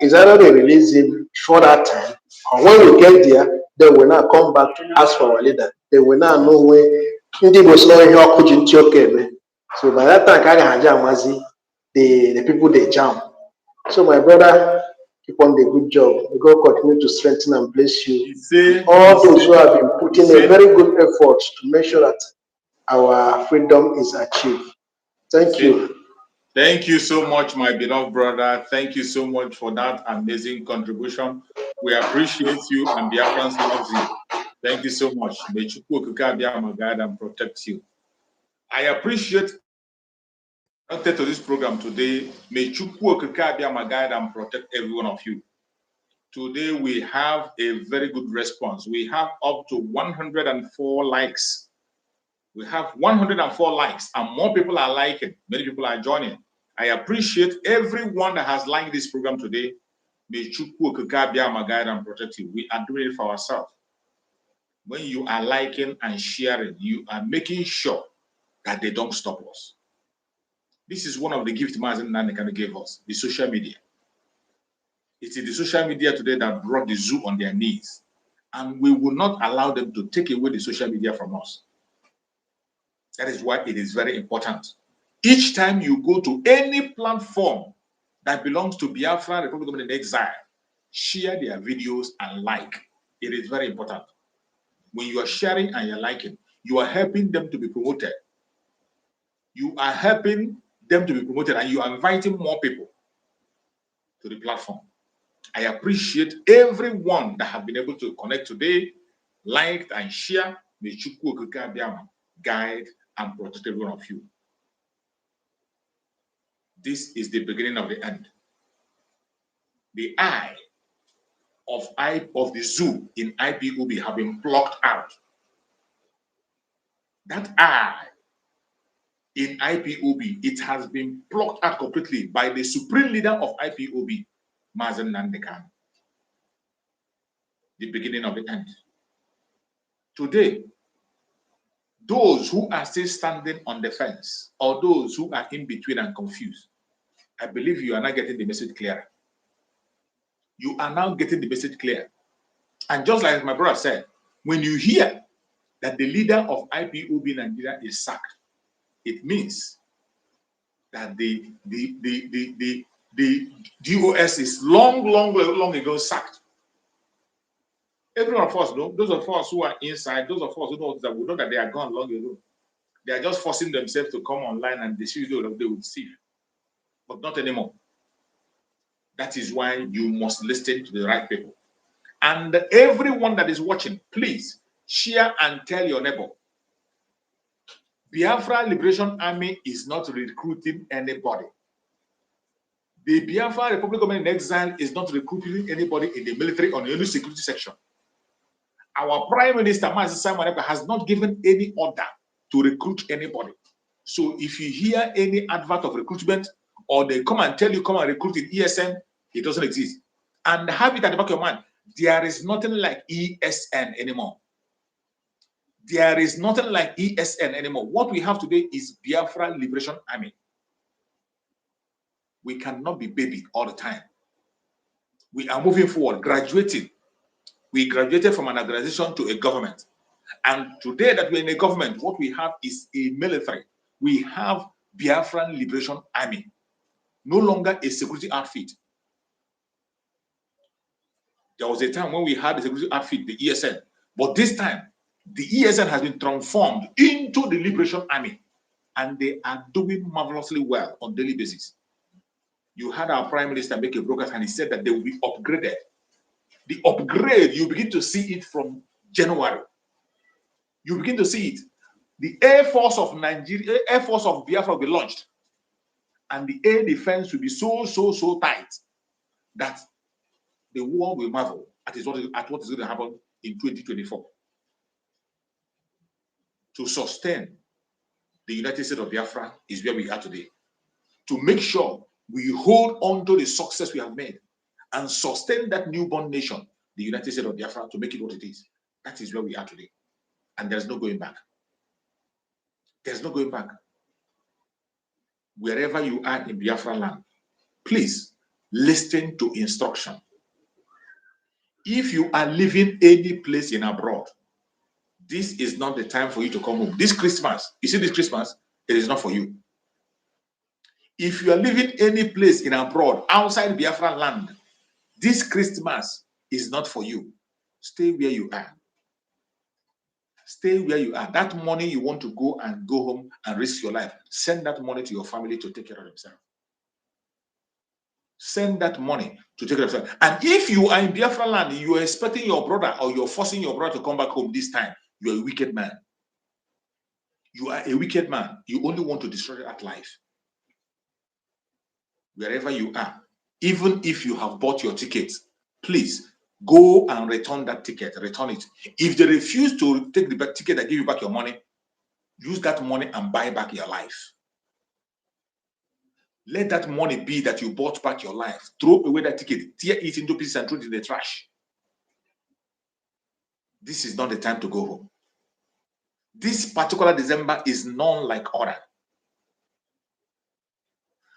it's either they release him for that time, or when we get there, they will now come back to ask for our leader. They will now know where Ndị was not here coaching Chioke. So by that time, Mazi, the people they jam. So my brother, keep on the good job. May God continue to strengthen and bless you. All those who have been putting a very good effort to make sure that our freedom is achieved. Thank you. Thank you so much, my beloved brother. Thank you so much for that amazing contribution. We appreciate you and Biafrans loves you. Thank you so much. May Chukwu Okike Abiyama guide and protect you. I appreciate connected to this program today. May Chukwu Okike Abiyama guide and protect every one of you. Today we have a very good response. We have up to 104 likes. We have 104 likes and more people are liking. Many people are joining. I appreciate everyone that has liked this program today. May Chukwu Okike Abiyama guide and protect you. We are doing it for ourselves. When you are liking and sharing, you are making sure that they don't stop us. This is one of the gifts Mazi Nnamdi Kanu gave us, the social media. It is the social media today that brought the zoo on their knees. And we will not allow them to take away the social media from us. That is why it is very important. Each time you go to any platform that belongs to Biafra Republic in Exile, share their videos and like. It is very important. When you are sharing and you're liking, you are helping them to be promoted. You are helping them to be promoted and you are inviting more people to the platform. I appreciate everyone that have been able to connect today, liked and share. May Chukwu Okike Abiama guide and protect every one of you. This is the beginning of the end. The eye of the zoo in IPOB have been plucked out. That eye in IPOB, it has been plucked out completely by the supreme leader of IPOB, Mazi Nnamdi Kanu. The beginning of the end. Today, those who are still standing on the fence, or those who are in between and confused, I believe you are not getting the message clear. You are now getting the message clear. And just like my brother said, when you hear that the leader of IPOB Nigeria is sacked, it means that the DOS is long ago sacked. Every one of us know, those of us who are inside, those of us who know that we know that they are gone long ago. They are just forcing themselves to come online and deceive those they will deceive, but not anymore. That is why you must listen to the right people. And everyone that is watching, please share and tell your neighbor. Biafra Liberation Army is not recruiting anybody. The Biafra Republic Government in Exile is not recruiting anybody in the military or any security section. Our Prime Minister, Mazi Nnamdi Kanu, has not given any order to recruit anybody. So if you hear any advert of recruitment, or they come and tell you, come and recruit in ESN, it doesn't exist. And have it at the back of your mind, there is nothing like ESN anymore. There is nothing like ESN anymore. What we have today is Biafra Liberation Army. We cannot be baby all the time. We are moving forward, graduating. We graduated from an organization to a government. And today that we're in a government, what we have is a military. We have Biafran Liberation Army. No longer a security outfit. There was a time when we had a security outfit, the ESN. But this time, the ESN has been transformed into the Liberation Army. And they are doing marvelously well on a daily basis. You had our Prime Minister make a broadcast and he said that they will be upgraded. The upgrade, you begin to see it from January. You begin to see it. The Air Force of Nigeria, Air Force of Biafra will be launched. And the air defense will be so tight that the war will marvel at what is going to happen in 2024. To sustain the United States of Biafra is where we are today. To make sure we hold on to the success we have made and sustain that newborn nation, the United States of Biafra, to make it what it is. That is where we are today. And there's no going back. There's no going back. Wherever you are in Biafra land, please listen to instruction. If you are living any place in abroad, this is not the time for you to come home. This Christmas, you see this Christmas, it is not for you. If you are living any place in abroad, outside Biafra land, this Christmas is not for you. Stay where you are. Stay where you are. That money you want to go home and risk your life, send that money to your family to take care of themselves. Send that money to take care of themselves. And if you are in Biafra land, you are expecting your brother or you're forcing your brother to come back home this time, you are a wicked man. You are a wicked man. You only want to destroy that life. Wherever you are, even if you have bought your tickets, please go and return that ticket. Return it. If they refuse to take the ticket and give you back your money, use that money and buy back your life. Let that money be that you bought back your life. Throw away that ticket, tear it into pieces and throw it in the trash. This is not the time to go home. This particular December is none like other.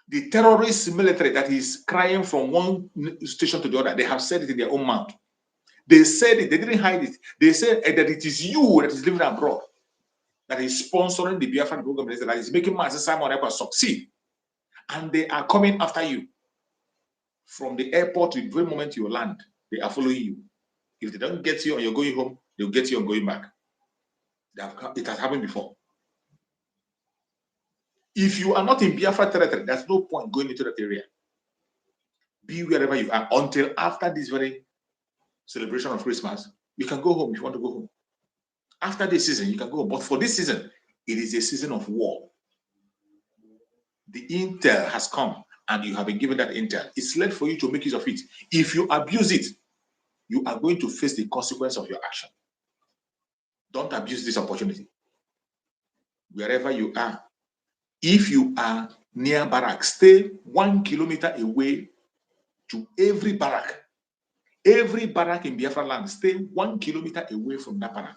The terrorist military that is crying from one station to the other, they have said it in their own mouth. They said it, they didn't hide it. They said that it is you that is living abroad that is sponsoring the Biafran program, that is making Mazi Nnamdi Kanu succeed. And they are coming after you. From the airport to the very moment you land, they are following you. If they don't get you and you're going home, they'll get you and going back. It has happened before. If you are not in Biafra territory, there's no point going into that area. Be wherever you are until after this very celebration of Christmas. You can go home if you want to go home. After this season, you can go home. But for this season, it is a season of war. The intel has come and you have been given that intel. It's left for you to make use of it. If you abuse it, you are going to face the consequence of your action. Don't abuse this opportunity. Wherever you are, if you are near barracks, stay 1 kilometer away to every barrack. Every barrack in Biafra land, stay 1 kilometer away from that barrack.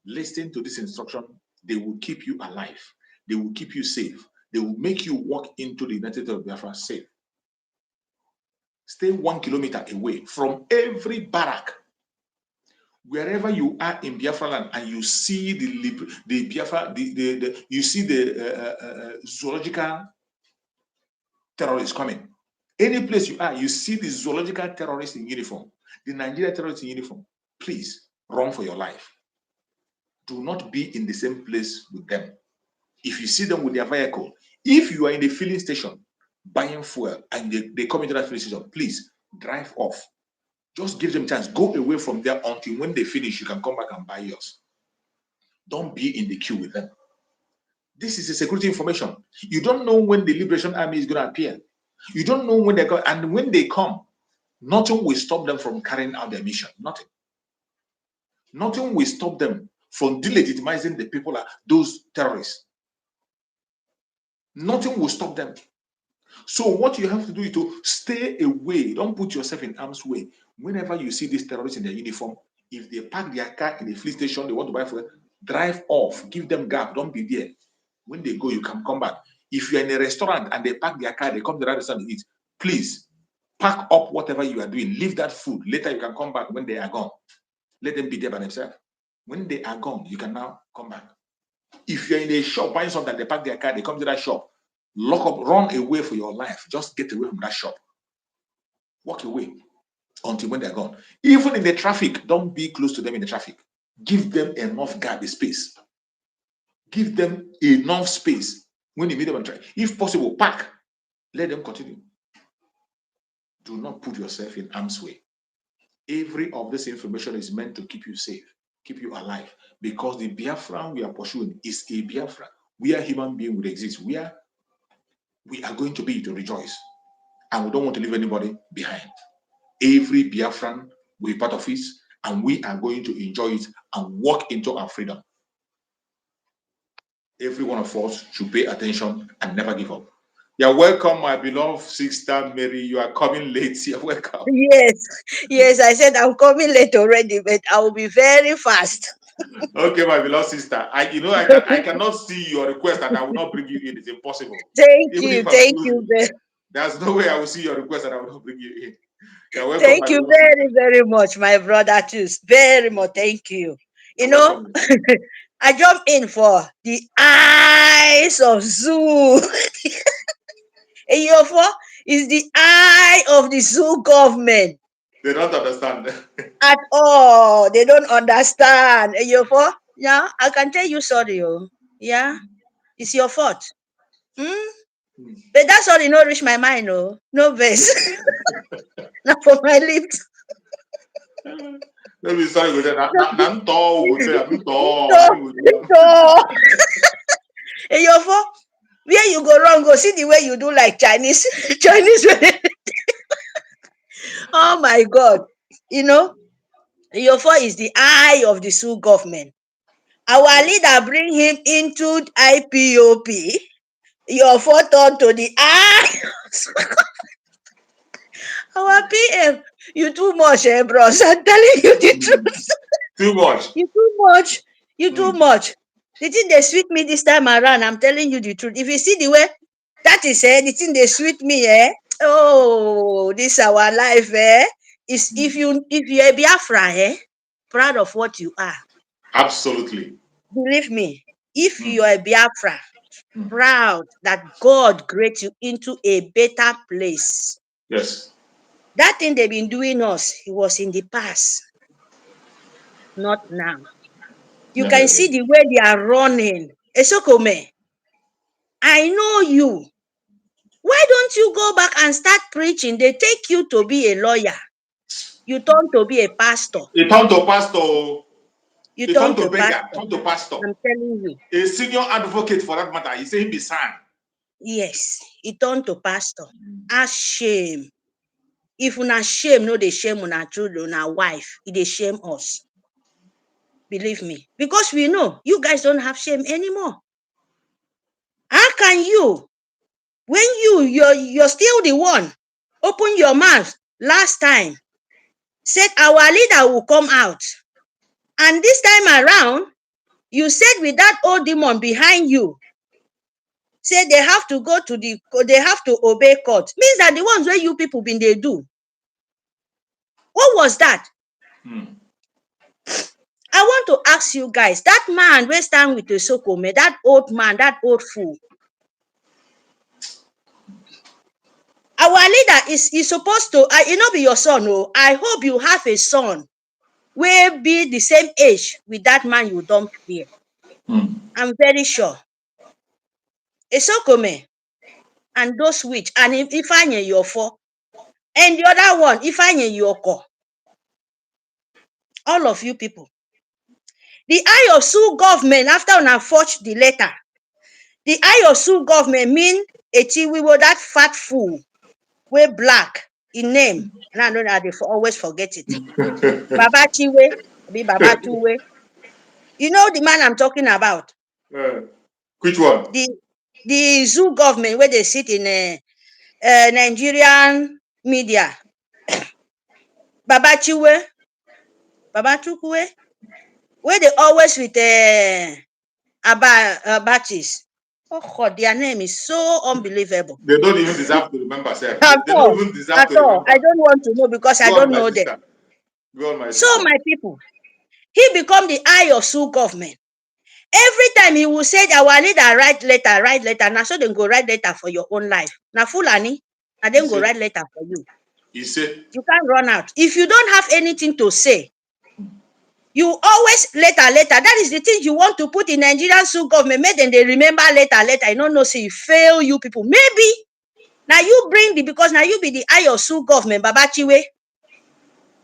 Listen to this instruction. They will keep you alive. They will keep you safe. They will make you walk into the United States of Biafra safe. Stay 1 kilometer away from every barrack. Wherever you are in Biafra land and you see the Biafra, you see the zoological terrorists coming. Any place you are, you see the zoological terrorists in uniform, the Nigerian terrorists in uniform. Please run for your life. Do not be in the same place with them. If you see them with their vehicle, if you are in the filling station buying fuel and they come into that filling station, please drive off. Just give them a chance. Go away from there until when they finish, you can come back and buy yours. Don't be in the queue with them. This is a security information. You don't know when the Liberation Army is going to appear. You don't know when they come. And when they come, nothing will stop them from carrying out their mission. Nothing. Nothing will stop them from delegitimizing the people, those terrorists. Nothing will stop them. So what you have to do is to stay away. Don't put yourself in harm's way. Whenever you see these terrorists in their uniform, if they park their car in a fleet station, they want to buy fuel, drive off. Give them gap. Don't be there. When they go, you can come back. If you're in a restaurant and they park their car, they come to the restaurant and eat, please pack up whatever you are doing. Leave that food. Later you can come back when they are gone. Let them be there by themselves. When they are gone, you can now come back. If you're in a shop buying something, they park their car, they come to that shop, lock up, run away for your life. Just get away from that shop. Walk away until when they're gone. Even in the traffic, don't be close to them in the traffic. Give them enough guard space. Give them enough space when you meet them and try. If possible, park. Let them continue. Do not put yourself in harm's way. Every of this information is meant to keep you safe, keep you alive, because the Biafran we are pursuing is a Biafra where human being would exist, where we are going to be to rejoice, and we don't want to leave anybody behind. Every Biafran will be part of it, and we are going to enjoy it and walk into our freedom. Every one of us should pay attention and never give up. You're welcome, my beloved sister Mary. You are coming late. You're welcome. Yes, I said I'm coming late already, but I will be very fast. Okay, my beloved sister. I cannot see your request and I will not bring you in. It's impossible. Thank you. There's no way I will see your request and I will not bring you in. You're welcome, thank you very much, my brother. Too very much. Thank you. You know, I jump in for the eyes of zoo. Eyofo is the eye of the zoo government. They don't understand at all. They don't understand. Eyofo, yeah, I can tell you sorry. Yeah, it's your fault. But that's all you know. Reach my mind. No verse. Not for my lips. Let me sorry with that. Eyofo, where you go wrong, go see the way you do like Chinese. Oh my God. You know, Eyofo is the eye of the Sioux government. Our leader bring him into IPOP. Eyofo turned to the eye. Our PM, you too much, bros. I'm telling you the truth. Too much. You too much. The thing they sweet me this time around, I'm telling you the truth. If you see the way that is the thing they sweet me, oh, this our life, is if you're a Biafra, proud of what you are. Absolutely. Believe me, if you are a Biafra, proud that God created you into a better place. Yes. That thing they've been doing us, it was in the past, not now. You can see the way they are running. Esokome, I know you. Why don't you go back and start preaching? They take you to be a lawyer. You turn to be a pastor. He turned to pastor. You He turn turned to to beggar, pastor. turned to pastor. I'm telling you. A senior advocate for that matter. He said he be son. Yes, he turned to pastor. As shame. If una shame, no, they shame una children, una wife. They shame us. Believe me. Because we know you guys don't have shame anymore. How can you, when you're still the one, open your mouth last time, said our leader will come out. And this time around, you said with that old demon behind you, say they have to go to they have to obey court. Means that the ones where you people been they do. What was that? I want to ask you guys, that man we stand with the Sokome, that old man, that old fool. Our leader is supposed to, it not be your son. Oh, I hope you have a son will be the same age with that man you don't fear. I'm very sure. Esokome and those which, and if I knew your four, and the other one, if I knew your core, all of you people. The IOSU government, after I forged the letter, the IOSU government mean we were that fat fool, we're black in name, and I know that they always forget it. Baba Chiwe, be Baba Tuwe. You know the man I'm talking about. Which one? The zoo government where they sit in Nigerian media. Baba Chiwe, Baba Tukwe, where they always with Abatis. Oh God, their name is so unbelievable. They don't even deserve to remember, sir. At They all, don't even deserve at to all. remember. I don't want to know because I don't know them. Go on, my So sister. my people, he become the eye of Sioux government. Every time he will say, our leader write letter. Now so they go write letter for your own life. Now Fulani, and then go write letter for you. He said, you can't run out. If you don't have anything to say, you always later. That is the thing you want to put in Nigerian Sioux government. Make them they remember later. I don't know, say you fail you people. Maybe now you bring because now you be the eye of Sioux government, Baba Chiwe.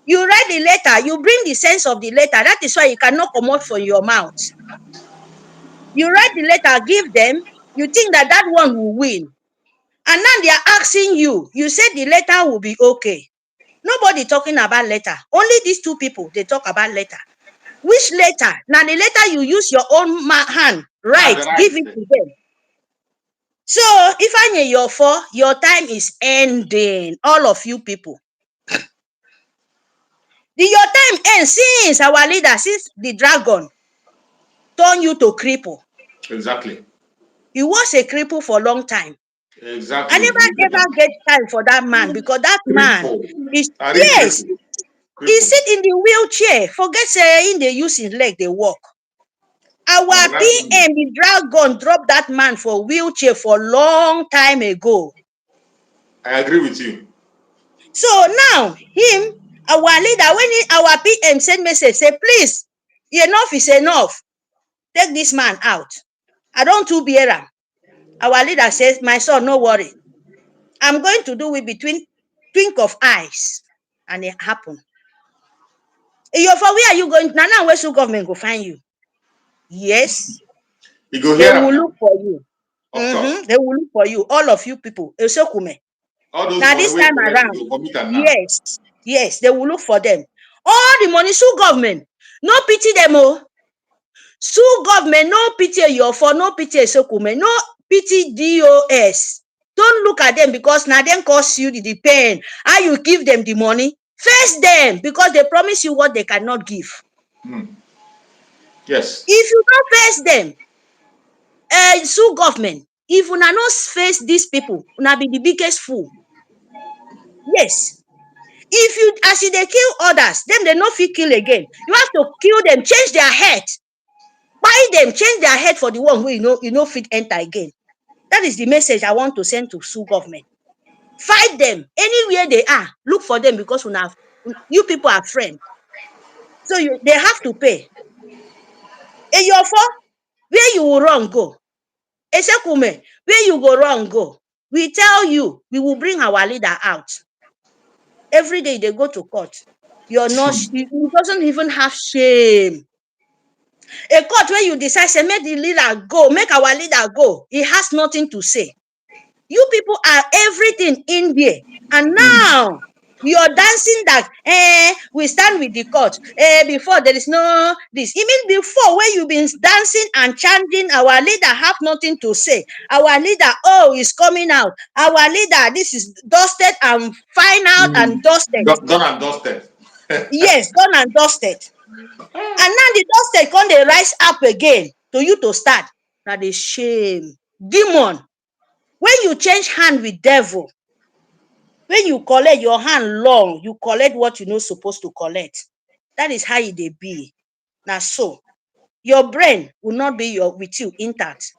You write the letter, you bring the sense of the letter. That is why you cannot come out from your mouth. You write the letter, give them, you think that one will win. And now they are asking you, you said the letter will be okay. Nobody talking about letter. Only these two people, they talk about letter. Which letter? Now the letter you use your own hand, right, give it to them. So if I need your your time is ending, all of you people. Your time ends since our leader, since the dragon turn you to cripple. Exactly. He was a cripple for a long time. Exactly. I never ever get time for that man because that man is yes. He sit in the wheelchair. Forget saying they use his leg, they walk. Our PM, the dragon, dropped that man for wheelchair for a long time ago. I agree with you. So now, him, our leader, when our PM send message, say, please, enough is enough. Take this man out. I don't to bear him. Our leader says, my son, no worry. I'm going to do it between twink of eyes. And it happened. Where are you going? Now where's the government go find you? Yes. They will look for you. They will look for you. All of you people. Now this time around, yes, they will look for them. All the money, Sioux government, no pity them all. Sioux government, no pity your for, no pity Esokume, no pity DOS. Don't look at them because now them cost you the pain. How you give them the money? Face them because they promise you what they cannot give. Yes. If you don't face them, Sioux government, if you not face these people, you be the biggest fool. Yes. If you as they kill others, then they not fit kill again. You have to kill them, change their head. Buy them, change their head for the one who you know fit enter again. That is the message I want to send to Sioux government. Fight them anywhere they are. Look for them because you people are friends. So they have to pay. And your for where you will run go. Esekume, where you go run go. We tell you, we will bring our leader out. Every day they go to court. You're not, he doesn't even have shame. A court where you decide, say, make the leader go, make our leader go. He has nothing to say. You people are everything in there. And now you're dancing that we stand with the court. Before there is no this. Even before where you've been dancing and chanting, our leader have nothing to say. Our leader, oh, is coming out. Our leader, this is dusted and fine out and dusted. Done and dusted. Yes, done and dusted. And now the dusted come they rise up again to you to start. That is shame. Demon. When you change hand with devil, when you collect your hand long, you collect what you're not supposed to collect. That is how it be. Now so, your brain will not be with you intact.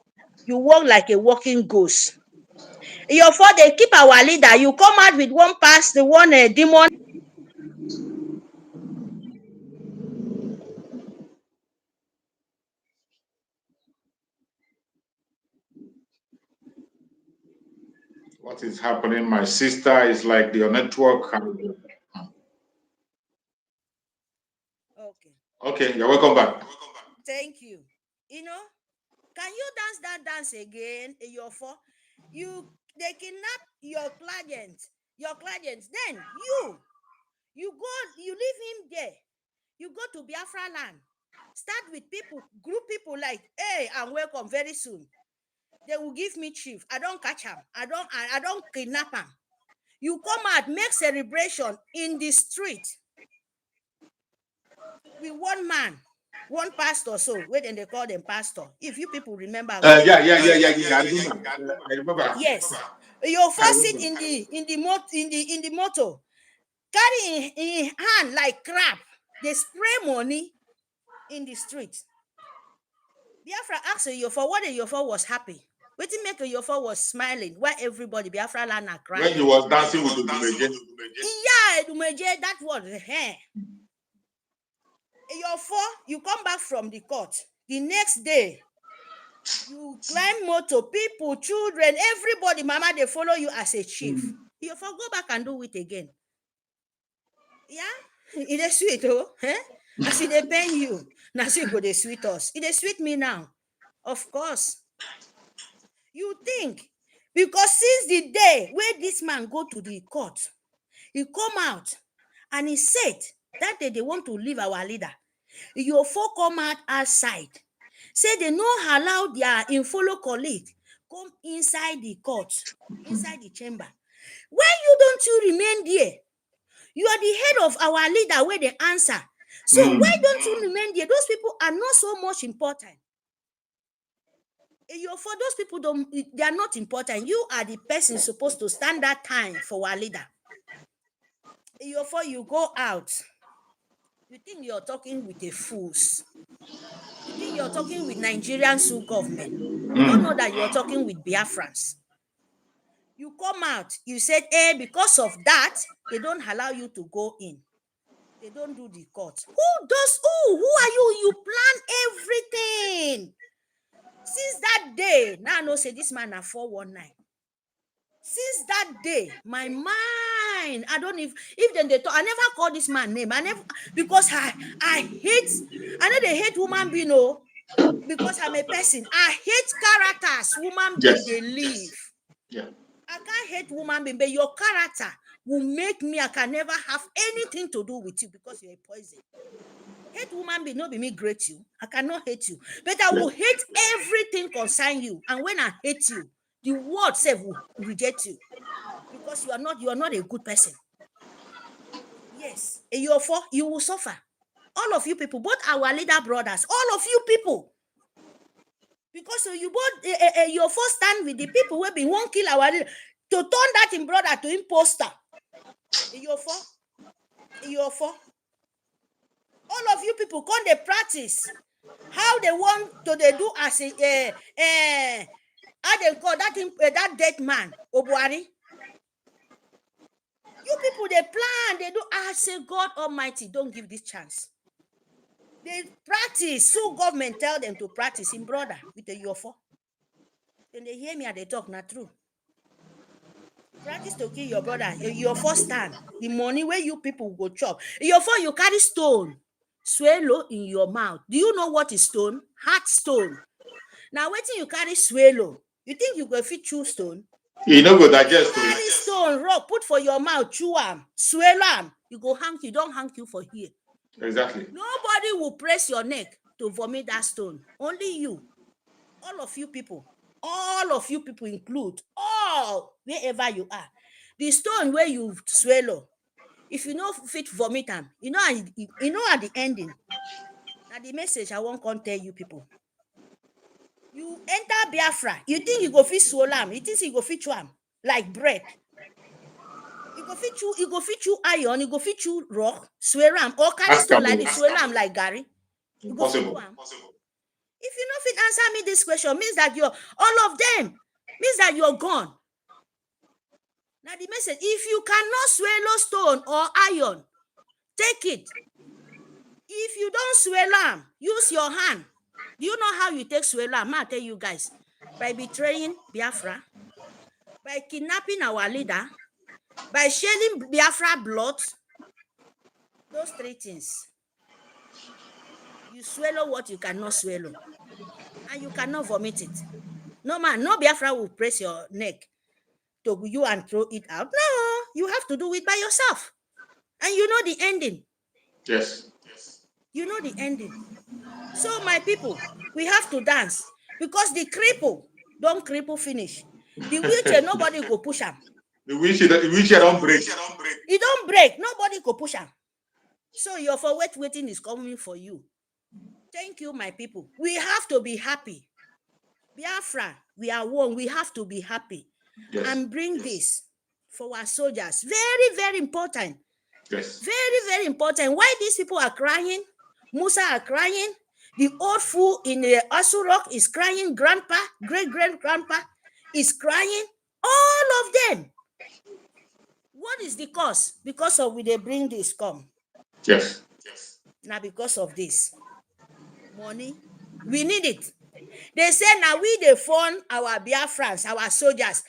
You walk like a walking ghost. Your fault they keep our leader. You come out with one pass, the one demon. What is happening? My sister is like your network. Okay. Okay, you're welcome back. Thank you. You know, can you dance that dance again? They kidnap your client. Then you leave him there. You go to Biafra land. Start with people, group people like, hey, I'm welcome very soon. They will give me chief. I don't catch him. I don't kidnap him. You come out, make celebration in the street with one man, one pastor. So wait, and they call them pastor. If you people remember, Yeah. I remember. yes, your first sit in the motor, carry in hand like crab. They spray money in the street. Biafra asked Yofa what Yofa was happy. Wetin make Yofa was smiling while everybody Biafra land are crying. When he was dancing with Udumeje. Yeah, Udumeje, that was Yofa, you come back from the court. The next day, you climb motor, people, children, everybody, mama, they follow you as a chief. Yofa, go back and do it again. Yeah, it is sweet, oh. As they pay you, now so go they sweet us. It is sweet me now. Of course. You think, because since the day where this man go to the court, he come out and he said that day they want to leave our leader. Your folk come out outside, say they no allow their infolo colleague come inside the court, inside the chamber. Why don't you remain there? You are the head of our leader where they answer. So why don't you remain there? Those people are not so much important. For those people, they are not important. You are the person supposed to stand that time for our leader. You go out. You think you're talking with a fools. You think you're talking with Nigerian Sioux government. You don't know that you're talking with Biafrans. You come out, you said, because of that, they don't allow you to go in. They don't do the court. Who are you? You plan everything. Since that day, now I know say this man are 419. Since that day, my mind, I don't if then they talk, I never call this man name. I never, because I know they hate woman being, no, because I'm a person. I hate characters, woman being they live. Yeah. I can't hate woman being, but your character will make me, I can never have anything to do with you because you're a poison. Hate woman being, not be me great you. I cannot hate you. But I will hate everything concern you. And when I hate you, the world self will reject you. Because you are not a good person. Yes. And you will suffer. All of you people, both our leader brothers, all of you people. Because you both your first stand with the people who be won't kill our leader to turn that in brother to imposter. Your all of you people come they practice how they want to they do as how they call that dead man Obuari. You people they plan, they do. I say God Almighty, don't give this chance. They practice, so government tell them to practice in brother with the Yofo. Then they hear me and they talk not true. practice to kill your brother, your first stand, the money where you people go chop. Your phone, you carry stone, swallow in your mouth. Do you know what is stone? Hard stone. Now, waiting you carry swallow. You think you go fit chew stone? You no go digest. Carry stone, rock, put for your mouth, chew am, swallow am. You go hang you, don't hang you for here. Exactly. Nobody will press your neck to vomit that stone. Only you. All of you people include all wherever you are. The stone where you swallow, if you know fit vomit am, you know at the ending. Now the message I won't come tell you people. You enter Biafra, you think you go fit swallow am, you think you go fit chew am like bread. You go fit chew iron, you go fit chew rock, swear am, or carry stone like this, swallow am like Gary. You go fit do am. If you know fit answer me this question, means that you're all of them, means that you're gone. Now the message, if you cannot swallow stone or iron, take it. If you don't swallow am, use your hand. Do you know how you take swallow am? I'll tell you guys. By betraying Biafra, by kidnapping our leader, by shedding Biafra blood, those three things. You swallow what you cannot swallow, and you cannot vomit it. No man, no Biafra will press your neck to you and throw it out. No, you have to do it by yourself. And you know the ending. Yes. You know the ending. So my people, we have to dance because the cripple don't cripple finish. The wheelchair, nobody go push him. The wheelchair don't break. It don't break. Nobody go push him. So your for waiting is coming for you. Thank you, my people. We have to be happy. Biafra, we are one. We have to be happy. Yes. And bring this for our soldiers. Very, very important. Yes. Very, very important. Why these people are crying? Musa are crying. The old fool in the Asorock is crying. Grandpa, great-great-grandpa is crying. All of them. What is the cause? Because of when they bring this come. Yes. Now because of this. Money. We need it. They say now we they fund our Biafrans, our soldiers.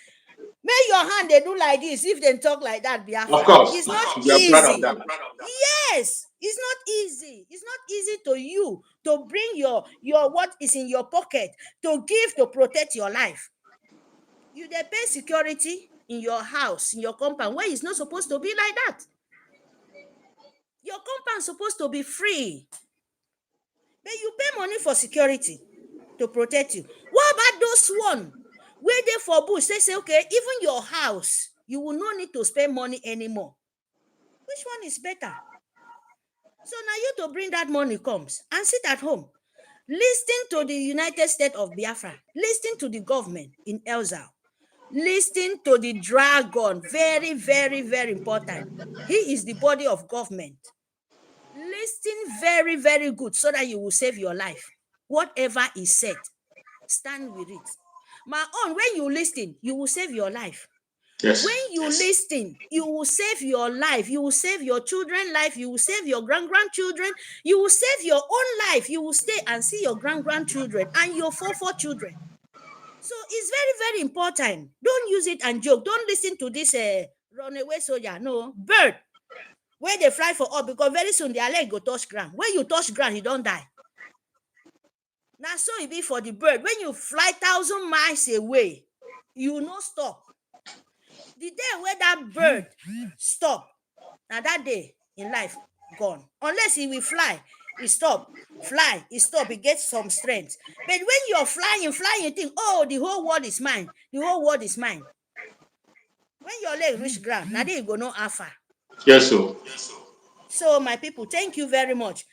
Make your hand they do like this if they talk like that, Biafra. Of course. It's not we easy. Are proud of that. Yes, it's not easy. It's not easy to you to bring your what is in your pocket to give to protect your life. You they pay security in your house, in your compound, where it's not supposed to be like that. Your compound is supposed to be free. But you pay money for security to protect you. What about those one where they for bush? They say, okay, even your house, you will not need to spend money anymore. Which one is better? So now you to bring that money comes and sit at home. Listen to the United States of Biafra. Listen to the government in Elzao. Listen to the dragon. Very, very, very important. He is the body of government. Listen very, very good so that you will save your life. Whatever is said, stand with it. My own, when you listen, you will save your life. Yes. When you listen, you will save your life. You will save your children's life. You will save your grandchildren. You will save your own life. You will stay and see your grandchildren and your four children. So it's very, very important. Don't use it and joke. Don't listen to this runaway soldier. No, bird. Where they fly for up because very soon their leg go touch ground. When you touch ground, you don't die. Now so it be for the bird. When you fly 1,000 miles away, you will not stop. The day where that bird stop, now that day in life gone. Unless he will fly, he stop. Fly, he stop, he gets some strength. But when you're flying, you think, oh, the whole world is mine. The whole world is mine. When your leg reach ground, now there you go no alpha. Yes, sir. So my people, thank you very much.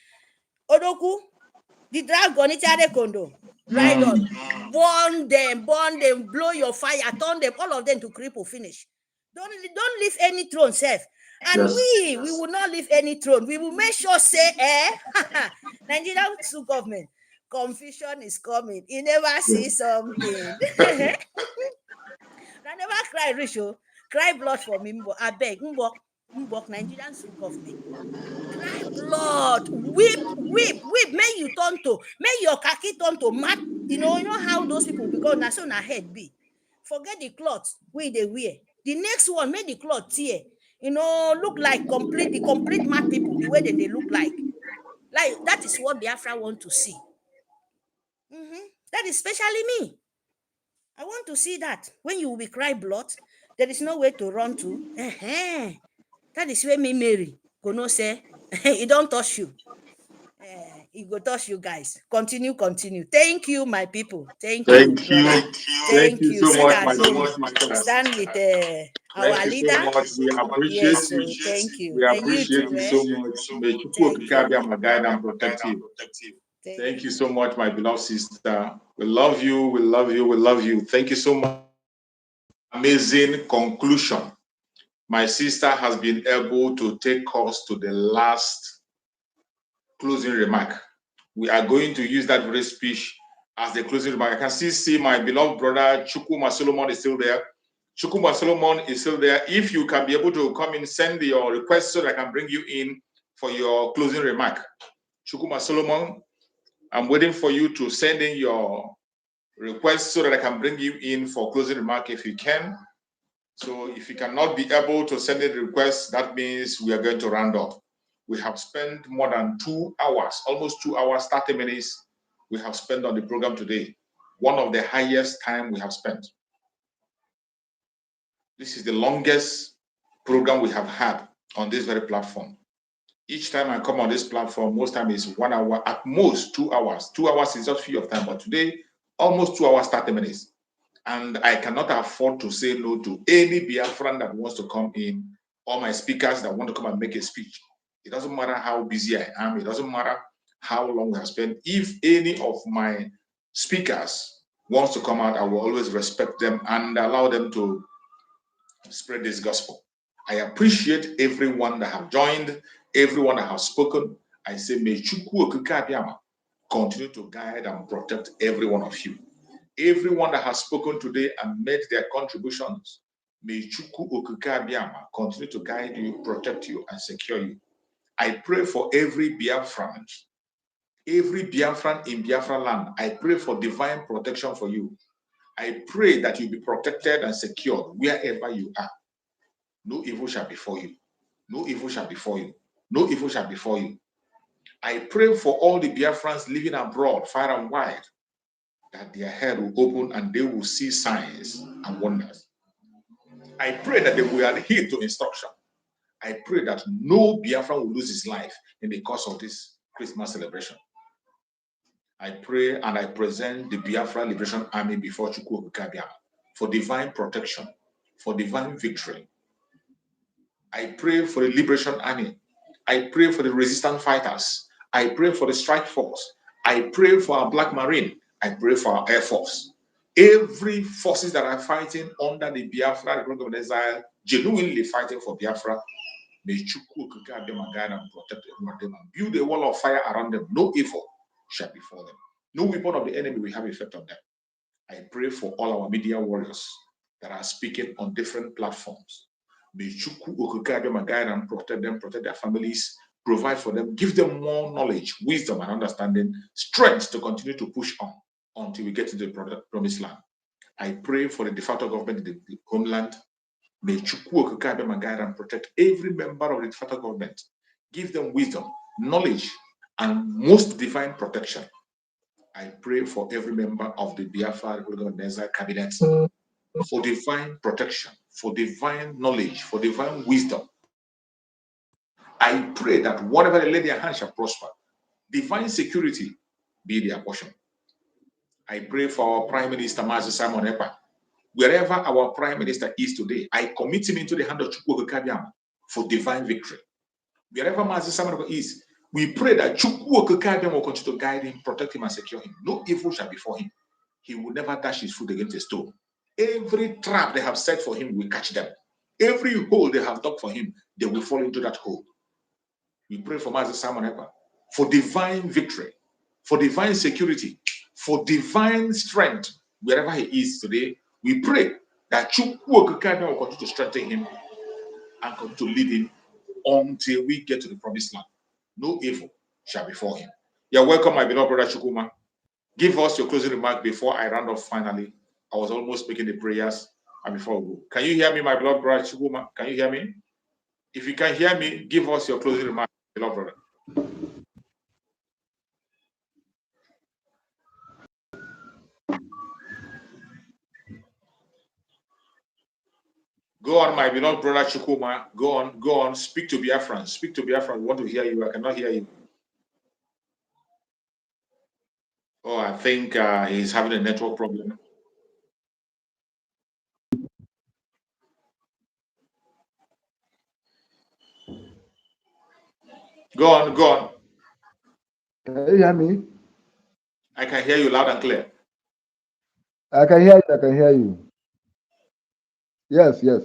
Odoku, the dragon, it's kondo. Ride on. Burn them, blow your fire, turn them, all of them to cripple finish. Don't leave any throne safe. And we will not leave any throne. We will make sure say, Nigerian government, confusion is coming. You never see something. I never cry, Risho. Cry blood for me, I beg. Mbok, Nigerian government. Cry blood. Weep. May you turn to, may your khaki turn to mat. You know how those people because na so na head be. Forget the clothes we they wear. The next one made the cloth tear. Look like the complete mad people, the way they look like. Like that is what Biafra want to see. That is especially me. I want to see that. When you will be cry blood, there is no way to run to. That is where me Mary gonna say, it don't touch you. It go touch you guys. Continue. Thank you, my people. Thank you, Thank you. brother. Thank Thank you you. so Sit much, at my home. beloved sisters. Stand with Thank our you so leader. much. We appreciate Yes, you. so thank you. We And you appreciate too, you so much. May Thank Chukwu you. guide and protect you. Thank you so you. much, my beloved sister. We love you. We love you. We love you. Thank you so much. Amazing conclusion. My sister has been able to take us to the last closing remark. We are going to use that very speech as the closing remark. I can still see my beloved brother Chukwuma Solomon is still there. Chukwuma Solomon is still there. If you can be able to come in, send your request so that I can bring you in for your closing remark. Chukwuma Solomon, I'm waiting for you to send in your request so that I can bring you in for closing remark if you can. So if you cannot be able to send in the request, that means we are going to round up. We have spent more than 2 hours, almost 2 hours, 30 minutes we have spent on the program today. One of the highest time we have spent. This is the longest program we have had on this very platform. Each time I come on this platform, most time is 1 hour, at most 2 hours. 2 hours is just few of time, but today, almost 2 hours, 30 minutes. And I cannot afford to say no to any Biafran that wants to come in, or my speakers that want to come and make a speech. It doesn't matter how busy I am. It doesn't matter how long we have spent. If any of my speakers wants to come out, I will always respect them and allow them to spread this gospel. I appreciate everyone that have joined, everyone that has spoken. I say, may Chukwu Okike Abiyama continue to guide and protect every one of you. Everyone that has spoken today and made their contributions, may Chukwu Okike Abiyama continue to guide you, protect you, and secure you. I pray for every Biafran in Biafra land. I pray for divine protection for you. I pray that you be protected and secured wherever you are. No evil shall befall you. No evil shall befall you. No evil shall befall you. I pray for all the Biafrans living abroad, far and wide, that their head will open and they will see signs and wonders. I pray that they will adhere to instruction. I pray that no Biafran will lose his life in the course of this Christmas celebration. I pray and I present the Biafra Liberation Army before Chukwu Okike Abiyama for divine protection, for divine victory. I pray for the Liberation Army. I pray for the resistance fighters. I pray for the strike force. I pray for our Black Marine. I pray for our Air Force. Every forces that are fighting under the Biafra Republic of Exile, genuinely fighting for Biafra, may Chukwu Okike Abiyama guide and protect them and build a wall of fire around them. No evil shall befall them. No weapon of the enemy will have effect on them. I pray for all our media warriors that are speaking on different platforms. May Chukwu Okike Abiyama guide and protect them, protect their families, provide for them, give them more knowledge, wisdom, and understanding, strength to continue to push on until we get to the promised land. I pray for the de facto government in the homeland. May Chukwu Okike Abiyama guide and protect every member of the de facto government. Give them wisdom, knowledge, and most divine protection. I pray for every member of the Biafra Republic of Exile cabinet for divine protection, for divine knowledge, for divine wisdom. I pray that whatever they lay their hands shall prosper. Divine security be their portion. I pray for our Prime Minister, Mazi Nnamdi Kanu. Wherever our Prime Minister is today, I commit him into the hand of Chukwu Okike Abiyama for divine victory. Wherever Mazi Nnamdi Kanu is, we pray that Chukwu Okike Abiyama will continue to guide him, protect him, and secure him. No evil shall befall him. He will never dash his foot against a stone. Every trap they have set for him will catch them. Every hole they have dug for him, they will fall into that hole. We pray for Mazi Nnamdi Kanu for divine victory, for divine security, for divine strength wherever he is today. We pray that Chukwu Okike Abiyama will continue to strengthen him and continue to lead him until we get to the promised land. No evil shall befall him. You're welcome, my beloved brother Chukwuma. Give us your closing remark before I round off finally. I was almost making the prayers. And before we go, can you hear me, my beloved brother Chukuma? Can you hear me? If you can hear me, give us your closing remarks, beloved brother. Go on, my beloved brother Chukuma. Go on. Speak to Biafran. Speak to Biafran. We want to hear you. I cannot hear you. Oh, I think he's having a network problem. Go on. Can you hear me? I can hear you loud and clear. I can hear you. Yes. Yes.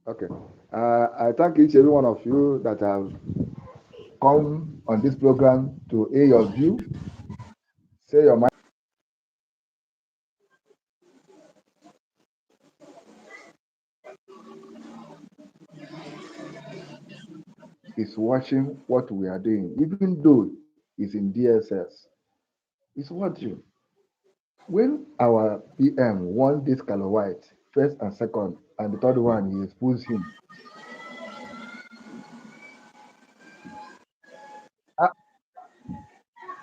Okay. I thank each every one of you that have come on this program to hear your view, say your mind. Is watching what we are doing, even though it's in DSS. It's watching. When our PM won this color white, first and second, and the third one, he exposed him.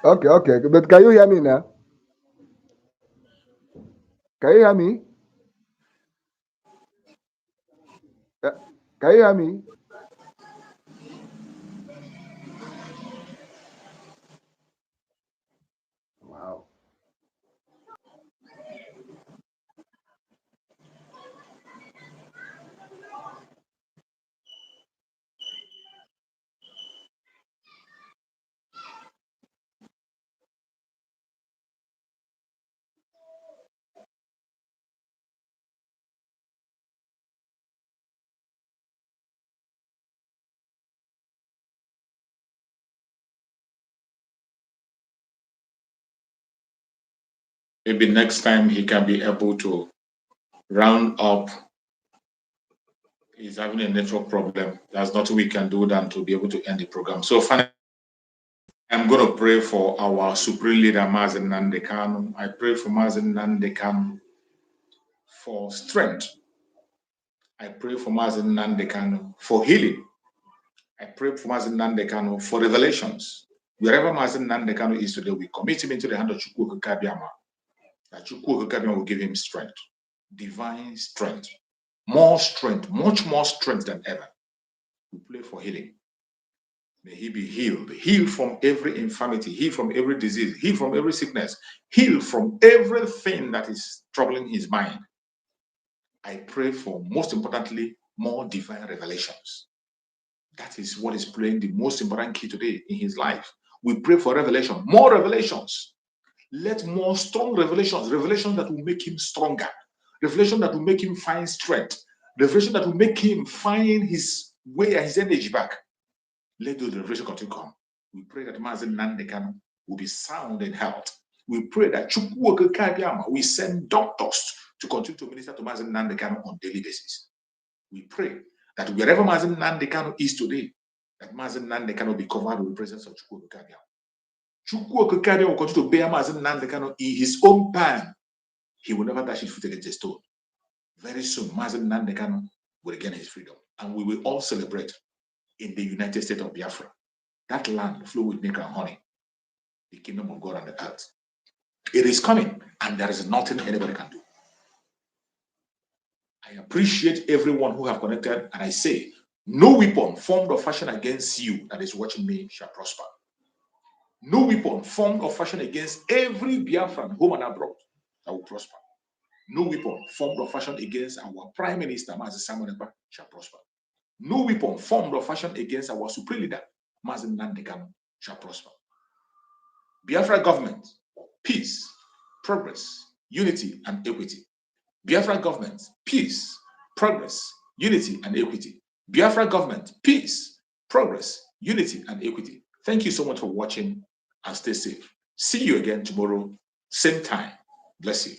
Okay. But can you hear me now? Can you hear me? Can you hear me? Wow. Maybe next time he can be able to round up. He's having a network problem. There's nothing we can do than to be able to end the program. So finally, I'm going to pray for our supreme leader, Mazi Nnamdi Kanu. I pray for Mazi Nnamdi Kanu for strength. I pray for Mazi Nnamdi Kanu for healing. I pray for Mazi Nnamdi Kanu for revelations. Wherever Mazi Nnamdi Kanu is today, we commit him into the hand of Chukwu Kabiama. That Chukwu Kabiama will give him strength, divine strength, more strength, much more strength than ever. We pray for healing. May he be healed from every infirmity, healed from every disease, healed from every sickness, healed from everything that is troubling his mind. I pray for, most importantly, more divine revelations. That is what is playing the most important key today in his life. We pray for revelation, more revelations. Let more strong revelations that will make him stronger, revelation that will make him find strength, revelation that will make him find his way and his energy back. Let those revelations continue to come. We pray that Mazi Nnamdi Kanu will be sound in health. We pray that Chukwu Kabiama will send doctors to continue to minister to Mazi Nnamdi Kanu on a daily basis. We pray that wherever Mazi Nnamdi Kanu is today, that Mazi Nnamdi Kanu will be covered with the presence of Chukwu Kabiama. Chukwu Kabiama will continue to bear Mazi Nnamdi Kanu in his own time. He will never dash his foot against a stone. Very soon, Mazi Nnamdi Kanu will regain his freedom, and we will all celebrate in the United States of Biafra. That land flowing with milk and honey, the kingdom of God on the earth. It is coming, and there is nothing anybody can do. I appreciate everyone who have connected, and I say, no weapon formed or fashioned against you that is watching me shall prosper. No weapon formed or fashioned against every Biafran, home and abroad, that will prosper. No weapon formed or fashioned against our Prime Minister, Mazi Nnamdi, shall prosper. No weapon formed or fashioned against our supreme leader, Mazi Nnamdi Kanu, shall prosper. Biafra government, peace, progress, unity, and equity. Biafra government, peace, progress, unity, and equity. Biafra government, peace, progress, unity, and equity. Thank you so much for watching, and stay safe. See you again tomorrow, same time. Bless you.